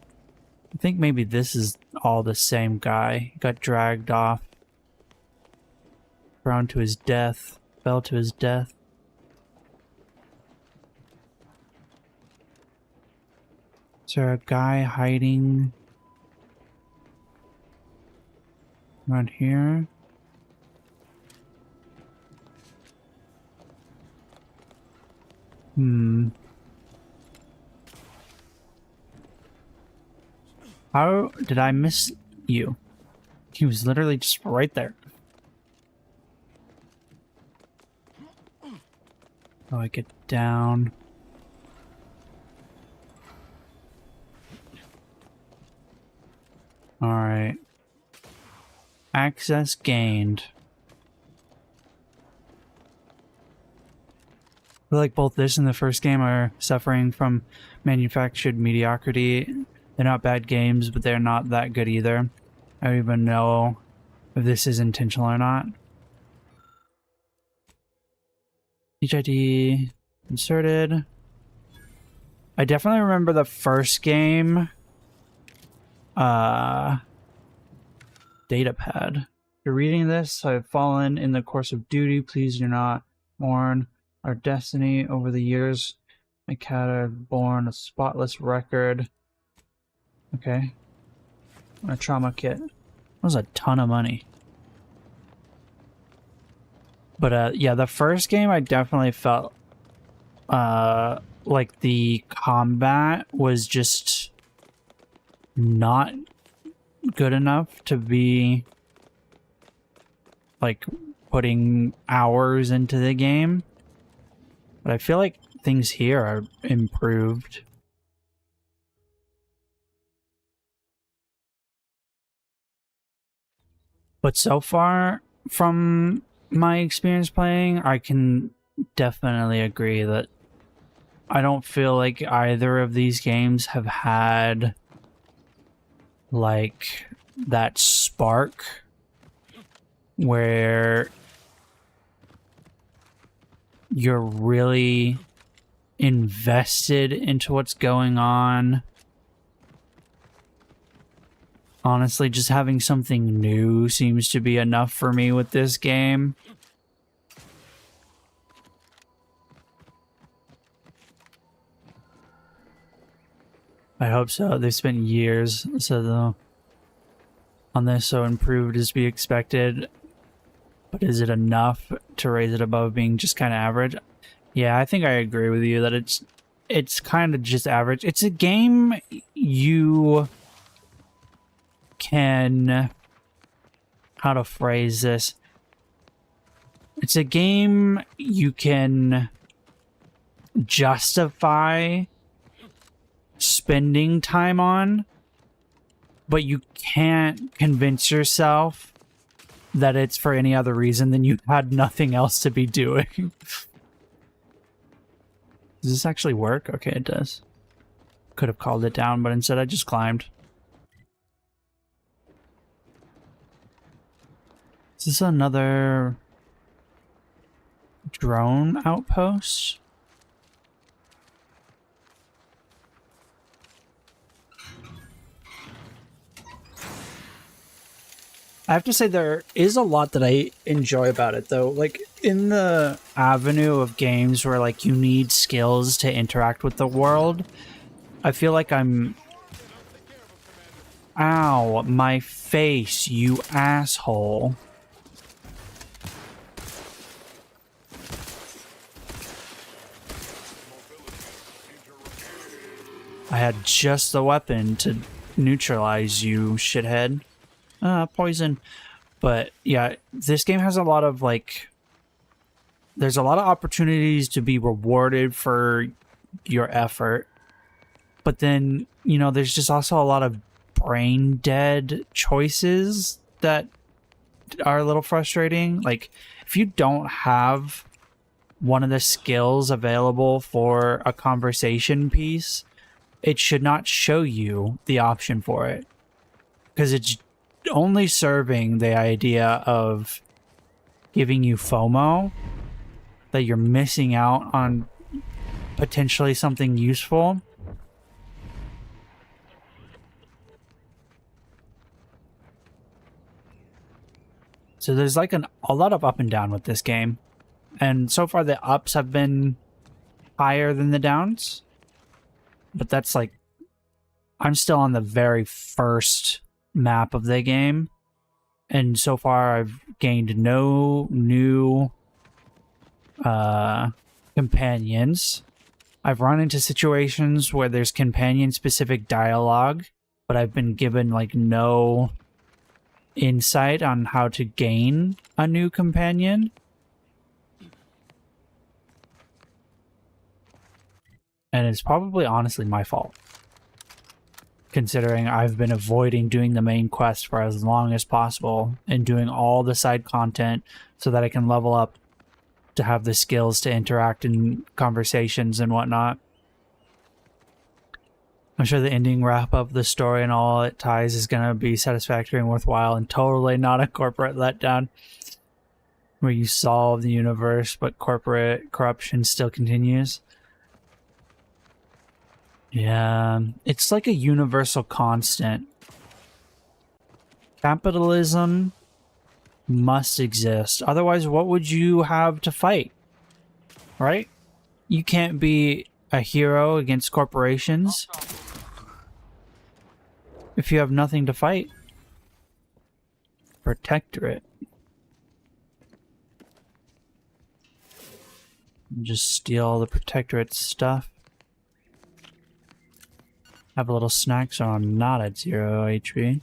I think maybe this is all the same guy. He got dragged off. Thrown to his death. Fell to his death. Is there a guy hiding around here? How did I miss you? He was literally just right there. Oh, I get down. Alright. Access gained. I feel like both this and the first game are suffering from manufactured mediocrity. They're not bad games, but they're not that good either. I don't even know if this is intentional or not. HID inserted. I definitely remember the first game. Data pad. If you're reading this, I have fallen in the course of duty. Please do not mourn our destiny. Over the years, my cat had borne a spotless record. Okay. A trauma kit. That was a ton of money. But yeah, the first game I definitely felt like the combat was just not good enough to be like putting hours into the game. But I feel like things here are improved. But so far, from my experience playing, I can definitely agree that I don't feel like either of these games have had like that spark where you're really invested into what's going on. Honestly, just having something new seems to be enough for me with this game. I hope so. They've spent years on this, so improved is to be expected. But is it enough to raise it above being just kind of average? Yeah, I think I agree with you that it's kind of just average. It's a game you can... How to phrase this? It's a game you can justify spending time on, but you can't convince yourself that it's for any other reason than you had nothing else to be doing. Does this actually work? Okay, it does. Could have called it down, but instead I just climbed. Is this another drone outpost? I have to say there is a lot that I enjoy about it, though. Like, in the avenue of games where, like, you need skills to interact with the world, I feel like I'm... Ow, my face, you asshole. I had just the weapon to neutralize you, shithead. Poison. But yeah, this game has a lot of like... There's a lot of opportunities to be rewarded for your effort. But then, you know, there's just also a lot of brain dead choices that are a little frustrating. Like, if you don't have one of the skills available for a conversation piece, it should not show you the option for it. Because it's only serving the idea of giving you FOMO, that you're missing out on potentially something useful. So there's like a lot of up and down with this game. And so far the ups have been higher than the downs. But that's like... I'm still on the very first map of the game. And so far I've gained no new companions. I've run into situations where there's companion-specific dialogue, but I've been given like no insight on how to gain a new companion. And it's probably honestly my fault, considering I've been avoiding doing the main quest for as long as possible and doing all the side content so that I can level up to have the skills to interact in conversations and whatnot. I'm sure the ending wrap up the story and all it ties is going to be satisfactory and worthwhile and totally not a corporate letdown where you solve the universe but corporate corruption still continues. Yeah, it's like a universal constant. Capitalism must exist. Otherwise, what would you have to fight? Right? You can't be a hero against corporations if you have nothing to fight. Protectorate. Just steal all the Protectorate stuff. Have a little snack so I'm not at 0 HP.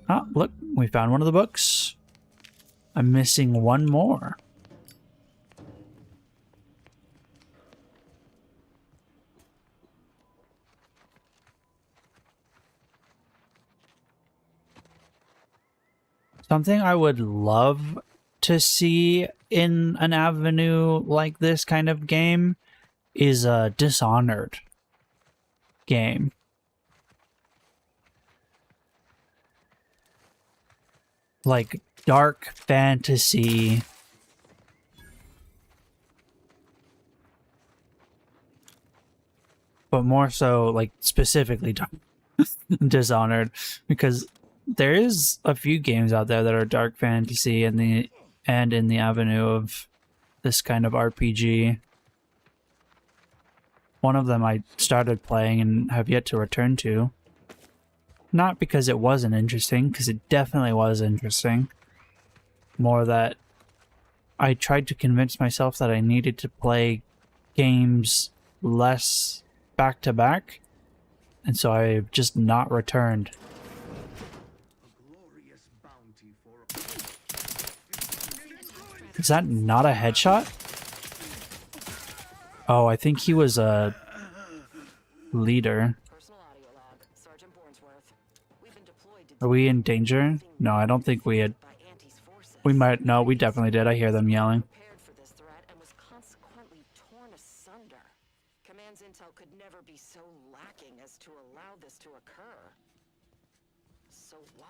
Ah, look, we found one of the books. I'm missing one more. Something I would love to see in an avenue like this kind of game is a Dishonored game. Like dark fantasy. But more so like specifically Dishonored, because there is a few games out there that are dark fantasy and in the avenue of this kind of RPG. One of them I started playing and have yet to return to. Not because it wasn't interesting, because it definitely was interesting. More that I tried to convince myself that I needed to play games less back to back, and so I've just not returned. Is that not a headshot? Oh, I think he was a leader. Are we in danger? No, I don't think we had. We might. No, we definitely did. I hear them yelling.
Command's intel could never be so lacking as to allow this to occur. So why?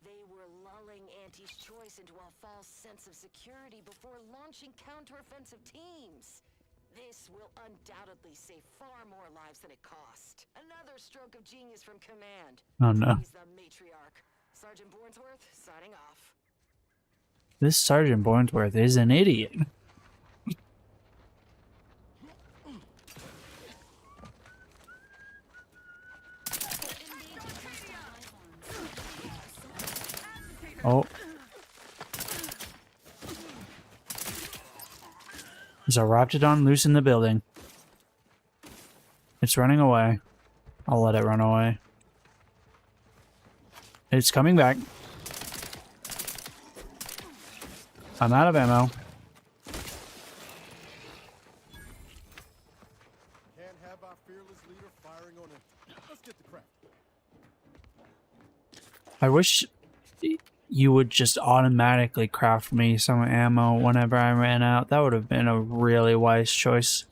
They were lulling Auntie's choice into a false sense of security before launching counteroffensive teams. This will undoubtedly save far more lives than it cost. Another stroke of genius from Command.
Oh no.
He's the matriarch. Sergeant Bornsworth, signing off.
This Sergeant Bornsworth is an idiot. Oh. There's a Raptidon loose in the building. It's running away. I'll let it run away. It's coming back. I'm out of ammo.
Can't have our fearless leader firing on him. Let's get the crap.
I wish you would just automatically craft me some ammo whenever I ran out. That would have been a really wise choice.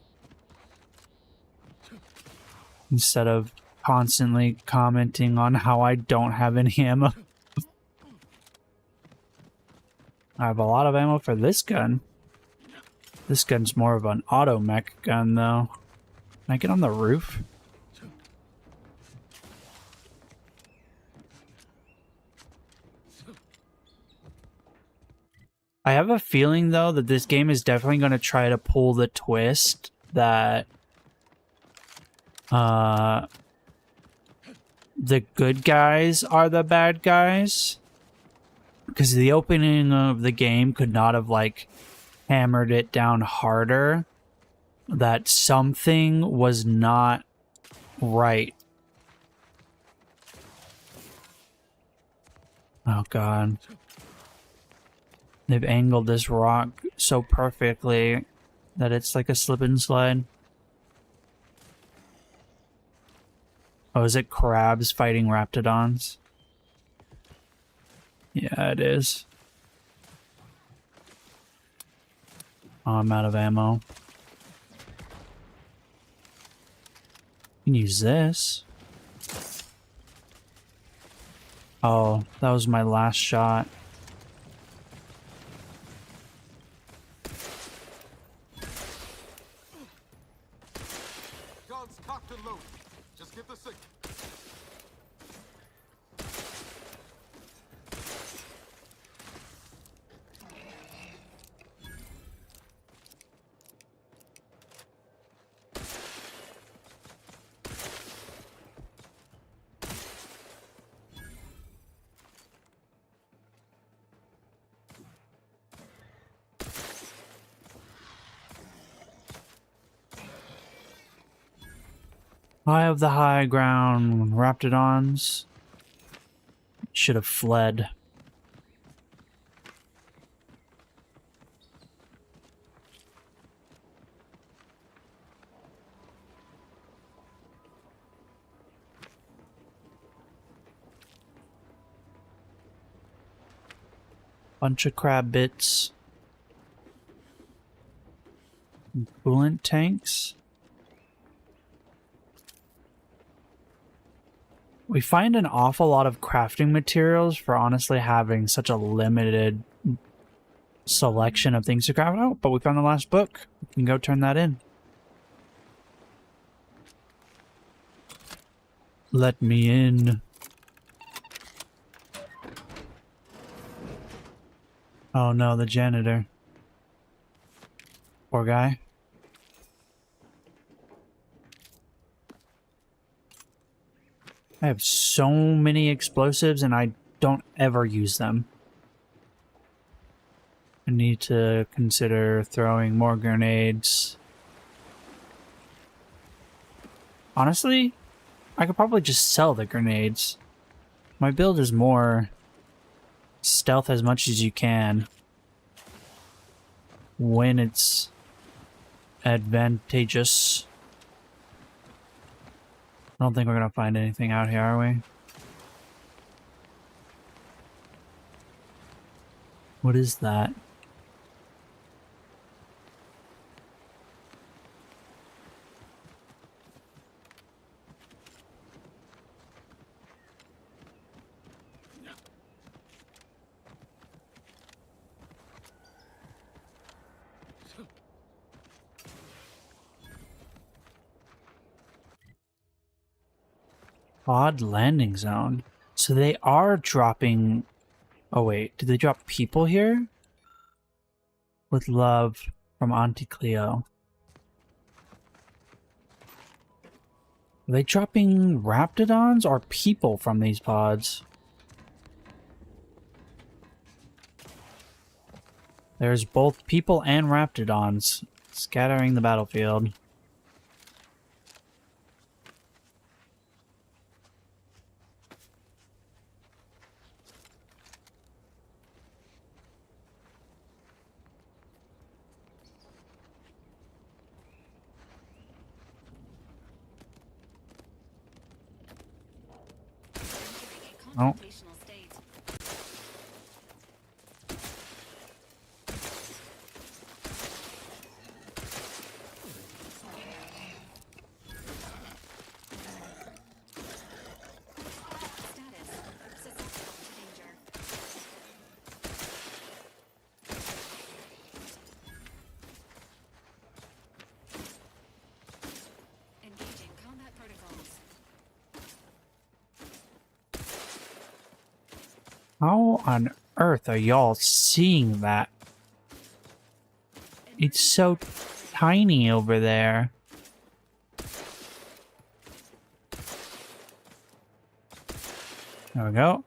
Instead of constantly commenting on how I don't have any ammo. I have a lot of ammo for this gun. This gun's more of an auto mech gun though. Can I get on the roof? I have a feeling though that this game is definitely going to try to pull the twist that the good guys are the bad guys. Because the opening of the game could not have like hammered it down harder that something was not right. Oh god. They've angled this rock so perfectly that it's like a slip and slide. Oh, is it crabs fighting raptidons? Yeah, it is. Oh, I'm out of ammo. You can use this. Oh, that was my last shot.
Guns cocked and loaded. Just get the signal.
I have the high ground, raptidons. Should have fled. Bunch of crab bits. Coolant tanks. We find an awful lot of crafting materials for honestly having such a limited selection of things to craft out, but we found the last book. We can go turn that in. Let me in. Oh no, the janitor. Poor guy. I have so many explosives and I don't ever use them. I need to consider throwing more grenades. Honestly, I could probably just sell the grenades. My build is more stealth as much as you can when it's advantageous. I don't think we're gonna find anything out here, are we? What is that? Odd landing zone. So they are dropping... Oh wait, did they drop people here? With love from Auntie Cleo. Are they dropping raptidons or people from these pods? There's both people and raptidons scattering the battlefield. Oh. How on earth are y'all seeing that? It's so tiny over there. There we go.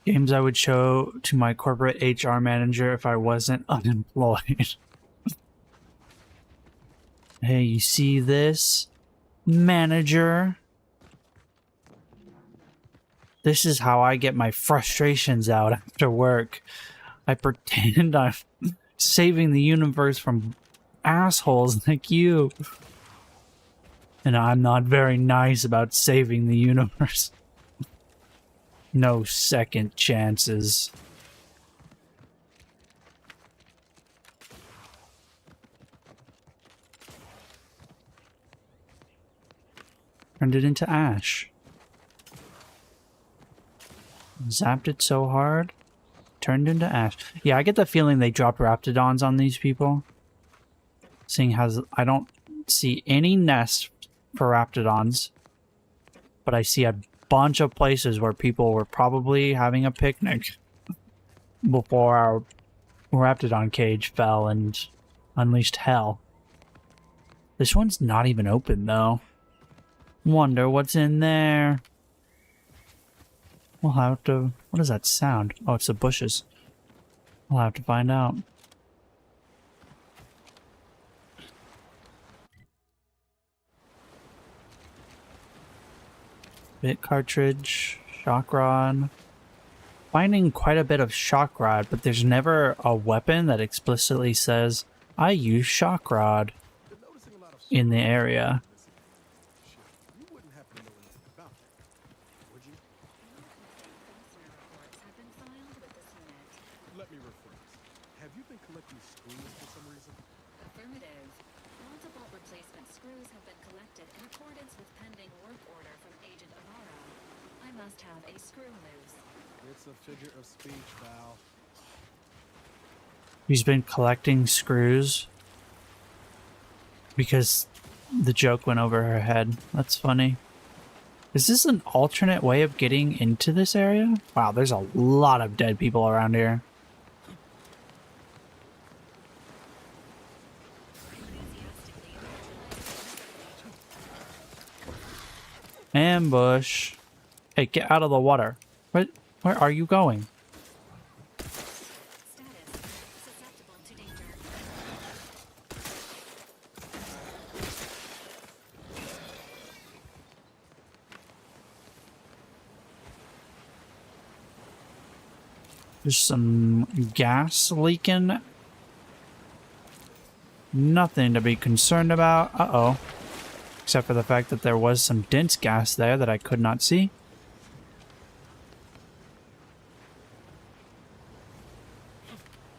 Games I would show to my corporate HR manager if I wasn't unemployed. Hey, you see this? Manager? This is how I get my frustrations out after work. I pretend I'm saving the universe from assholes like you. And I'm not very nice about saving the universe. No second chances. Turned it into ash. Zapped it so hard. Turned into ash. Yeah, I get the feeling they dropped raptidons on these people. Seeing as I don't see any nests for raptidons. But I see a bunch of places where people were probably having a picnic before our raptidon cage fell and unleashed hell. This one's not even open though. Wonder what's in there. We'll have to... What is that sound? Oh, it's the bushes. We'll have to find out. Bit cartridge, shock rod. Finding quite a bit of shock rod, but there's never a weapon that explicitly says, I use shock rod in the area.
have you been collecting screws for some reason?
Affirmative. Multiple replacement screws have been collected in accordance with pending work order from Agent Avara. I must have a screw loose.
It's a figure of speech, Val.
He's been collecting screws because the joke went over her head. That's funny. Is this an alternate way of getting into this area? Wow, there's a lot of dead people around here. Ambush. Hey, get out of the water. Where are you going? There's some gas leaking. Nothing to be concerned about. Uh-oh. Except for the fact that there was some dense gas there that I could not see.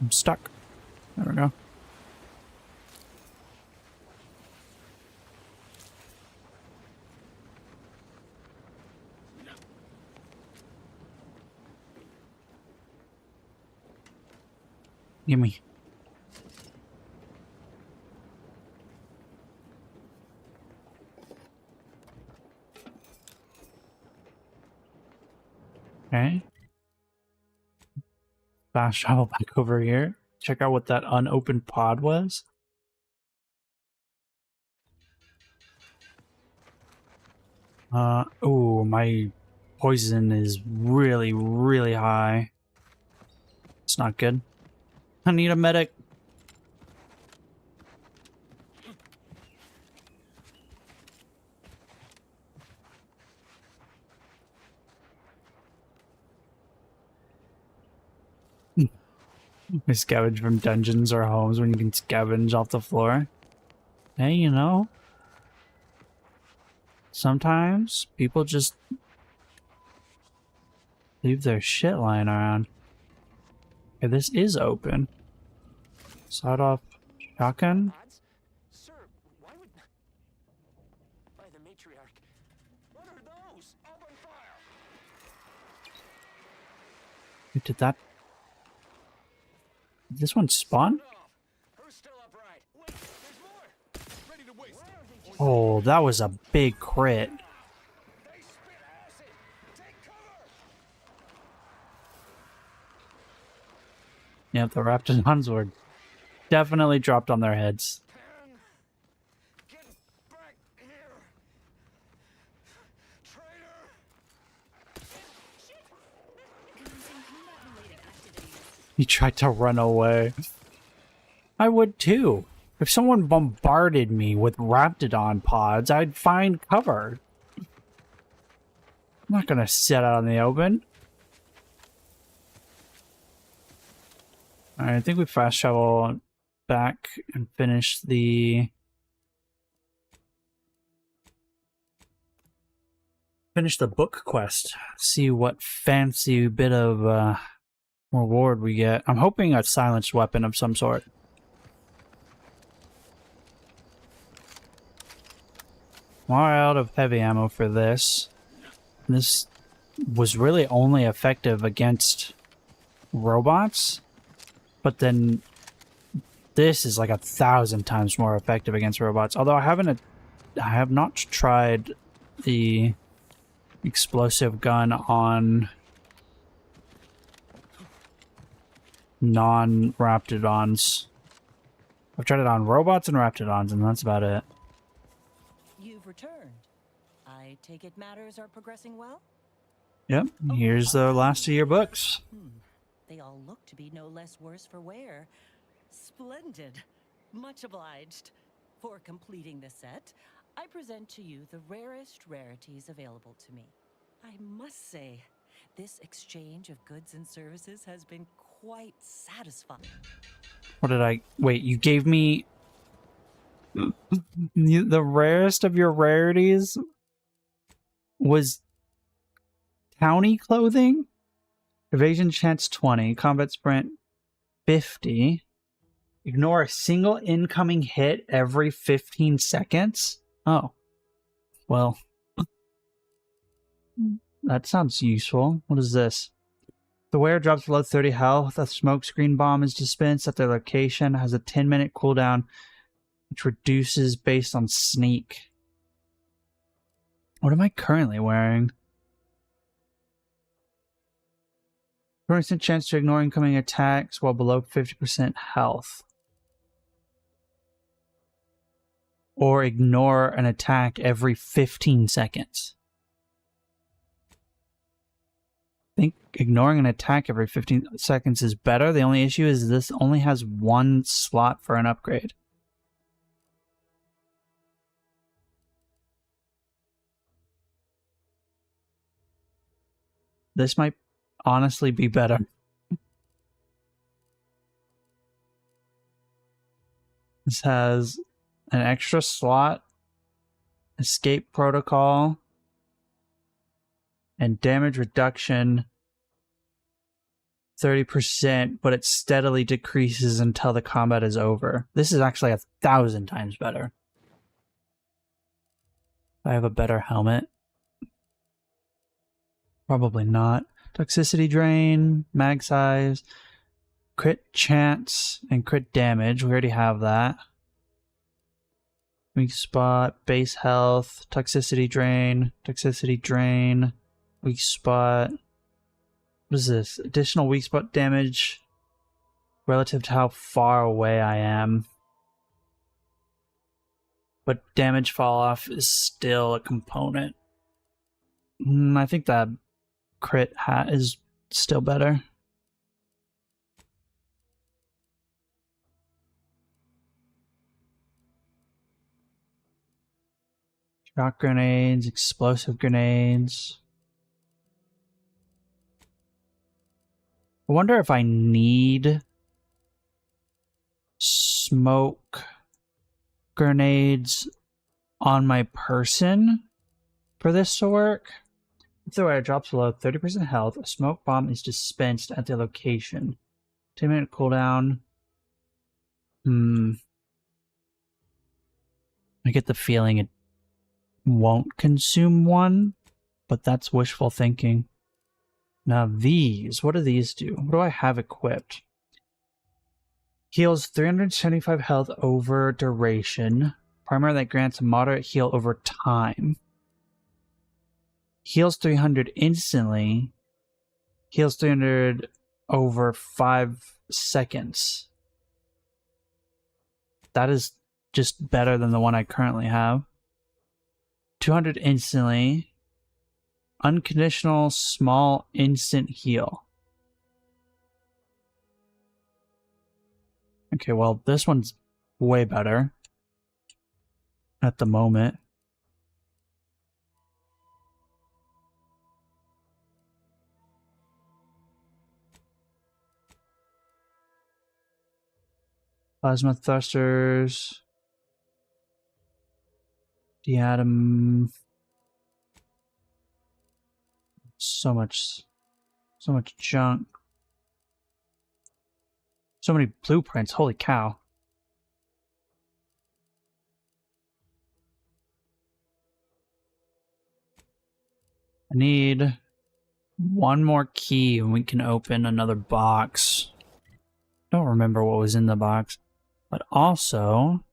I'm stuck. There we go. Gimme. Okay. Fast travel back over here. Check out what that unopened pod was. Oh, my poison is really, really high. It's not good. I need a medic. We scavenge from dungeons or homes when you can scavenge off the floor. Hey, you know, sometimes people just leave their shit lying around. Okay, this is open. Sawed off shotgun.
Sir, why would... By the matriarch. What are those? Open fire!
Wait, did that... Did this one spawn? Oh, that was a big crit. Yep, the Raptidons were definitely dropped on their heads. He tried to run away. I would too. If someone bombarded me with Raptidon pods, I'd find cover. I'm not gonna sit out in the open. Alright, I think we fast travel back and finish the... Finish the book quest. See what fancy bit of reward we get. I'm hoping a silenced weapon of some sort. We're out of heavy ammo for this. This was really only effective against robots, but then this is like 1,000 times more effective against robots. Although I have not tried the explosive gun on non-Raptidons. I've tried it on robots and Raptidons, and that's about it.
You've returned. I take it matters are progressing well?
Yep, here's the last of your books.
They all look to be no less worse for wear. Splendid. Much obliged. For completing the set, I present to you the rarest rarities available to me. I must say, this exchange of goods and services has been quite satisfying.
What did I... Wait, you gave me... the rarest of your rarities was townie clothing? Evasion chance 20, combat sprint 50. Ignore a single incoming hit every 15 seconds? Oh. Well. That sounds useful. What is this? The wearer drops below 30 health. A smokescreen bomb is dispensed at their location. Has a 10-minute cooldown, which reduces based on sneak. What am I currently wearing? 20% chance to ignore incoming attacks while below 50% health. Or ignore an attack every 15 seconds. I think ignoring an attack every 15 seconds is better. The only issue is this only has one slot for an upgrade. This might honestly be better. This has an extra slot, escape protocol, and damage reduction 30%, but it steadily decreases until the combat is over. This is actually 1,000 times better. I have a better helmet. Probably not. Toxicity drain, mag size, crit chance, and crit damage. We already have that. Weak spot, base health, toxicity drain, weak spot. What is this? Additional weak spot damage relative to how far away I am. But damage fall off is still a component. I think that crit hat is still better. Shock grenades, explosive grenades. I wonder if I need smoke grenades on my person for this to work. If the wearer drops below 30% health, a smoke bomb is dispensed at the location. 10-minute cooldown. I get the feeling it won't consume one, but that's wishful thinking. Now these, what do these do? What do I have equipped? Heals 375 health over duration. Primer that grants a moderate heal over time. Heals 300 instantly. Heals 300 over 5 seconds. That is just better than the one I currently have. 200 instantly. Unconditional small instant heal. Okay, well, this one's way better at the moment. Plasma thrusters. Deatom. So much junk. So many blueprints, holy cow. I need one more key and we can open another box. Don't remember what was in the box. But also,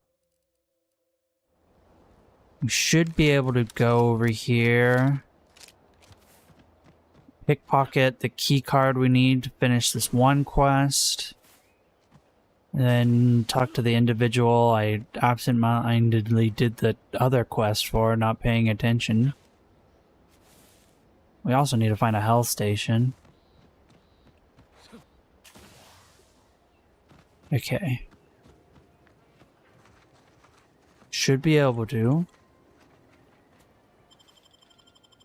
we should be able to go over here. Pickpocket the key card we need to finish this one quest. And then talk to the individual I absent-mindedly did the other quest for, not paying attention. We also need to find a health station. Okay. Should be able to.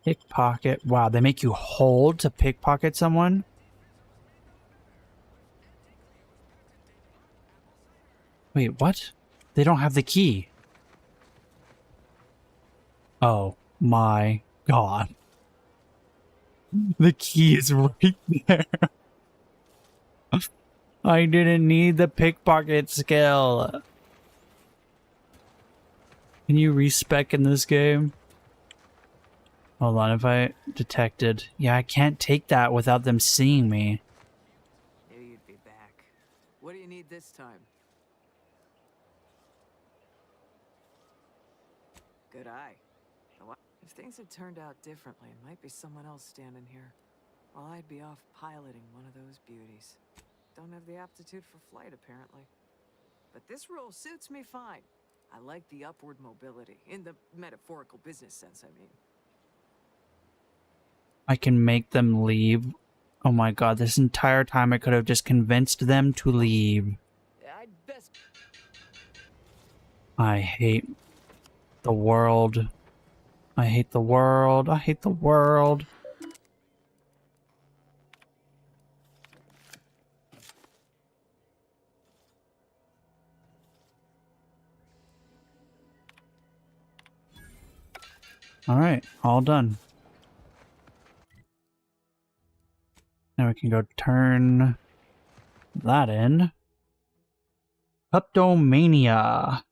Pickpocket. Wow, they make you hold to pickpocket someone? Wait, what? They don't have the key. Oh my god. The key is right there. I didn't need the pickpocket skill. Can you respec in this game? Hold on, if I detected. Yeah, I can't take that without them seeing me.
Knew you'd be back. What do you need this time? Good eye. If things had turned out differently, it might be someone else standing here. While I'd be off piloting one of those beauties. Don't have the aptitude for flight, apparently. But this role suits me fine. I like the upward mobility, in the metaphorical business sense, I mean.
I can make them leave. Oh my god, this entire time I could have just convinced them to leave.
I'd best...
I hate the world. I hate the world. I hate the world. Alright, all done. Now we can go turn that in. Kleptomania.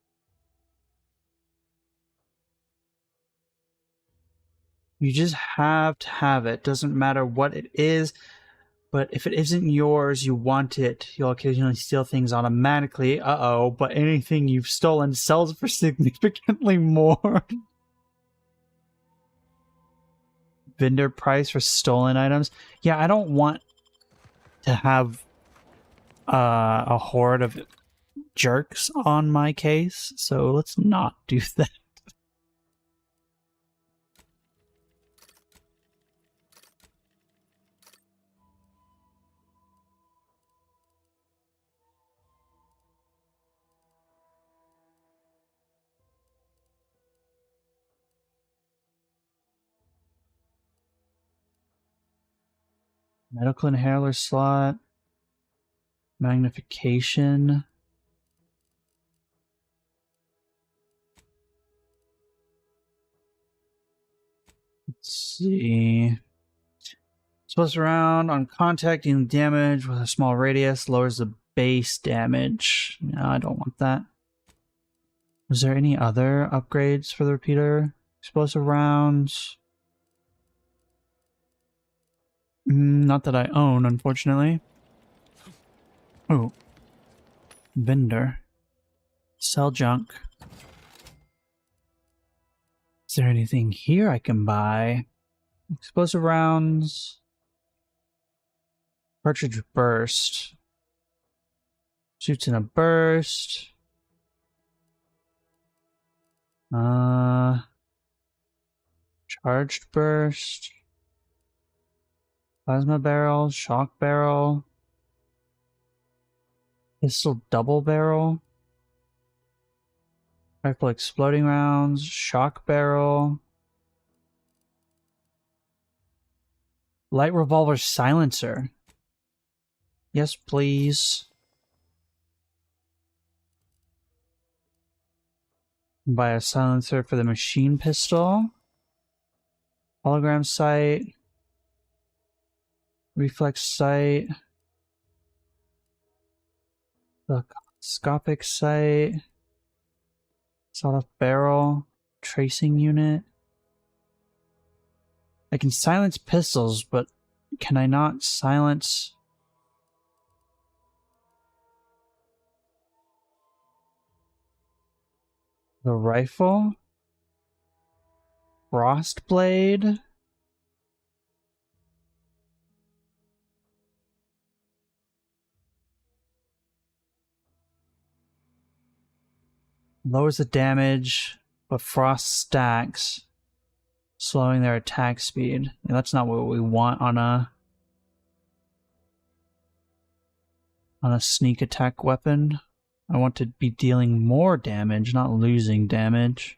You just have to have it. Doesn't matter what it is, but if it isn't yours, you want it. You'll occasionally steal things automatically. Uh-oh, but anything you've stolen sells for significantly more. Vendor price for stolen items. Yeah, I don't want to have a horde of jerks on my case, so let's not do that. Medical inhaler slot. Magnification. Let's see. Supposed around on contacting damage with a small radius lowers the base damage. No, I don't want that. Was there any other upgrades for the repeater? Explosive rounds. Not that I own, unfortunately. Oh. Vendor. Sell junk. Is there anything here I can buy? Explosive rounds. Cartridge burst. Shoots in a burst. Charged burst. Plasma barrel. Shock barrel. Pistol double barrel. Rifle exploding rounds. Shock barrel. Light revolver silencer. Yes, please. Buy a silencer for the machine pistol. Hologram sight. Reflex sight. Scopic sight. Sawed-off barrel. Tracing unit. I can silence pistols, but can I not silence the rifle? Frost blade. Lowers the damage, but frost stacks, slowing their attack speed. Yeah, that's not what we want on a sneak attack weapon. I want to be dealing more damage, not losing damage.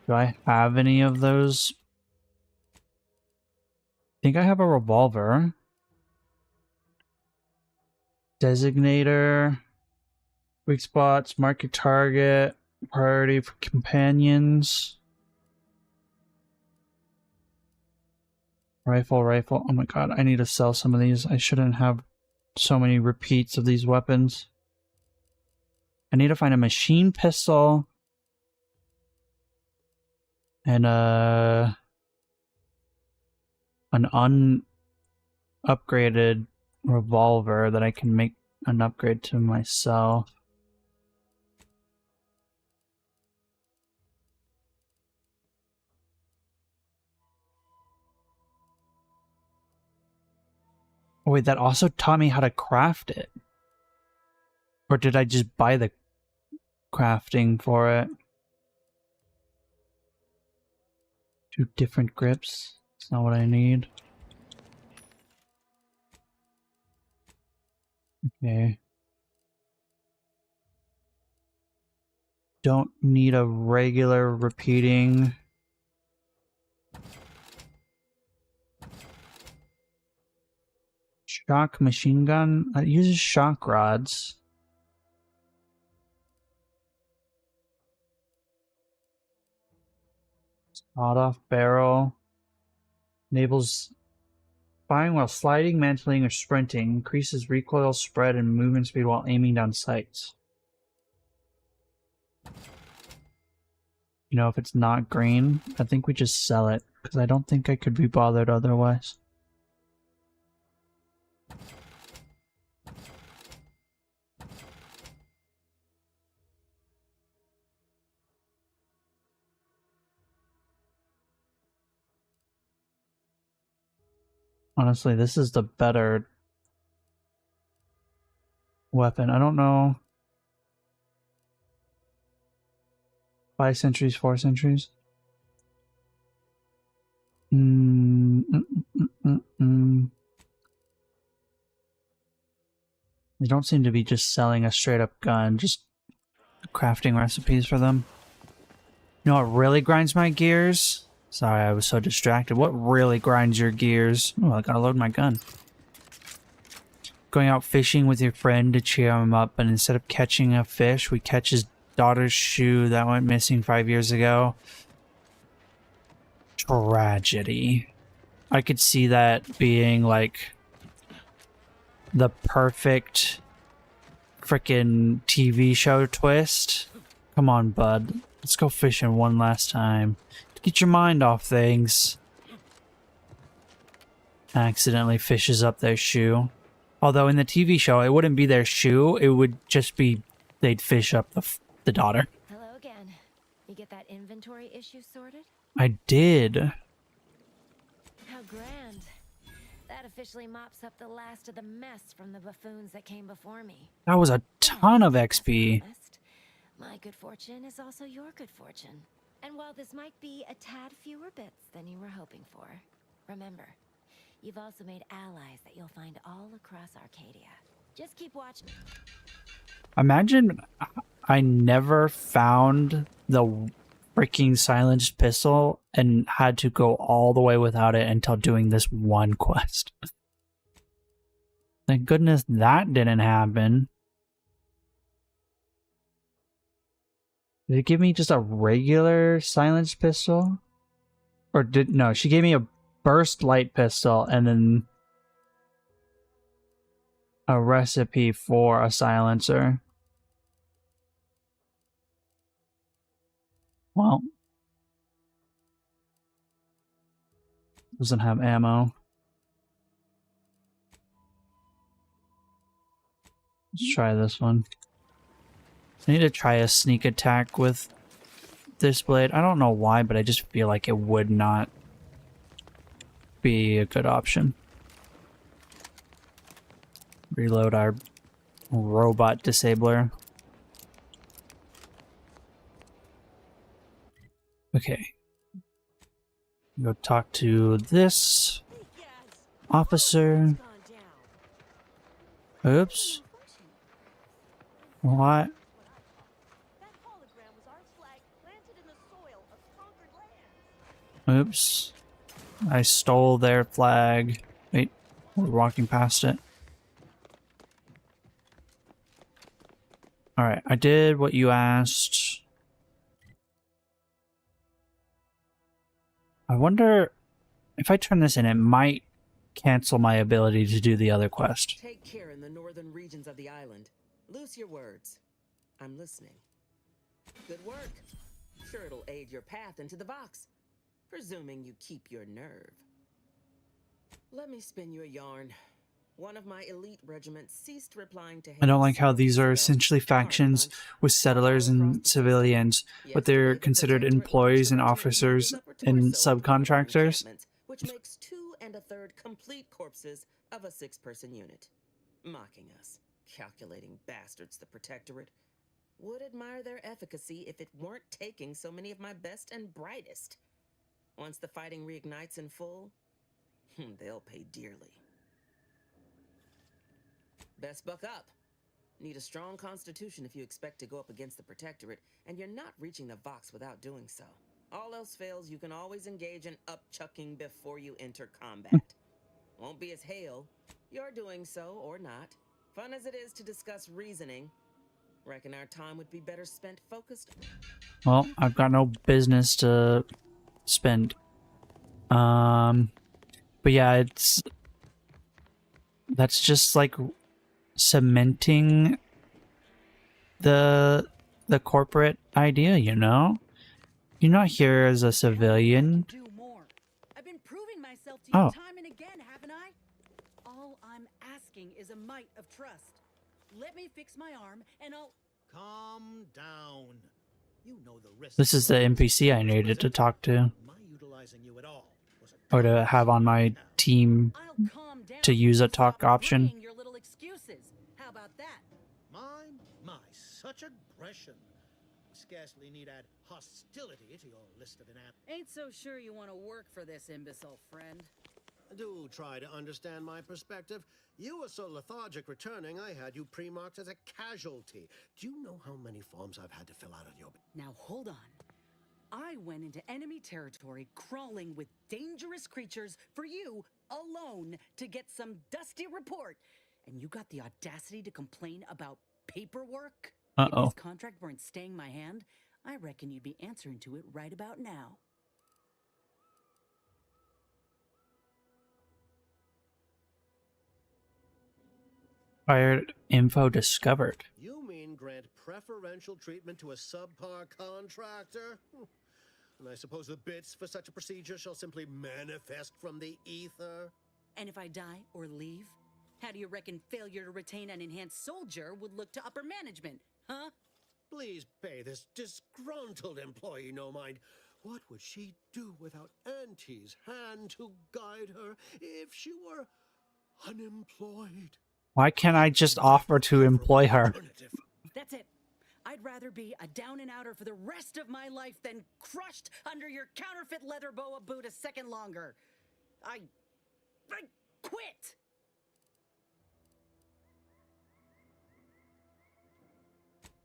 Do I have any of those? I think I have a revolver. Designator. Weak spots. Mark your target. Priority for companions. Rifle. Oh my god, I need to sell some of these. I shouldn't have so many repeats of these weapons. I need to find a machine pistol. And an unupgraded revolver that I can make an upgrade to myself. Oh wait, that also taught me how to craft it. Or did I just buy the crafting for it? 2 different grips. That's not what I need. Okay. Don't need a regular repeating. Shock machine gun. It uses shock rods. Sawed-off barrel. Enables firing while sliding, mantling, or sprinting. Increases recoil, spread, and movement speed while aiming down sights. You know, if it's not green, I think we just sell it, because I don't think I could be bothered otherwise. Honestly, this is the better weapon. I don't know. 5 centuries, 4 centuries. They don't seem to be just selling a straight up gun, just crafting recipes for them. You know what really grinds my gears? Sorry, I was so distracted. What really grinds your gears? Oh, I gotta load my gun. Going out fishing with your friend to cheer him up, and instead of catching a fish, we catch his daughter's shoe that went missing 5 years ago. Tragedy. I could see that being like the perfect frickin' TV show twist. Come on, bud. Let's go fishing one last time. Get your mind off things. Accidentally fishes up their shoe. Although in the TV show, it wouldn't be their shoe. It would just be they'd fish up the daughter.
Hello again. You get that inventory issue sorted?
I did.
How grand. That officially mops up the last of the mess from the buffoons that came before me.
That was a ton of XP.
My good fortune is also your good fortune. And while this might be a tad fewer bits than you were hoping for, remember, you've also made allies that you'll find all across Arcadia. Just keep watching.
Imagine I never found the freaking silenced pistol and had to go all the way without it until doing this one quest. Thank goodness that didn't happen. Did it give me just a regular silenced pistol? Or no, she gave me a burst light pistol and then a recipe for a silencer. Well, doesn't have ammo. Let's try this one. I need to try a sneak attack with this blade. I don't know why, but I just feel like it would not be a good option. Reload our robot disabler. Okay. Go talk to this officer. Oops. What? Oops. I stole their flag. Wait, we're walking past it. Alright, I did what you asked. I wonder if I turn this in, it might cancel my ability to do the other quest.
Take care in the northern regions of the island. Loose your words. I'm listening. Good work. Sure, it'll aid your path into the Vox, presuming you keep your nerve. Let me spin you a yarn. One of my elite regiments ceased replying to
I don't like
Hayes
how these are
ago.
essentially factions with settlers and civilians, but they're considered employees and officers and subcontractors.
Which makes 2 1/3 complete corpses of a 6-person unit. Mocking us. Calculating bastards, the Protectorate. Would admire their efficacy if it weren't taking so many of my best and brightest. Once the fighting reignites in full, they'll pay dearly. Best buck up. Need a strong constitution if you expect to go up against the Protectorate, and you're not reaching the Vox without doing so. All else fails, you can always engage in upchucking before you enter combat. Won't be as hale. You're doing so, or not. Fun as it is to discuss reasoning, reckon our time would be better spent focused.
Well, I've got no business to spend. But yeah, that's just like cementing the corporate idea, you know? You're not here as a civilian.
I've been proving myself to
Oh.
you time and again, haven't I? All I'm asking is a mite of trust. Let me fix my arm and I'll...
Calm down. You know the risk.
This is the NPC I needed to talk to.
My utilizing you at all was a
Or to have on my team to use a talk option.
your little excuses. How about that?
My, such aggression. We scarcely need add hostility to your list of
Ain't so sure you want to work for this imbecile, friend.
Do try to understand my perspective. You were so lethargic returning, I had you pre-marked as a casualty. Do you know how many forms I've had to fill out on your...
Now hold on. I went into enemy territory crawling with dangerous creatures for you alone to get some dusty report. And you got the audacity to complain about paperwork? If this contract weren't staying my hand, I reckon you'd be answering to it right about now.
Fired info discovered.
You mean grant preferential treatment to a subpar contractor? And I suppose the bits for such a procedure shall simply manifest from the ether?
And if I die or leave, how do you reckon failure to retain an enhanced soldier would look to upper management, huh?
Please pay this disgruntled employee no mind. What would she do without Auntie's hand to guide her if she were unemployed?
Why can't I just offer to employ her?
That's it. I'd rather be a down and outer for the rest of my life than crushed under your counterfeit leather boa boot a second longer. I quit.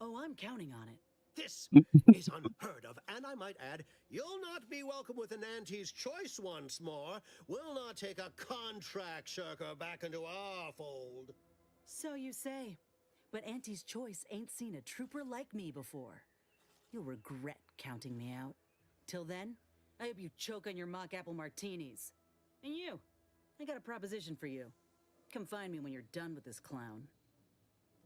Oh, I'm counting on it.
This is unheard of, and I might add, you'll not be welcome with an Auntie's choice once more. We'll not take a contract shirker back into our fold.
So you say. But Auntie's choice ain't seen a trooper like me before. You'll regret counting me out. Till then, I hope you choke on your mock apple martinis. And you, I got a proposition for you. Come find me when you're done with this clown.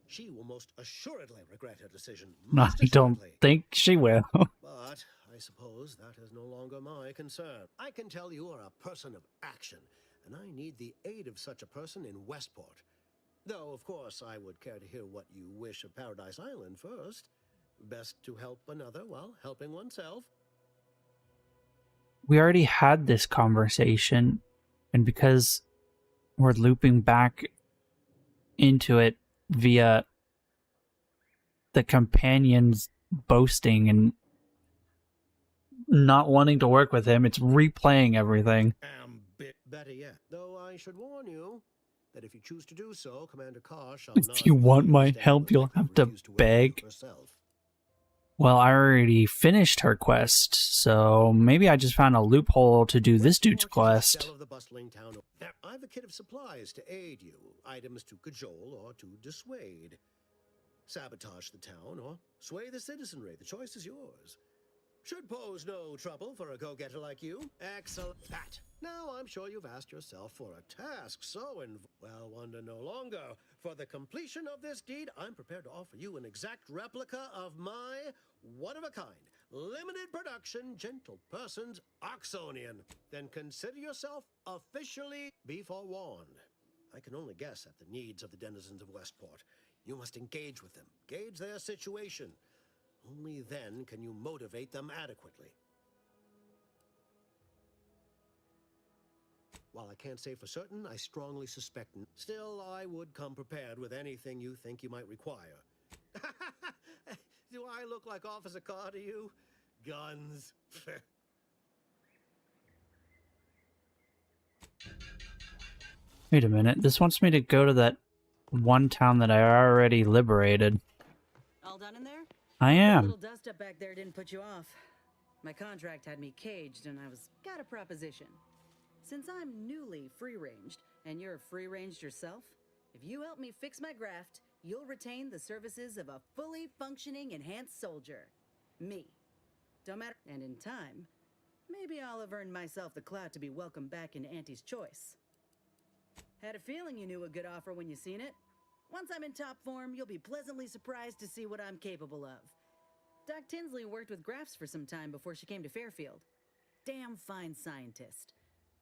She will most assuredly regret her decision.
No, I don't think she will.
But I suppose that is no longer my concern. I can tell you are a person of action, and I need the aid of such a person in Westport. Though, of course, I would care to hear what you wish of Paradise Island first. Best to help another while helping oneself.
We already had this conversation, and because we're looping back into it via the companions boasting and not wanting to work with him, it's replaying everything.
Better yet, though I should warn you that if you choose to do so, Commander Carr shall
If you want my help, you'll have to beg. Well, I already finished her quest, so maybe I just found a loophole to do this dude's quest.
Of the bustling town. I've a kit of supplies to aid you, items to cajole or to dissuade. Sabotage the town or sway the citizenry. The choice is yours. Should pose no trouble for a go-getter like you. Excellent. Pat, now I'm sure you've asked yourself for a task so well, wonder no longer. For the completion of this deed, I'm prepared to offer you an exact replica of my one-of-a-kind, limited production, gentle person's Oxonian. Then consider yourself officially be forewarned. I can only guess at the needs of the denizens of Westport. You must engage with them, gauge their situation. Only then can you motivate them adequately. While I can't say for certain, I strongly suspect. Still, I would come prepared with anything you think you might require. Do I look like Officer Carr to you? Guns.
Wait a minute. This wants me to go to that one town that I already liberated.
All done in there?
I
That
am.
little dust up back there didn't put you off. My contract had me caged, and I got a proposition. Since I'm newly free-ranged, and you're free-ranged yourself, if you help me fix my graft, you'll retain the services of a fully functioning enhanced soldier. Me. Don't matter. And in time, maybe I'll have earned myself the clout to be welcomed back into Auntie's Choice. Had a feeling you knew a good offer when you seen it. Once I'm in top form, you'll be pleasantly surprised to see what I'm capable of. Doc Tinsley worked with grafts for some time before she came to Fairfield. Damn fine scientist.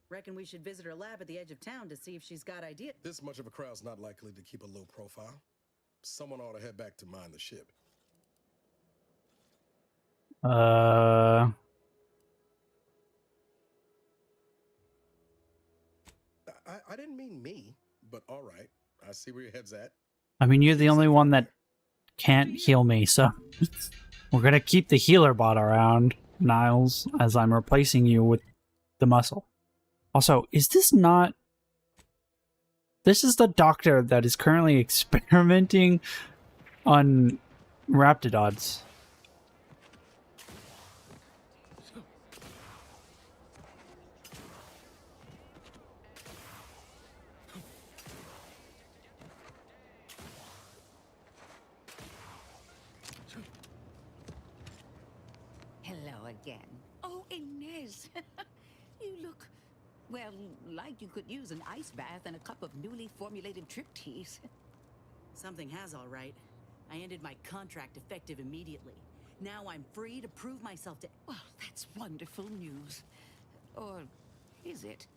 Reckon we should visit her lab at the edge of town to see if she's got ideas.
This much of a crowd's not likely to keep a low profile. Someone ought to head back to mind the ship. I didn't mean me, but all right. I see where your head's at.
I mean, you're the only one that can't heal me, so we're gonna keep the healer bot around, Niles, as I'm replacing you with the muscle. Also, is this not... This is the doctor that is currently experimenting on Raptidons.
Hello again. Oh, Inez. You look, well, like you could use an ice bath and a cup of newly formulated trip teas.
Something has, all right. I ended my contract effective immediately. Now I'm free to prove myself to...
Well, that's wonderful news. Or is it?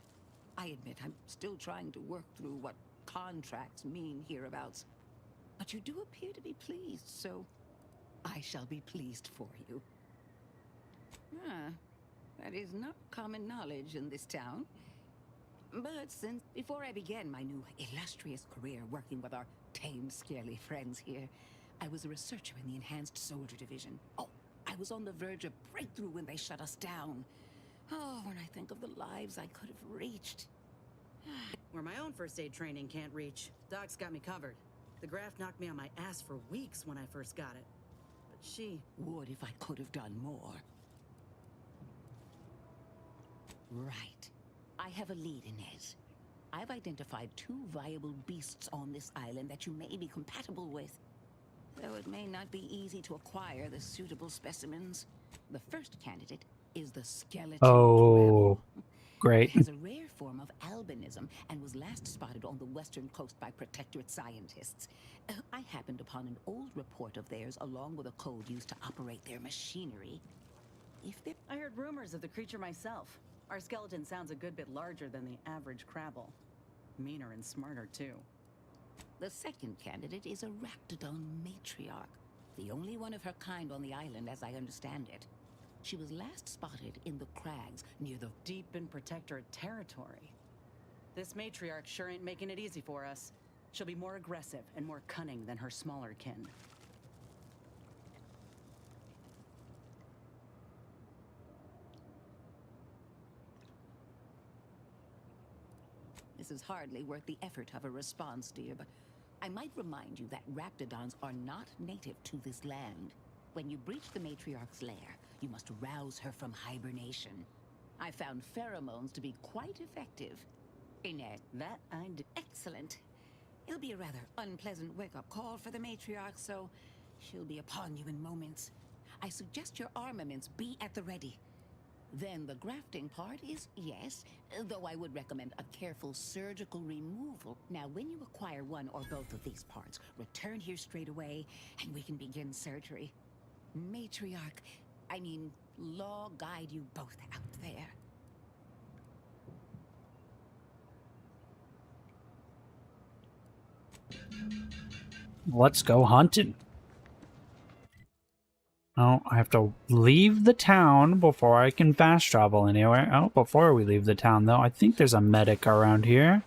I admit I'm still trying to work through what contracts mean hereabouts. But you do appear to be pleased, so I shall be pleased for you. Ah, that is not common knowledge in this town. But since before I began my new illustrious career working with our tame, scarily friends here, I was a researcher in the Enhanced Soldier Division. Oh, I was on the verge of breakthrough when they shut us down. Oh, when I think of the lives I could have reached.
Where my own first aid training can't reach, Doc's got me covered. The graft knocked me on my ass for weeks when I first got it. But she...
Would if I could have done more. Right. I have a lead, Inez. I've identified 2 viable beasts on this island that you may be compatible with. Though it may not be easy to acquire the suitable specimens. The first candidate is the skeleton.
Oh, great.
It has a rare form of albinism and was last spotted on the western coast by Protectorate scientists. I happened upon an old report of theirs along with a code used to operate their machinery.
I heard rumors of the creature myself. Our skeleton sounds a good bit larger than the average Crabble. Meaner and smarter, too.
The second candidate is a Raptidon matriarch, the only one of her kind on the island as I understand it. She was last spotted in the crags near the
deep in Protectorate territory. This matriarch sure ain't making it easy for us. She'll be more aggressive and more cunning than her smaller kin.
This is hardly worth the effort of a response, dear, but I might remind you that Raptidons are not native to this land. When you breach the matriarch's lair, you must rouse her from hibernation. I found pheromones to be quite effective. Inez.
That I did.
Excellent. It'll be a rather unpleasant wake-up call for the matriarch, so she'll be upon you in moments. I suggest your armaments be at the ready. Then the grafting part is yes, though I would recommend a careful surgical removal. Now, when you acquire one or both of these parts, return here straight away, and we can begin surgery. Matriarch, I mean, law guide you both out there.
Let's go hunting. Oh, I have to leave the town before I can fast travel anywhere. Oh, before we leave the town, though, I think there's a medic around here.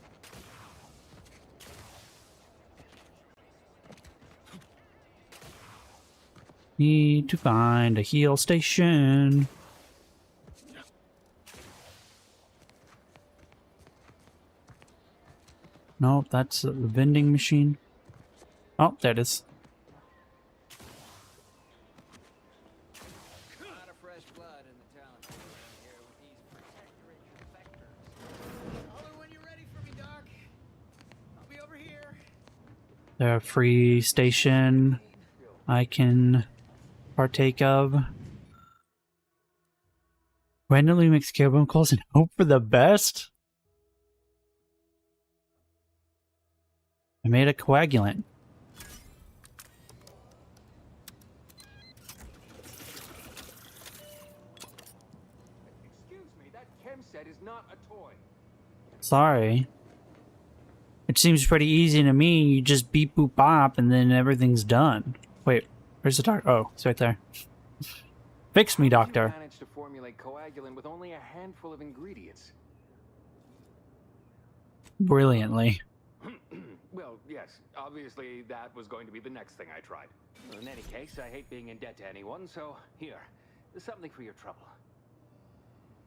Need to find a heal station. Nope, that's a vending machine. Oh, there it is.
Lot of fresh blood in the talent pool down here with these protectorate defectors. Holler when you're ready for me, Doc. I'll be over here.
There's a free station I can partake of. Randomly mix chemicals and hope for the best? I made a coagulant.
Excuse me, that chem set is not a toy.
Sorry. It seems pretty easy to me. You just beep boop bop and then everything's done. Wait, where's the doctor? Oh, it's right there. Fix me, doctor.
You managed to formulate coagulant with only a handful of ingredients.
Brilliantly.
Well, yes, obviously that was going to be the next thing I tried. In any case, I hate being in debt to anyone, so here, something for your trouble.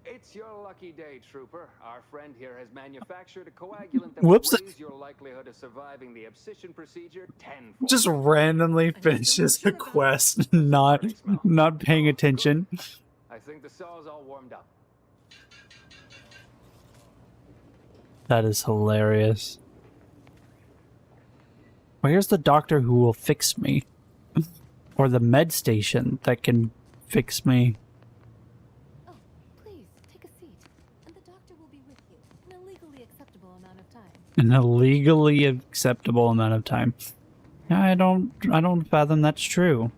It's your lucky day, Trooper. Our friend here has manufactured a coagulant that will raise your likelihood of surviving the abscission procedure tenfold.
Just randomly finishes a quest, not paying attention.
I think the saw's all warmed up.
That is hilarious. Where's the doctor who will fix me? Or the med station that can fix me?
Oh, please, take a seat. And the doctor will be with you in a legally acceptable amount of time.
In a legally acceptable amount of time. Yeah, I don't fathom that's true.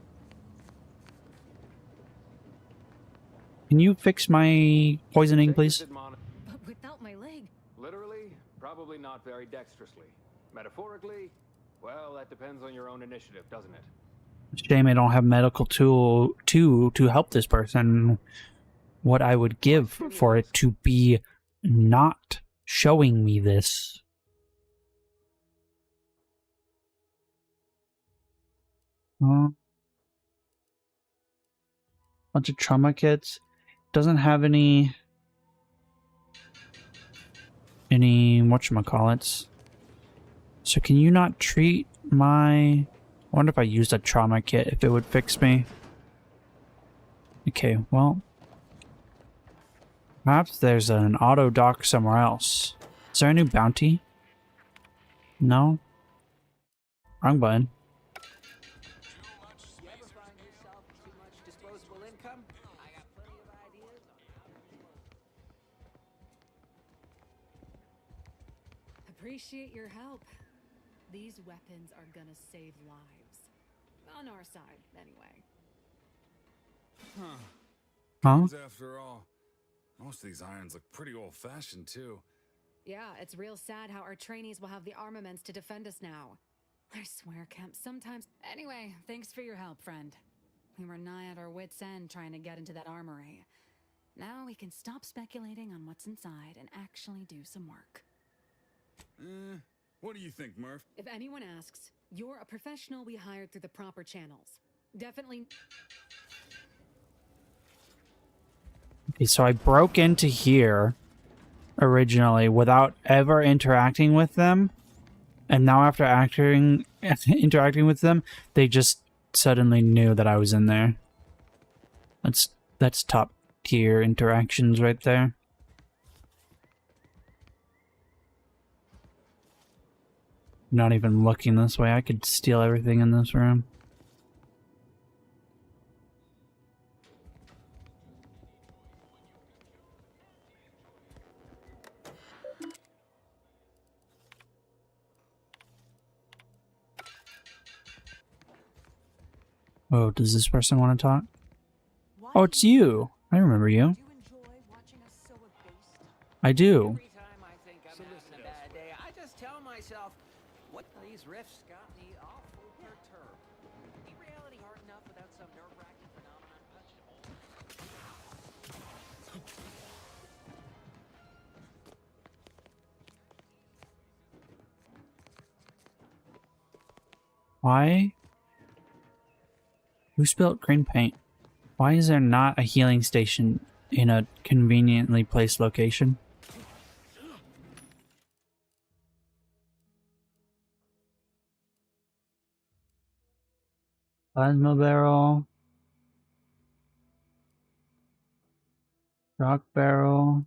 Can you fix my poisoning, please?
But without my leg.
Literally, probably not very dexterously. Metaphorically, well, that depends on your own initiative, doesn't it?
Shame I don't have medical tool to help this person. What I would give for it to be not showing me this. Bunch of trauma kits. Doesn't have any whatchamacallits. So can you not treat my... I wonder if I used a trauma kit, if it would fix me. Okay, well... Perhaps there's an auto dock somewhere else. Is there a new bounty? No? Wrong button.
You ever find yourself too much disposable income? I got plenty of ideas on
Appreciate your help. These weapons are gonna save lives. On our side, anyway.
Huh?
After all, most of these irons look pretty old-fashioned, too.
Yeah, it's real sad how our trainees will have the armaments to defend us now. I swear, Kemp, sometimes... Anyway, thanks for your help, friend. We were nigh at our wits' end trying to get into that armory. Now we can stop speculating on what's inside and actually do some work.
What do you think, Murph?
If anyone asks, you're a professional we hired through the proper channels. Definitely...
Okay, so I broke into here originally without ever interacting with them. And now after interacting with them, they just suddenly knew that I was in there. That's top tier interactions right there. Not even looking this way. I could steal everything in this room. Oh, does this person want to talk? Oh, it's you. I remember you. I do.
Every time I think I'm having a bad day, I just tell myself, what these riffs got me awful perturbed. Be reality hard enough without some nerve-wracking phenomenon punching a hole?
Why? Who spilled green paint? Why is there not a healing station in a conveniently placed location? Plasma barrel. Rock barrel.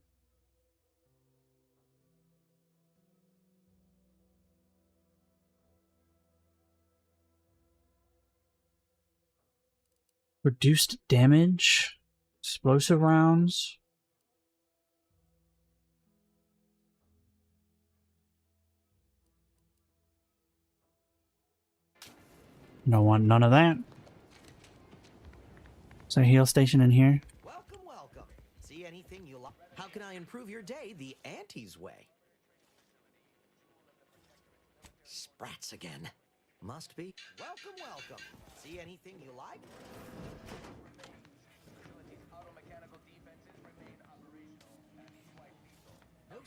Reduced damage. Explosive rounds. Don't want none of that. Is there a heal station in here?
Welcome, welcome. See anything you like? How can I improve your day the Auntie's way? Sprats again. Must be. Welcome, welcome. See anything you like?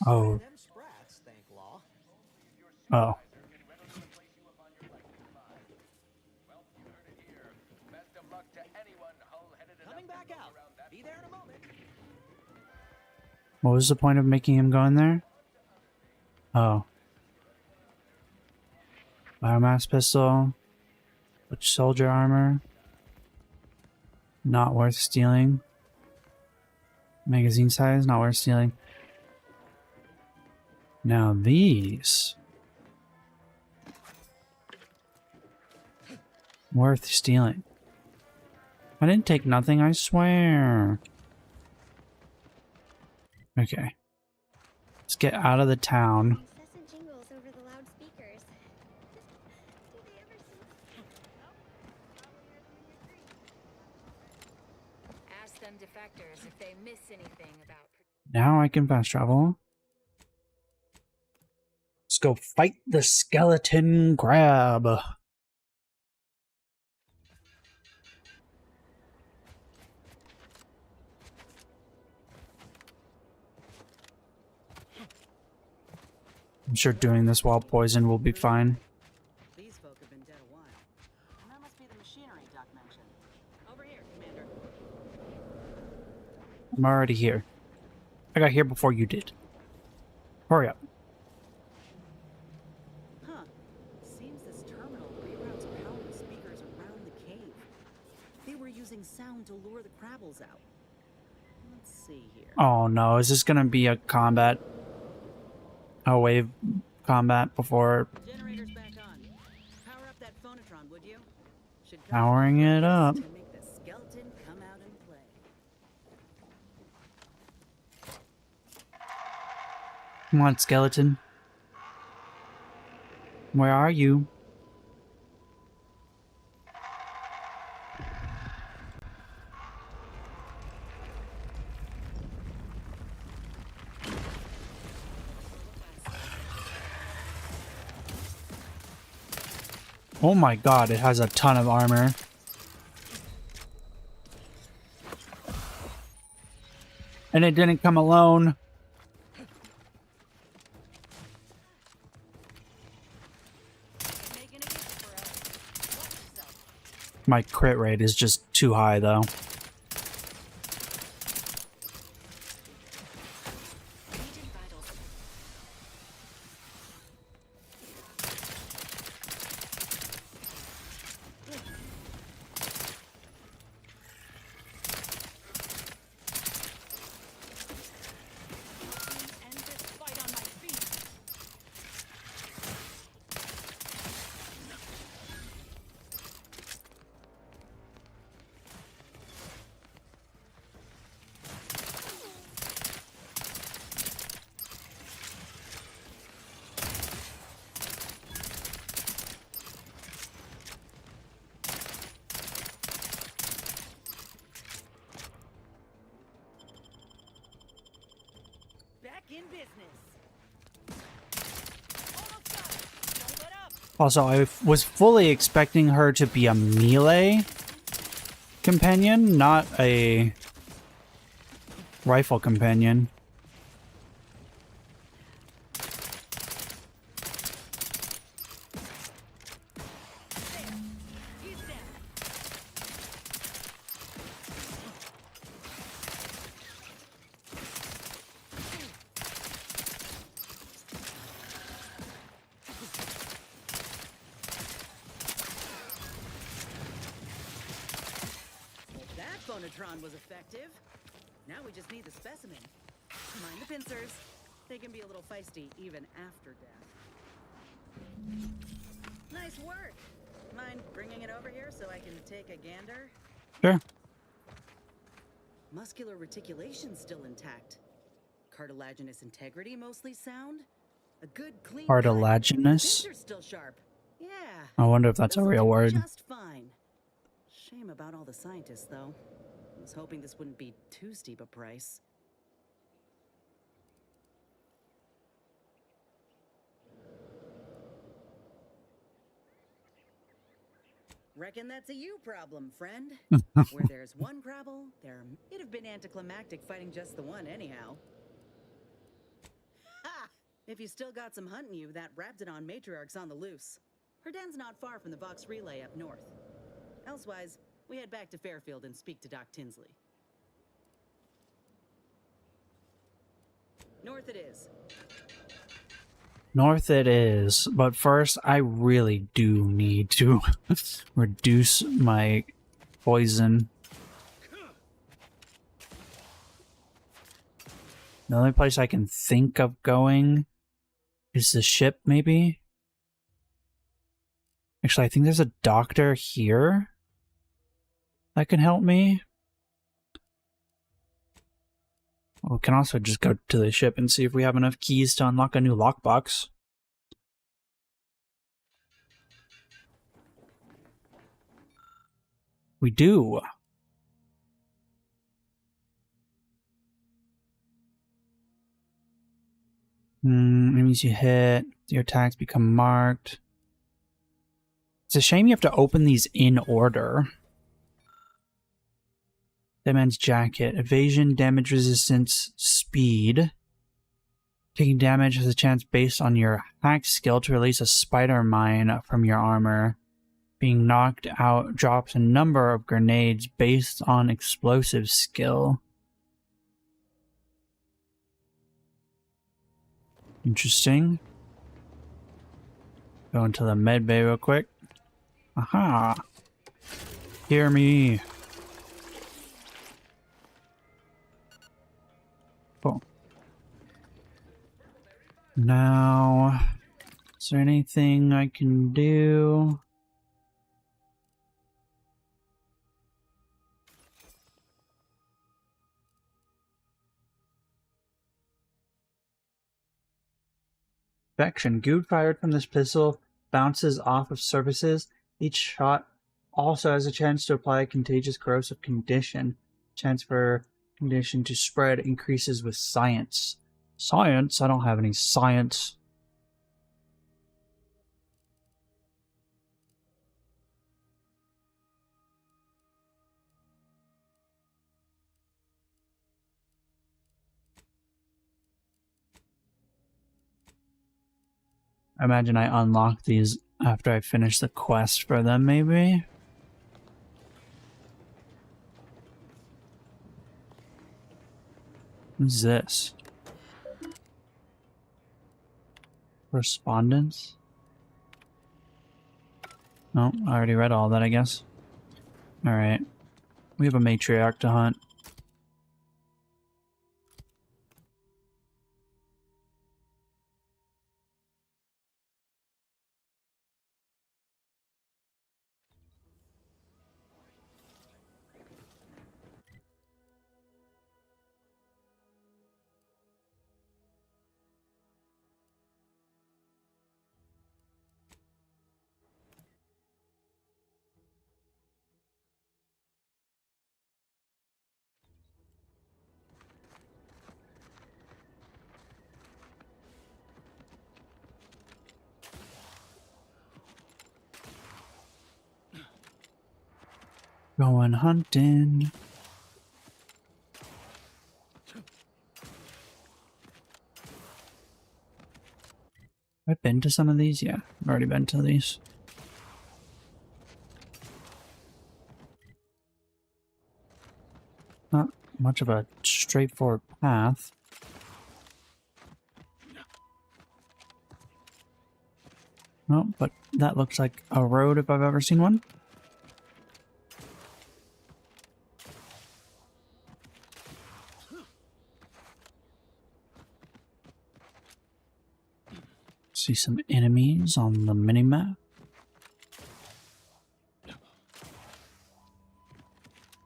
Oh.
Them sprats, thank law.
Oh.
Coming back out. Be there in a moment.
What was the point of making him go in there? Oh. Biomass pistol. Which soldier armor? Not worth stealing. Magazine size, not worth stealing. Now these. Worth stealing. I didn't take nothing, I swear. Okay. Let's get out of the town.
Incessant jingles over the loudspeakers. Do they ever see?
Ask them defectors if they miss anything about.
Now I can fast travel. Let's go fight the skeleton crab. I'm sure doing this while poisoned will be fine.
These folk have been dead a while. And that must be the machinery Doc mentioned. Over here, Commander.
I'm already here. I got here before you did. Hurry up.
Huh. Seems this terminal reroutes power to speakers around the cave. They were using sound to lure the Crabbles out. Let's see here.
Oh no, is this gonna be a combat? A wave combat before
Generators back on. Power up that phonotron, would you? Should
powering it up?
to make the skeleton come out and play.
Come on, skeleton. Where are you? Oh my god, it has a ton of armor. And it didn't come alone. My crit rate is just too high though. Also, I was fully expecting her to be a melee companion, not a rifle companion.
That phonotron was effective. Now we just need the specimen. Mind the pincers. They can be a little feisty even after death. Nice work. Mind bringing it over here so I can take a gander?
Sure.
Muscular reticulation still intact. Cartilaginous integrity mostly sound. A good clean
Cartilaginous?
pincers still sharp. Yeah.
I wonder if that's a
This'll
real
do
word.
just fine. Shame about all the scientists, though. I was hoping this wouldn't be too steep a price. Reckon that's a you problem, friend. Where there's one Crabble, it'd have been anticlimactic fighting just the one anyhow. Ha! If you still got some hunting you, that Raptidon matriarch's on the loose. Her den's not far from the Vox Relay up north. Elsewise, we head back to Fairfield and speak to Doc Tinsley. North it is.
North it is, but first I really do need to reduce my poison. The only place I can think of going is the ship, maybe? Actually, I think there's a doctor here that can help me. We can also just go to the ship and see if we have enough keys to unlock a new lockbox. We do. Enemies you hit, your attacks become marked. It's a shame you have to open these in order. Dead Man's Jacket. Evasion, damage resistance, speed. Taking damage has a chance based on your hack skill to release a spider mine from your armor. Being knocked out drops a number of grenades based on explosive skill. Interesting. Go into the med bay real quick. Aha! Hear me. Cool. Now, is there anything I can do? Infection. Goo fired from this pistol bounces off of surfaces. Each shot also has a chance to apply a contagious corrosive condition. Chance for condition to spread increases with science. Science? I don't have any science. I imagine I unlock these after I finish the quest for them, maybe? What's this? Correspondence? No, I already read all that, I guess. Alright. We have a matriarch to hunt. Going hunting. I've been to some of these? Yeah, I've already been to these. Not much of a straightforward path. No, but that looks like a road if I've ever seen one. See some enemies on the minimap.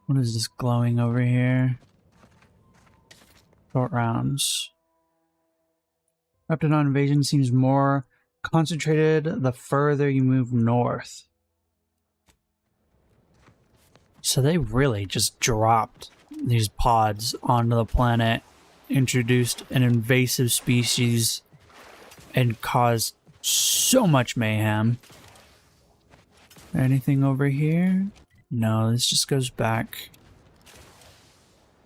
What is this glowing over here? Short rounds. Reptidon invasion seems more concentrated the further you move north. So they really just dropped these pods onto the planet, introduced an invasive species, and caused so much mayhem. Anything over here? No, this just goes back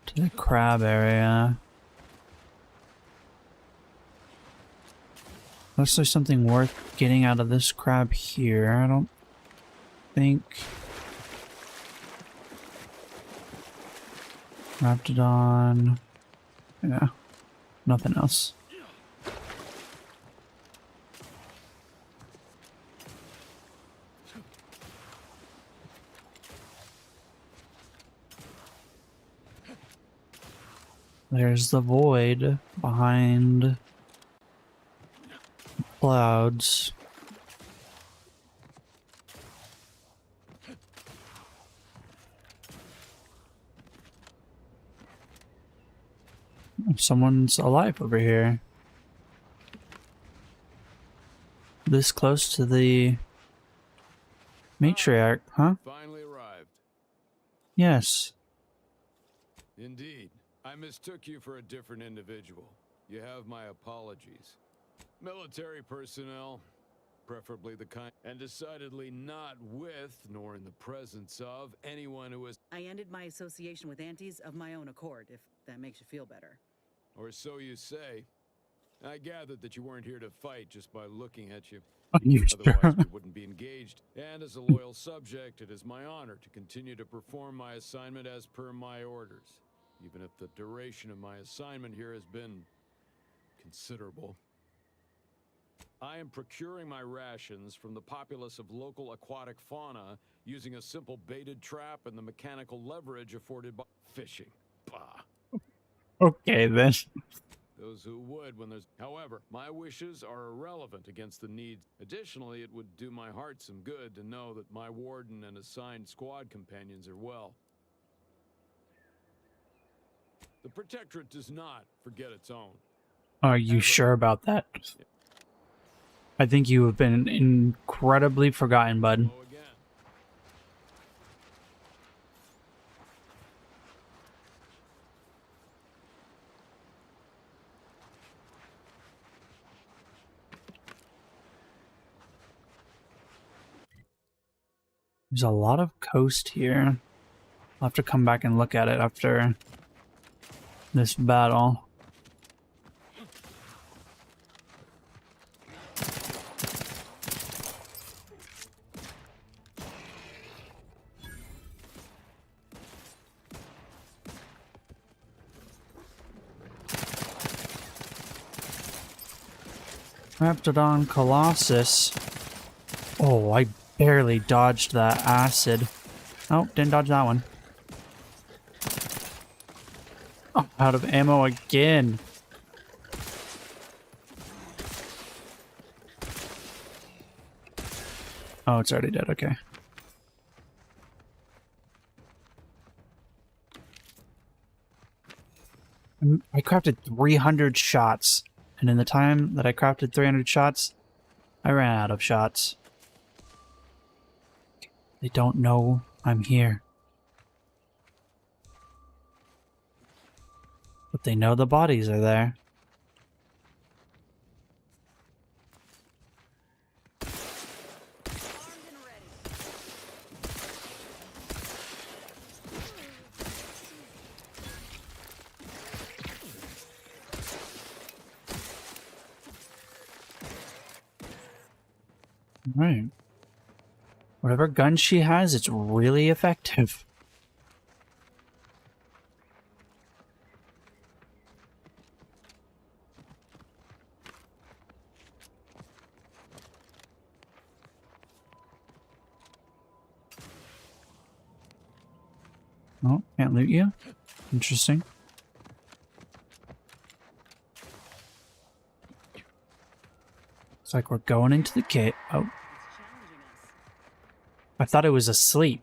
to the crab area. Unless there's something worth getting out of this crab here, I don't think. Raptidon. Yeah, nothing else. There's the void behind clouds. Someone's alive over here. This close to the matriarch, huh?
Finally arrived.
Yes.
Indeed. I mistook you for a different individual. You have my apologies. Military personnel, preferably the kind, and decidedly not with, nor in the presence of, anyone who is...
I ended my association with Antes of my own accord, if that makes you feel better.
Or so you say. I gathered that you weren't here to fight just by looking at you.
Otherwise,
we wouldn't be engaged. And as a loyal subject, it is my honor to continue to perform my assignment as per my orders. Even if the duration of my assignment here has been considerable. I am procuring my rations from the populace of local aquatic fauna using a simple baited trap and the mechanical leverage afforded by fishing. Bah.
Okay, then.
Those who would when there's... However, my wishes are irrelevant against the needs. Additionally, it would do my heart some good to know that my warden and assigned squad companions are well. The Protectorate does not forget its own.
Are you sure about that? I think you have been incredibly forgotten, bud. There's a lot of coast here. I'll have to come back and look at it after this battle. Raptidon Colossus. Oh, I barely dodged that acid. Oh, didn't dodge that one. Oh, out of ammo again. Oh, it's already dead. Okay. I crafted 300 shots. And in the time that I crafted 300 shots, I ran out of shots. They don't know I'm here. But they know the bodies are there. Right. Whatever gun she has, it's really effective. Oh, can't loot you? Interesting. It's like we're going into the cave. Oh. I thought it was asleep.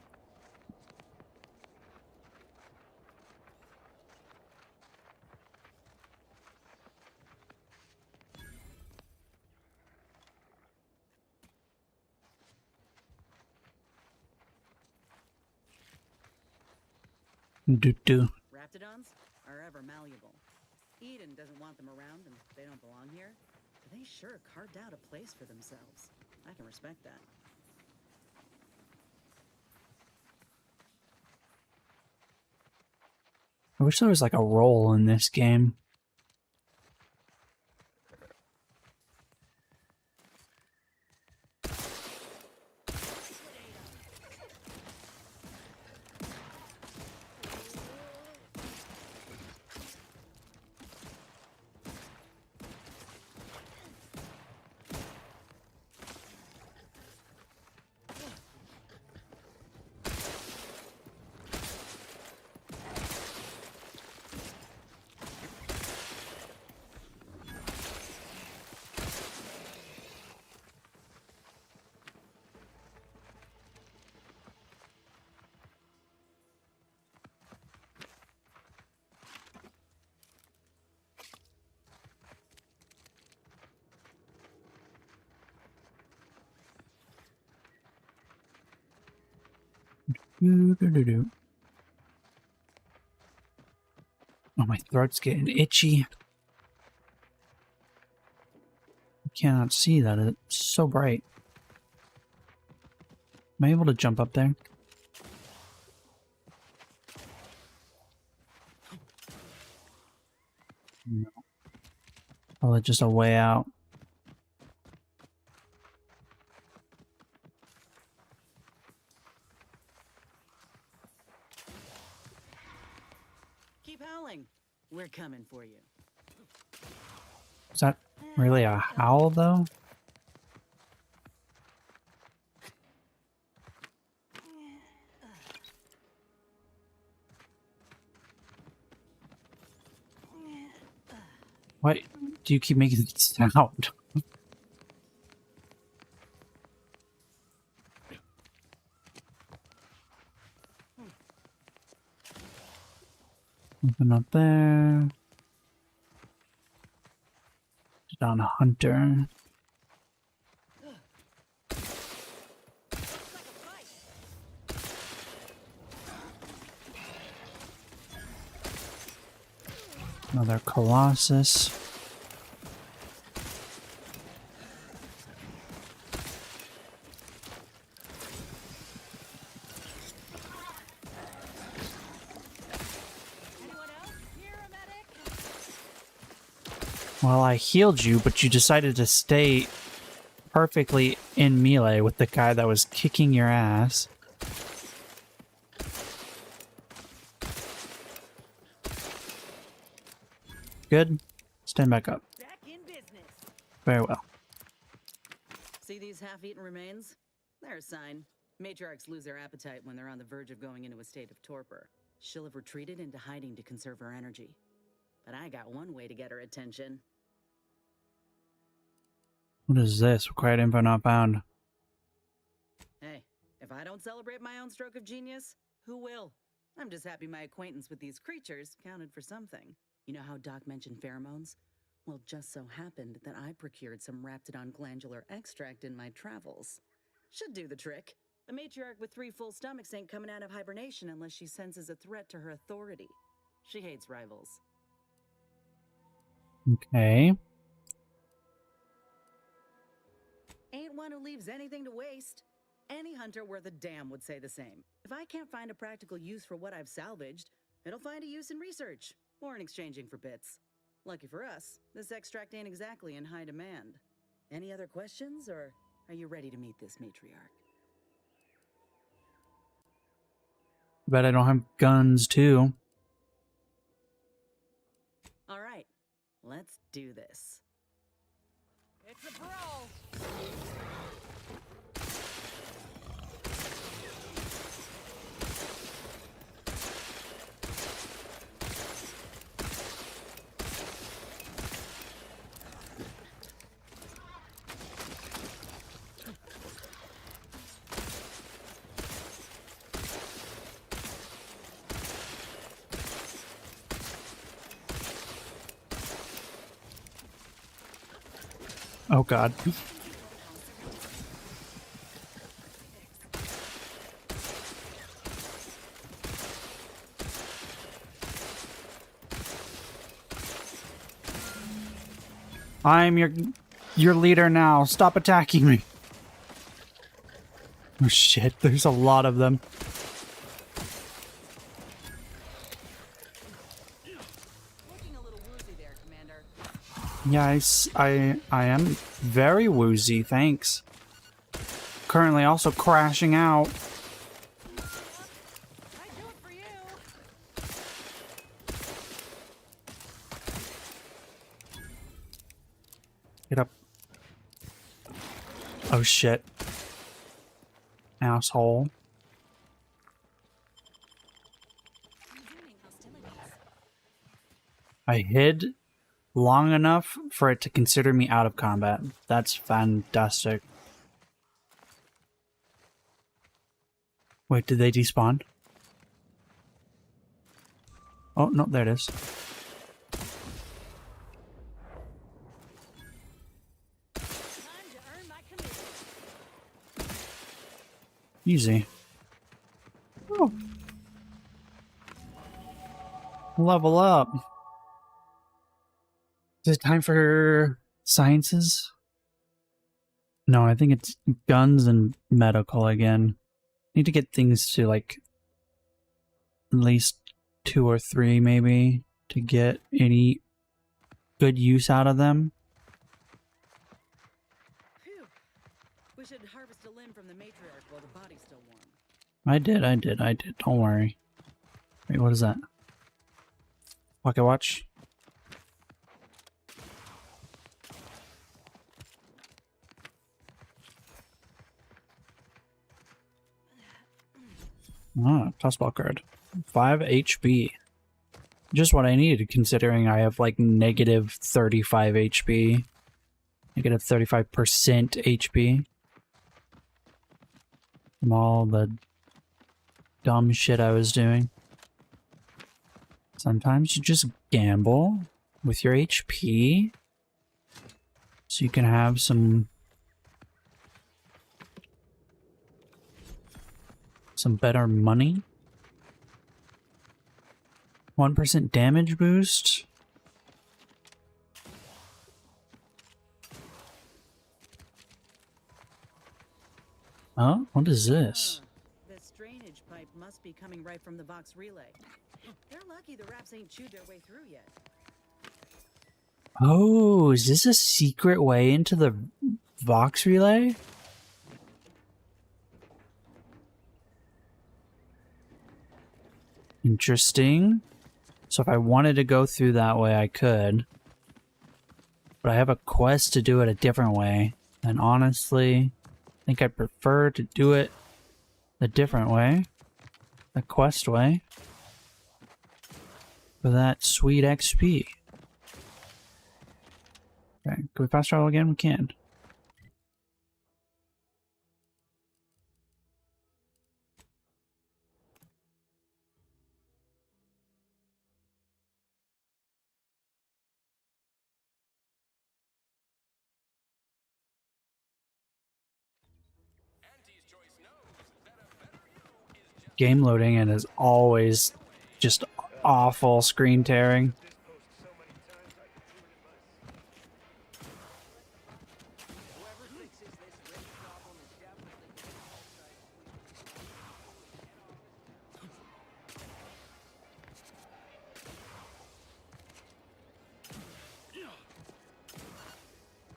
Do.
Raptidons are ever malleable. Eden doesn't want them around and they don't belong here. But they sure carved out a place for themselves. I can respect that.
I wish there was like a roll in this game. Oh, my throat's getting itchy. I cannot see that. It's so bright. Am I able to jump up there? No. Oh, it's just a way out.
Keep howling. We're coming for you.
Is that really a howl, though? Why do you keep making that sound? Open up there. Down a hunter. Another Colossus. Well, I healed you, but you decided to stay perfectly in melee with the guy that was kicking your ass. Good. Stand back up.
Back in business.
Very well.
See these half-eaten remains? They're a sign. Matriarchs lose their appetite when they're on the verge of going into a state of torpor. She'll have retreated into hiding to conserve her energy. But I got one way to get her attention.
What is this? Required info not found.
Hey, if I don't celebrate my own stroke of genius, who will? I'm just happy my acquaintance with these creatures counted for something. You know how Doc mentioned pheromones? Well, just so happened that I procured some Raptidon glandular extract in my travels. Should do the trick. A matriarch with 3 full stomachs ain't coming out of hibernation unless she senses a threat to her authority. She hates rivals.
Okay.
Ain't one who leaves anything to waste. Any hunter worth a damn would say the same. If I can't find a practical use for what I've salvaged, it'll find a use in research, or in exchanging for bits. Lucky for us, this extract ain't exactly in high demand. Any other questions, or Are you ready to meet this matriarch?
Bet I don't have guns too.
All right, let's do this.
It's a brawl.
Oh god. I'm your leader now. Stop attacking me. Oh shit, there's a lot of them. Yeah, I am very woozy, thanks. Currently also crashing out. Get up. Oh shit. Asshole. I hid long enough for it to consider me out of combat. That's fantastic. Wait, did they despawn? Oh, no, there it is. Easy. Oh. Level up. Is it time for sciences? No, I think it's guns and medical again. Need to get things to like at least 2 or 3 maybe to get any good use out of them.
Phew. We should harvest a limb from the matriarch while the body's still warm.
I did. Don't worry. Wait, what is that? Pocket watch? Ah, tossball card. 5 HP. Just what I needed, considering I have like negative 35 HP. Negative 35% HP. From all the dumb shit I was doing. Sometimes you just gamble with your HP. So you can have some better money. 1% damage boost. Oh, what is this?
This drainage pipe must be coming right from the Vox relay. They're lucky the rats ain't chewed their way through yet.
Oh, is this a secret way into the Vox relay? Interesting. So if I wanted to go through that way, I could. But I have a quest to do it a different way. And honestly, I think I'd prefer to do it the different way. The quest way. For that sweet XP. Okay, can we fast travel again? We can. Game loading and is always just awful screen tearing.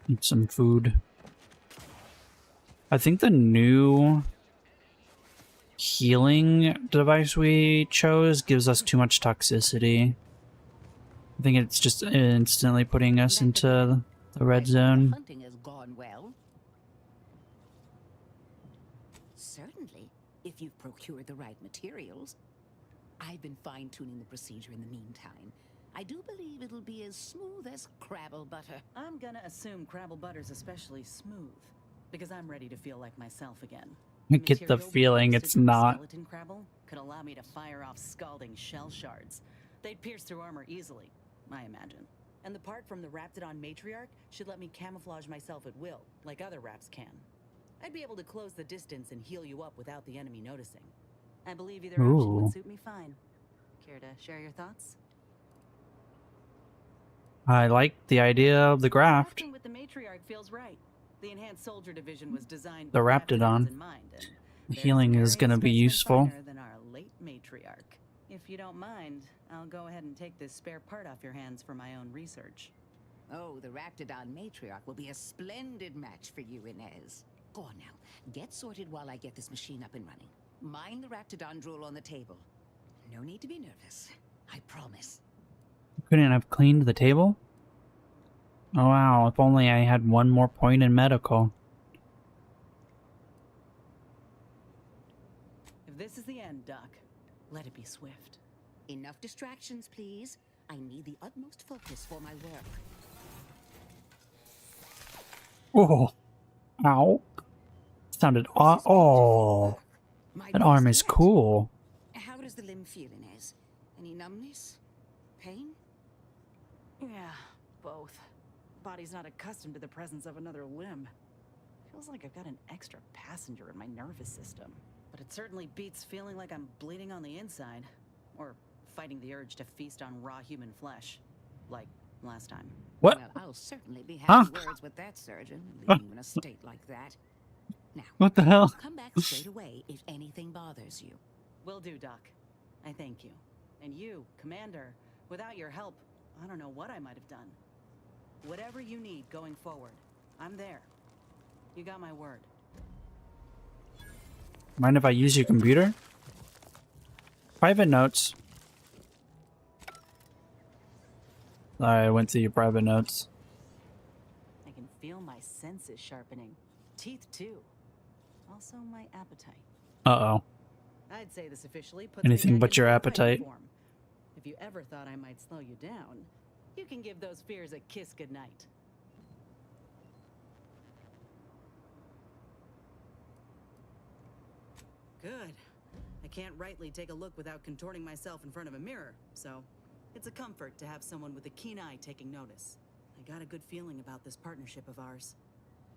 Need some food. I think the new healing device we chose gives us too much toxicity. I think it's just instantly putting us into the red zone.
Hunting has gone well. Certainly, if you've procured the right materials. I've been fine-tuning the procedure in the meantime. I do believe it'll be as smooth as Crabble butter.
I'm gonna assume Crabble butter's especially smooth, because I'm ready to feel like myself again.
I get the feeling it's not.
Skeleton Crabble could allow me to fire off scalding shell shards. They'd pierce through armor easily, I imagine. And the part from the Raptidon Matriarch should let me camouflage myself at will, like other Raps can. I'd be able to close the distance and heal you up without the enemy noticing. I believe either option would suit me fine. Care to share your thoughts?
I like the idea of the graft.
Crafting with the Matriarch feels right. The Enhanced Soldier Division was designed
The
with
Raptidon.
in mind, and
Healing is going to be useful.
finer than our late Matriarch. If you don't mind, I'll go ahead and take this spare part off your hands for my own research.
Oh, the Raptidon Matriarch will be a splendid match for you, Inez. Go on now. Get sorted while I get this machine up and running. Mind the Raptidon drool on the table. No need to be nervous. I promise.
Couldn't have cleaned the table? Oh wow, if only I had one more point in medical.
If this is the end, Doc, let it be swift.
Enough distractions, please. I need the utmost focus for my work.
Oh. Ow. Sounded oh. That arm is cool.
How does the limb feel, Inez? Any numbness? Pain?
Yeah, both. Body's not accustomed to the presence of another limb. Feels like I've got an extra passenger in my nervous system. But it certainly beats feeling like I'm bleeding on the inside. Or fighting the urge to feast on raw human flesh. Like last time.
What?
Well, I'll certainly be having words with that surgeon, leaving you in a state like that. Now,
what the hell?
Come back straight away if anything bothers you.
Will do, Doc. I thank you. And you, Commander, without your help, I don't know what I might have done. Whatever you need going forward, I'm there. You got my word.
Mind if I use your computer? Private notes. I went through your private notes.
I can feel my senses sharpening. Teeth, too. Also, my appetite.
Uh-oh.
I'd say this officially puts
Anything
me back
but
in
your
full
appetite.
fighting form. If you ever thought I might slow you down, you can give those fears a kiss goodnight. Good. I can't rightly take a look without contorting myself in front of a mirror, so it's a comfort to have someone with a keen eye taking notice. I got a good feeling about this partnership of ours.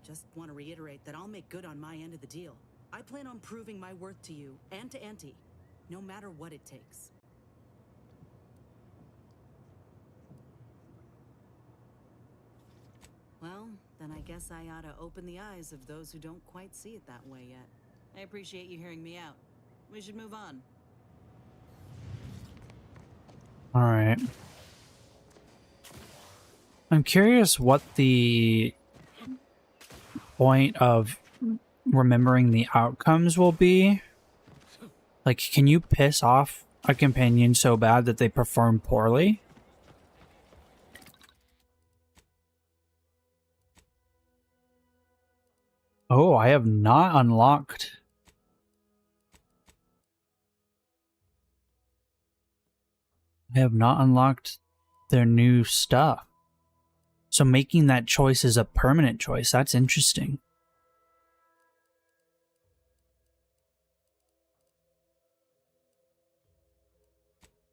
Just want to reiterate that I'll make good on my end of the deal. I plan on proving my worth to you and to Auntie, no matter what it takes. Well, then I guess I ought to open the eyes of those who don't quite see it that way yet. I appreciate you hearing me out. We should move on.
Alright. I'm curious what the point of remembering the outcomes will be. Like, can you piss off a companion so bad that they perform poorly? Oh, I have not unlocked. I have not unlocked their new stuff. So making that choice is a permanent choice. That's interesting.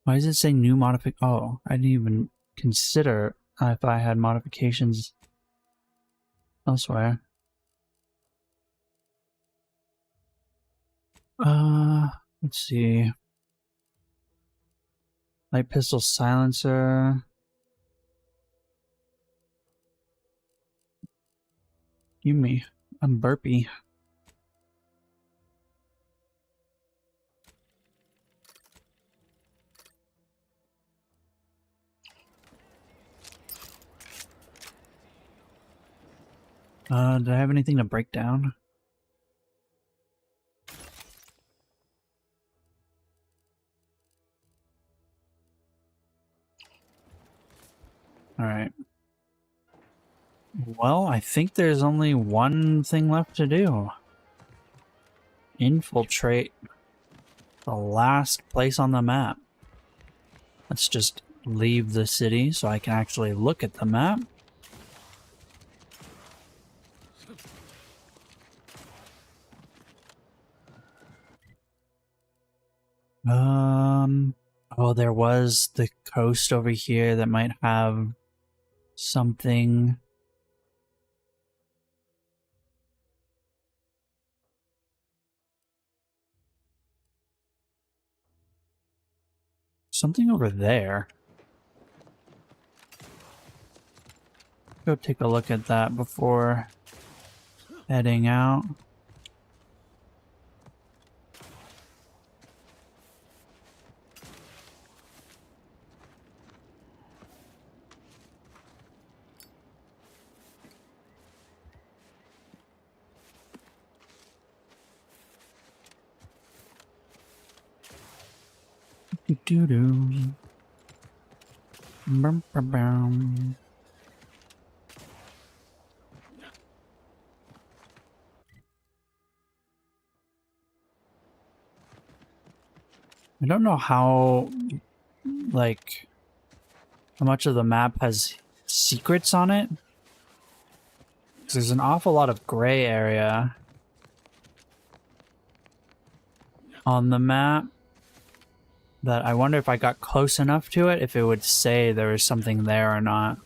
Why does it say new modific? Oh, I didn't even consider if I had modifications elsewhere. Let's see. Light pistol silencer. You me. I'm burpy. Did I have anything to break down? Alright. Well, I think there's only one thing left to do. Infiltrate the last place on the map. Let's just leave the city so I can actually look at the map. Oh, there was the coast over here that might have something. Something over there. Go take a look at that before heading out. Doo-doo. Bum, bum, bum. I don't know how, like, how much of the map has secrets on it. 'Cause there's an awful lot of gray area on the map that I wonder if I got close enough to it, if it would say there was something there or not.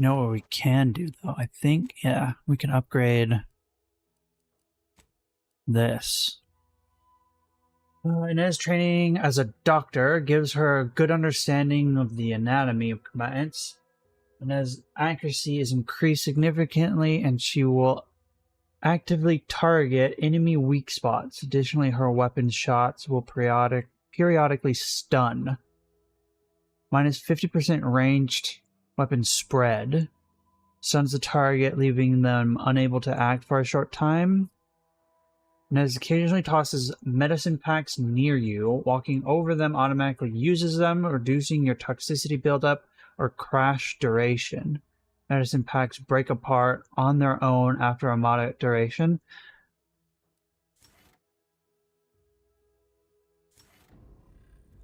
You know what we can do, though? I think, yeah, we can upgrade this. Inez training as a doctor gives her a good understanding of the anatomy of combatants. Inez's accuracy is increased significantly, and she will actively target enemy weak spots. Additionally, her weapon shots will periodically stun. Minus 50% ranged weapon spread. Stuns the target, leaving them unable to act for a short time. Inez occasionally tosses medicine packs near you. Walking over them automatically uses them, reducing your toxicity buildup or crash duration. Medicine packs break apart on their own after a moderate duration.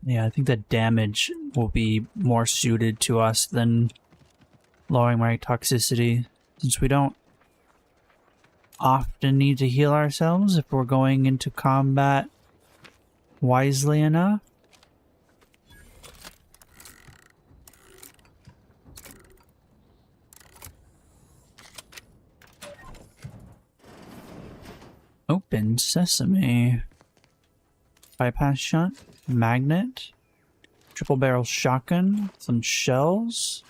Yeah, I think the damage will be more suited to us than lowering my toxicity, since we don't often need to heal ourselves if we're going into combat wisely enough. Open sesame. Bypass shot, magnet, triple barrel shotgun, some shells,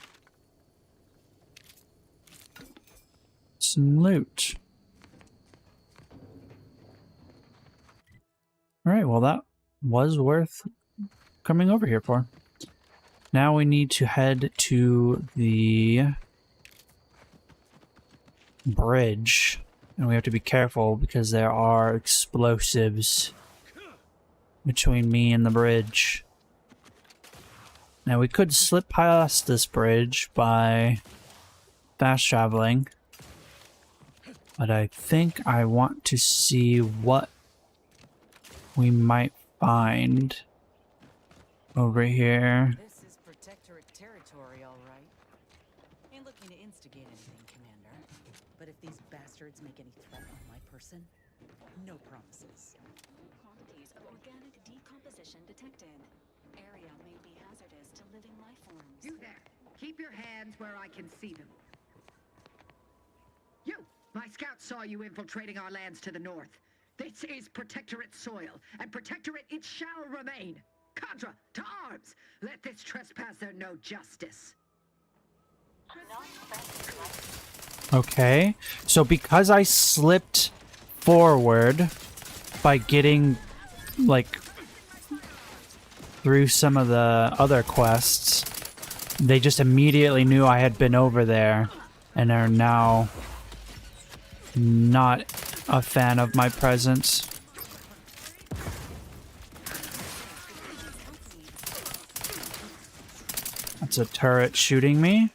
some loot. Alright, well that was worth coming over here for. Now we need to head to the bridge. And we have to be careful because there are explosives between me and the bridge. Now we could slip past this bridge by fast traveling. But I think I want to see what we might find over here.
This is Protectorate territory, all right. Ain't looking to instigate anything, Commander. But if these bastards make any threat on my person, no promises.
Quantities of organic decomposition detected. Area may be hazardous to living life forms.
You there! Keep your hands where I can see them. You! My scouts saw you infiltrating our lands to the north. This is Protectorate soil, and Protectorate it shall remain. Cadre, to arms! Let this trespasser know justice.
Okay, so because I slipped forward by getting, like, through some of the other quests, they just immediately knew I had been over there and are now not a fan of my presence. That's a turret shooting me.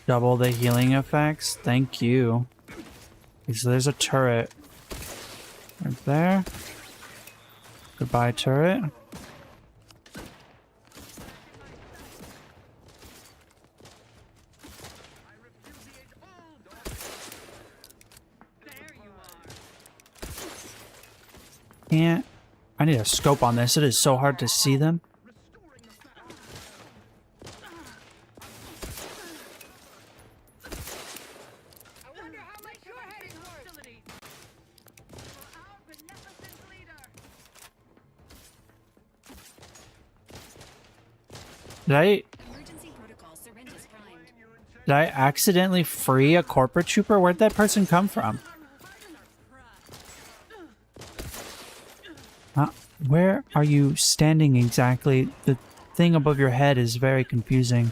Double the healing effects. Thank you. Okay, so there's a turret right there. Goodbye, turret. Can't. I need a scope on this. It is so hard to see them. Did I accidentally free a corporate trooper? Where'd that person come from? Where are you standing exactly? The thing above your head is very confusing.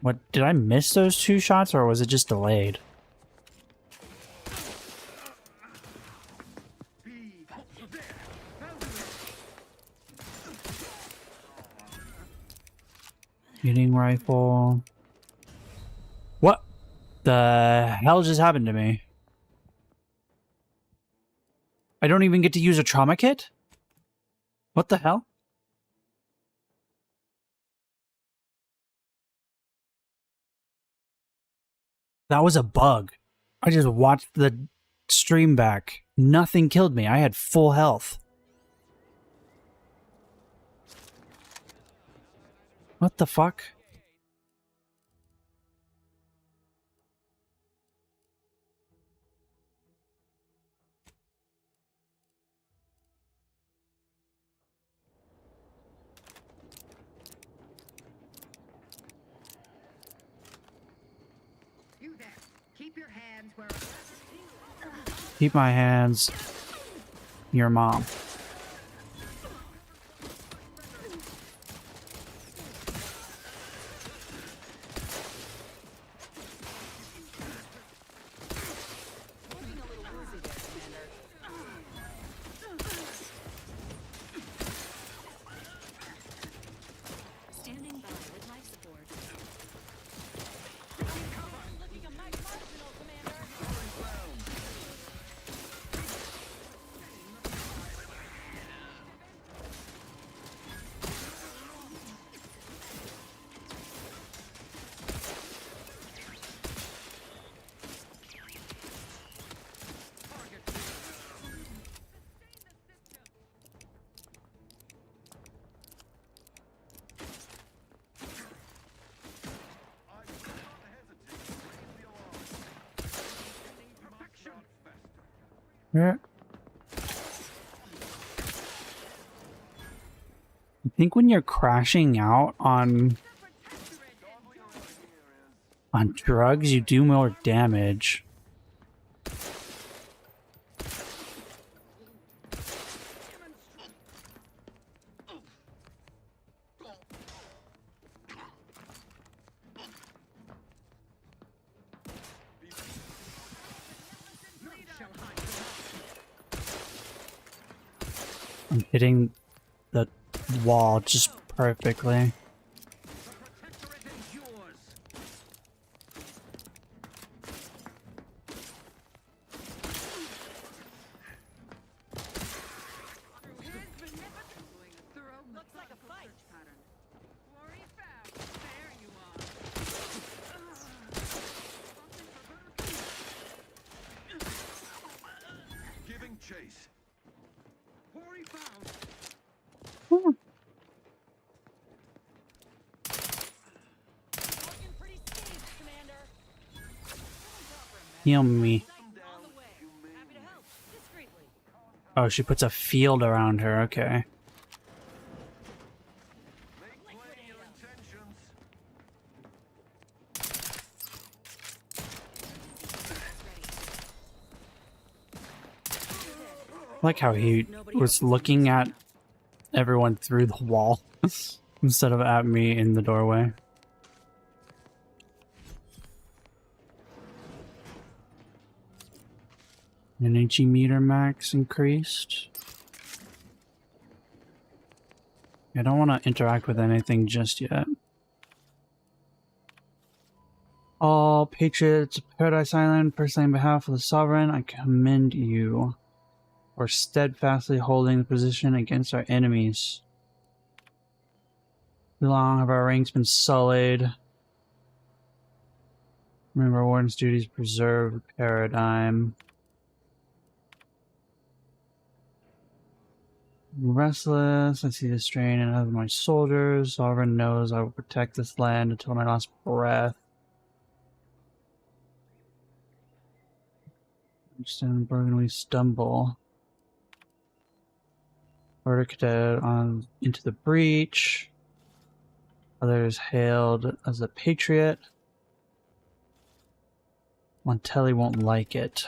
What, did I miss those two shots or was it just delayed? Shooting rifle. What the hell just happened to me? I don't even get to use a trauma kit? What the hell? That was a bug. I just watched the stream back. Nothing killed me. I had full health. What the fuck?
You there. Keep your hands where
Keep my hands. Your mom.
Standing by with life support.
Where? I think when you're crashing out on drugs, you do more damage. I'm hitting the wall just perfectly. Heal me. Oh, she puts a field around her. Okay. I like how he was looking at everyone through the wall instead of at me in the doorway. Energy meter max increased. I don't want to interact with anything just yet. All patriots of Paradise Island, personally on behalf of the Sovereign, I commend you for steadfastly holding the position against our enemies. Too long have our ranks been sullied. Remember, Warden's duties preserve the paradigm. I'm restless, I see the strain in other my soldiers. Sovereign knows I will protect this land until my last breath. Understand Bergen, we stumble. Order cadet on into the breach. Others hailed as a patriot. Montelli won't like it.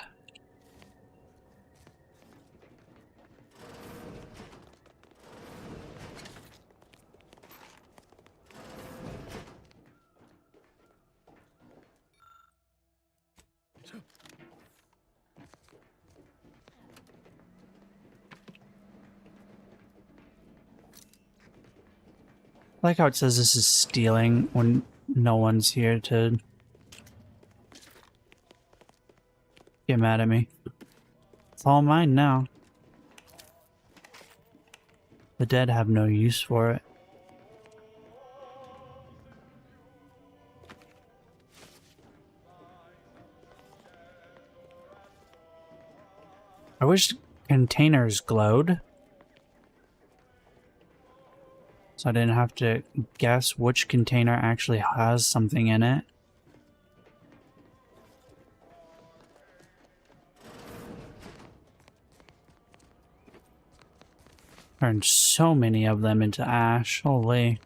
I like how it says this is stealing when no one's here to get mad at me. It's all mine now. The dead have no use for it. I wish containers glowed, so I didn't have to guess which container actually has something in it. Turned so many of them into ash. Holy.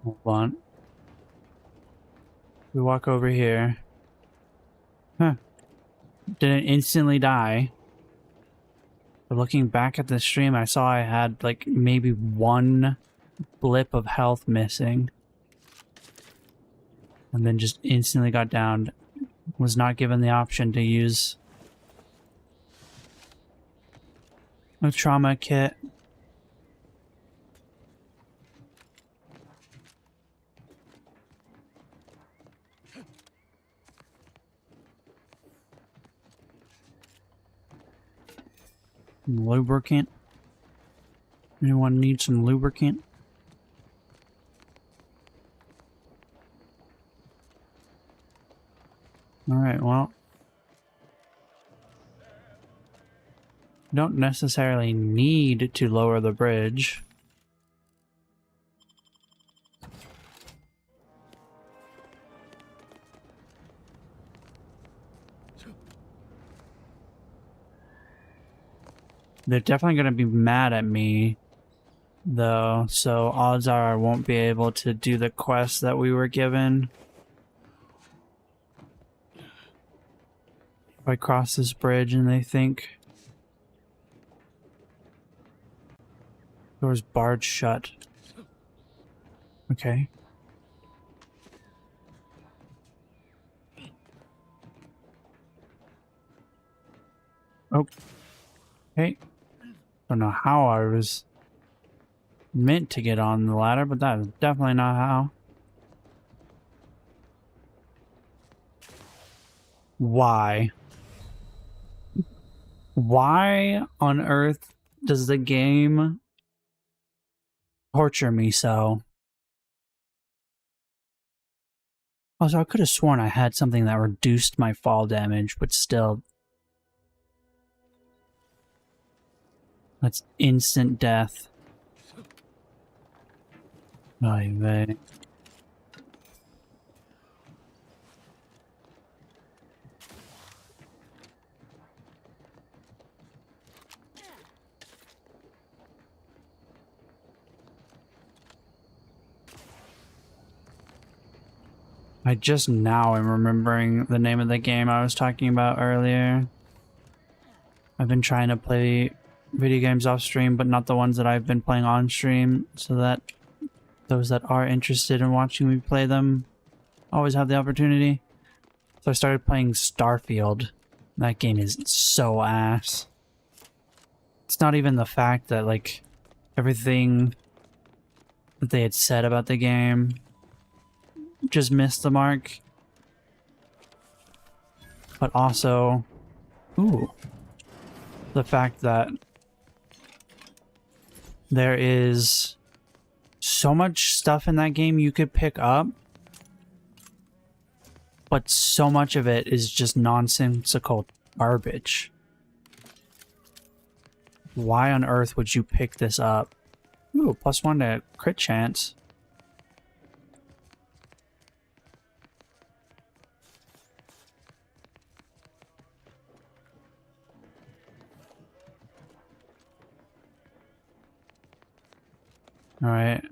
Hold on. We walk over here. Huh. Didn't instantly die. But looking back at the stream, I saw I had like maybe one blip of health missing. And then just instantly got downed. Was not given the option to use a trauma kit. Lubricant. Anyone need some lubricant? Alright, well. Don't necessarily need to lower the bridge. They're definitely going to be mad at me, though, so odds are I won't be able to do the quest that we were given. If I cross this bridge and they think door's barred shut. Okay. Oh. Okay. Don't know how I was meant to get on the ladder, but that is definitely not how. Why? Why on earth does the game torture me so? Also, I could have sworn I had something that reduced my fall damage, but still. That's instant death. Ay, vey. I just now am remembering the name of the game I was talking about earlier. I've been trying to play video games off stream, but not the ones that I've been playing on stream, so that those that are interested in watching me play them always have the opportunity. So I started playing Starfield. That game is so ass. It's not even the fact that, like, everything that they had said about the game just missed the mark. But also, ooh, the fact that there is so much stuff in that game you could pick up, but so much of it is just nonsensical garbage. Why on earth would you pick this up? Ooh, +1 to crit chance. Alright.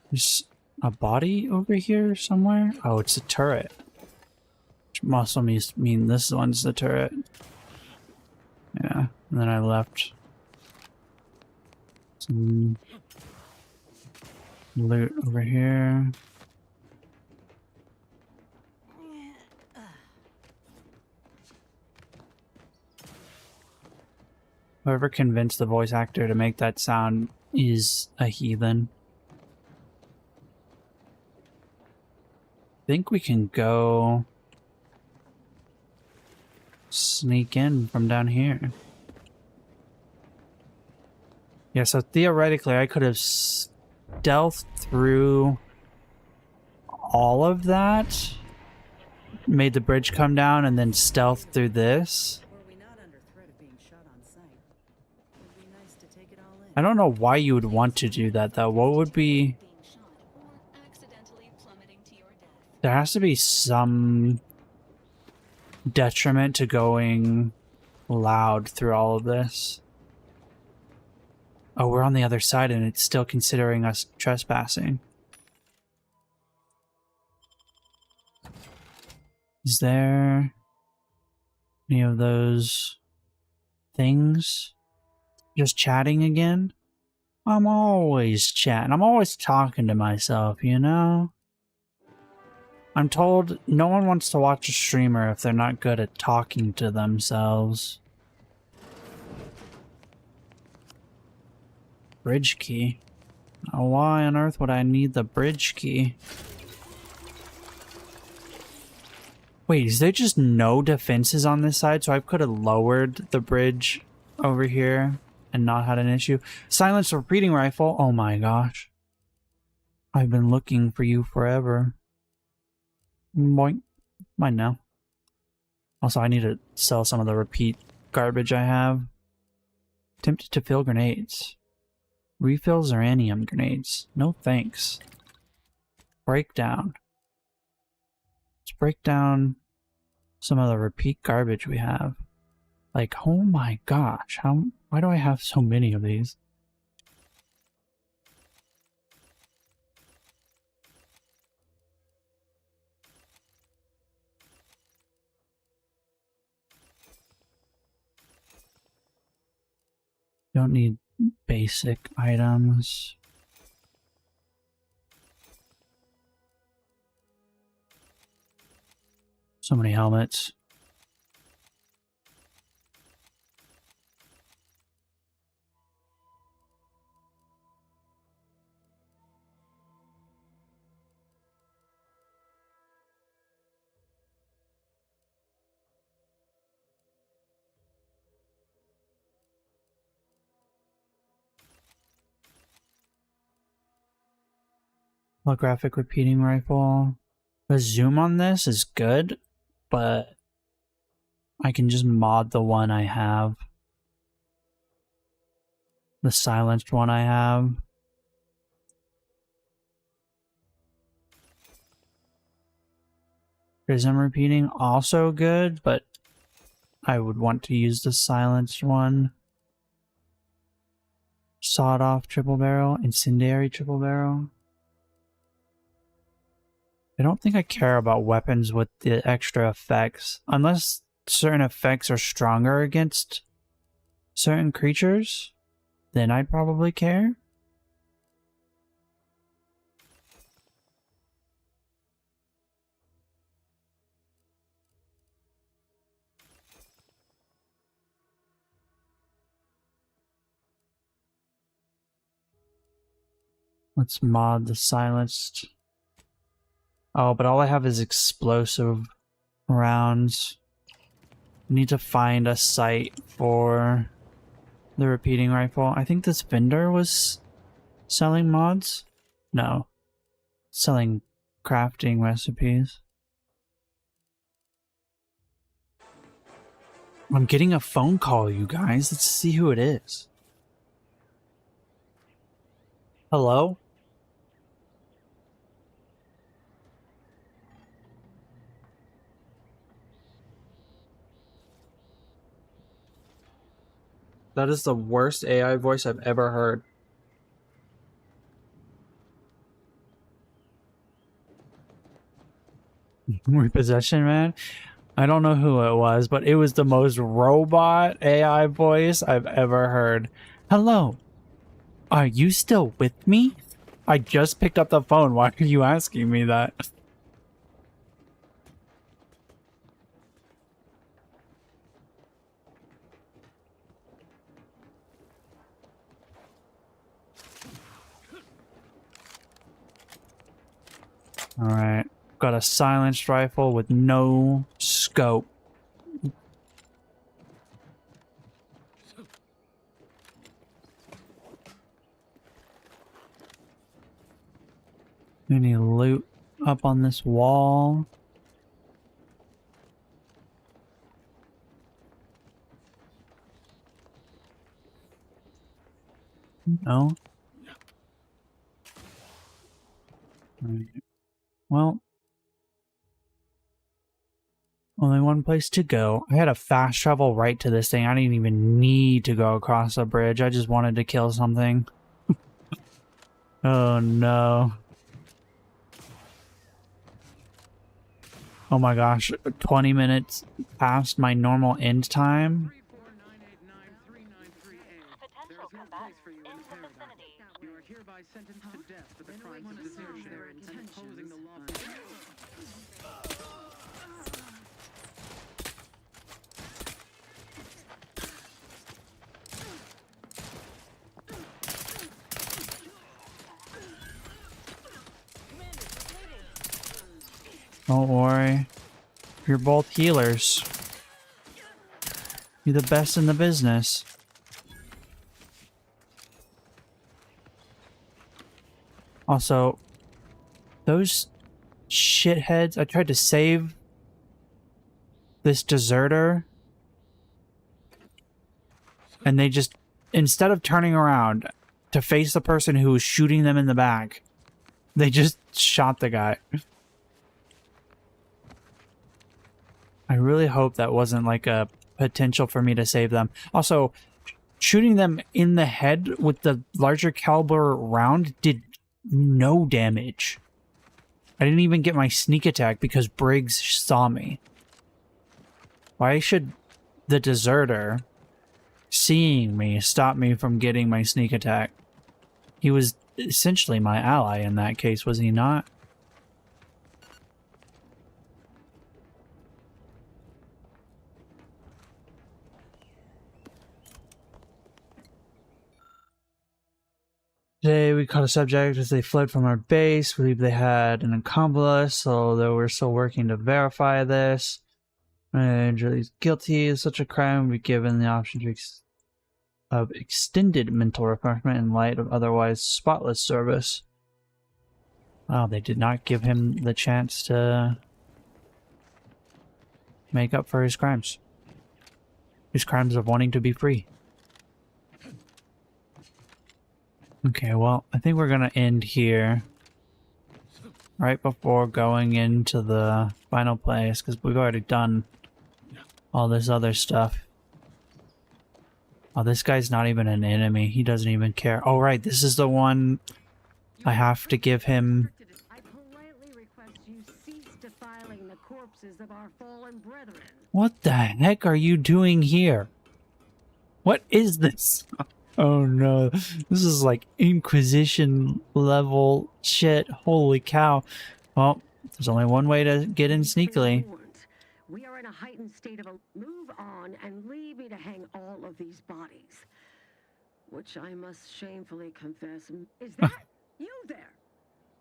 There's a body over here somewhere? Oh, it's a turret. Which must mean this one's the turret. Yeah, and then I left some loot over here. Whoever convinced the voice actor to make that sound is a heathen. I think we can go sneak in from down here. Yeah, so theoretically I could have stealthed through all of that, made the bridge come down, and then stealth through this. I don't know why you would want to do that though. What would be... There has to be some detriment to going loud through all of this. Oh, we're on the other side and it's still considering us trespassing. Is there any of those things? Just chatting again? I'm always chatting. I'm always talking to myself, you know? I'm told no one wants to watch a streamer if they're not good at talking to themselves. Bridge key. Oh, why on earth would I need the bridge key? Wait, is there just no defenses on this side? So I could have lowered the bridge over here and not had an issue. Silenced repeating rifle. Oh my gosh. I've been looking for you forever. Boink. Mine now. Also, I need to sell some of the repeat garbage I have. Tempted to fill grenades. Refills or anium grenades? No thanks. Breakdown. Let's break down some of the repeat garbage we have. Like, oh my gosh, why do I have so many of these? Don't need basic items. So many helmets. Holographic repeating rifle. The zoom on this is good, but I can just mod the one I have. The silenced one I have. Prism repeating, also good, but I would want to use the silenced one. Sawed-off triple barrel, incendiary triple barrel. I don't think I care about weapons with the extra effects, unless certain effects are stronger against certain creatures, then I'd probably care. Let's mod the silenced. Oh, but all I have is explosive rounds. Need to find a site for the repeating rifle. I think this vendor was selling mods. No. Selling crafting recipes. I'm getting a phone call, you guys. Let's see who it is. Hello? That is the worst AI voice I've ever heard. Repossession, man? I don't know who it was, but it was the most robot AI voice I've ever heard. Hello. Are you still with me? I just picked up the phone. Why are you asking me that? Alright. Got a silenced rifle with no scope. Any loot up on this wall? No? Right. Well, only one place to go. I had a fast travel right to this thing. I didn't even need to go across a bridge. I just wanted to kill something. Oh no. Oh my gosh, 20 minutes past my normal end time.
Potential combatants in the vicinity. You are hereby sentenced to death for the crimes of desertion and opposing the law.
Don't worry. You're both healers. You're the best in the business. Also, those shitheads, I tried to save this deserter, and they just, instead of turning around to face the person who was shooting them in the back, they just shot the guy. I really hope that wasn't like a potential for me to save them. Also, shooting them in the head with the larger caliber round did no damage. I didn't even get my sneak attack because Briggs saw me. Why should the deserter seeing me stop me from getting my sneak attack? He was essentially my ally in that case, was he not? Today we caught a subject as they fled from our base. We believe they had an accomplice, although we're still working to verify this. And he's guilty of such a crime, we given the option of extended mental refreshment in light of otherwise spotless service. Wow, they did not give him the chance to make up for his crimes. His crimes of wanting to be free. Okay, well, I think we're gonna end here. Right before going into the final place, because we've already done all this other stuff. Oh, this guy's not even an enemy. He doesn't even care. Oh, right, this is the one I have to give him.
I politely request you cease defiling the corpses of our fallen brethren.
What the heck are you doing here? What is this? Oh no, this is like Inquisition level shit. Holy cow. Well, there's only one way to get in sneakily.
We are in a heightened state of move on and leave me to hang all of these bodies. Which I must shamefully confess, is that you there?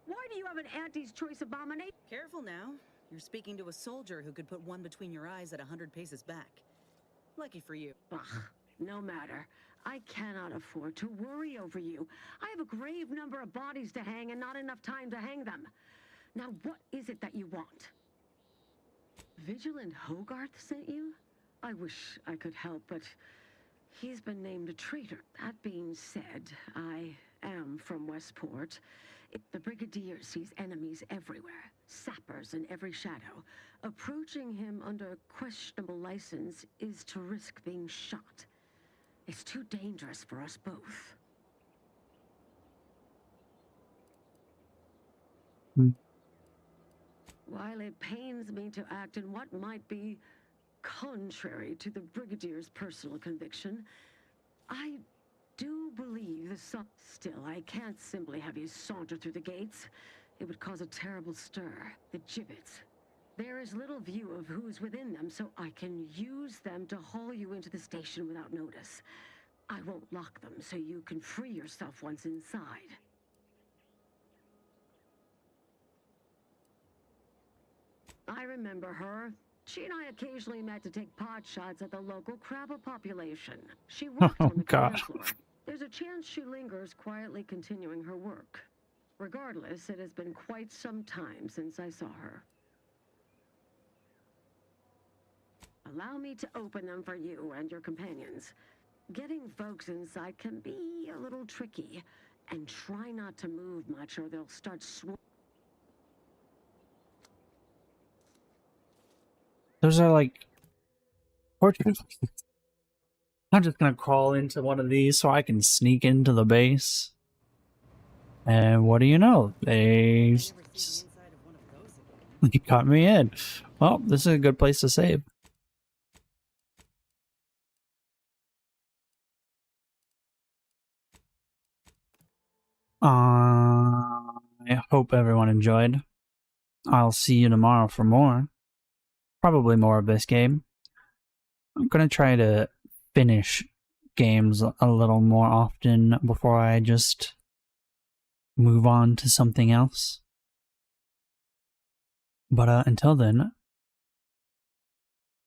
Why do you have an anti's choice abomination?
Careful now. You're speaking to a soldier who could put one between your eyes at 100 paces back. Lucky for you.
Ugh, no matter. I cannot afford to worry over you. I have a grave number of bodies to hang and not enough time to hang them. Now, what is it that you want? Vigilant Hogarth sent you? I wish I could help, but he's been named a traitor. That being said, I am from Westport. The Brigadier sees enemies everywhere, sappers in every shadow. Approaching him under questionable license is to risk being shot. It's too dangerous for us both. While it pains me to act in what might be contrary to the Brigadier's personal conviction, I do believe the still, I can't simply have you saunter through the gates. It would cause a terrible stir. The gibbets. There is little view of who's within them, so I can use them to haul you into the station without notice. I won't lock them, so you can free yourself once inside. I remember her. She and I occasionally met to take pot shots at the local crabber population. She worked on the command floor. There's a chance she lingers, quietly continuing her work. Regardless, it has been quite some time since I saw her. Allow me to open them for you and your companions. Getting folks inside can be a little tricky, and try not to move much or they'll start
Those are like portrait. I'm just gonna crawl into one of these so I can sneak into the base. And what do you know? They got me in. Well, this is a good place to save. I hope everyone enjoyed. I'll see you tomorrow for more. Probably more of this game. I'm gonna try to finish games a little more often before I just move on to something else. But until then,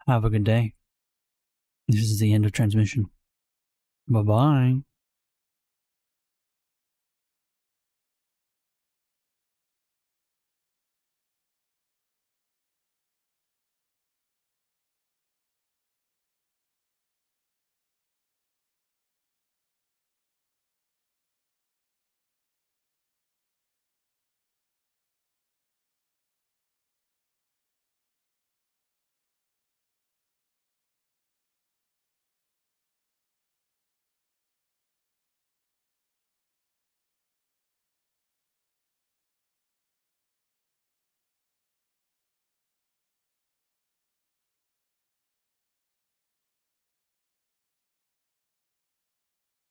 have a good day. This is the end of transmission. Bye-bye.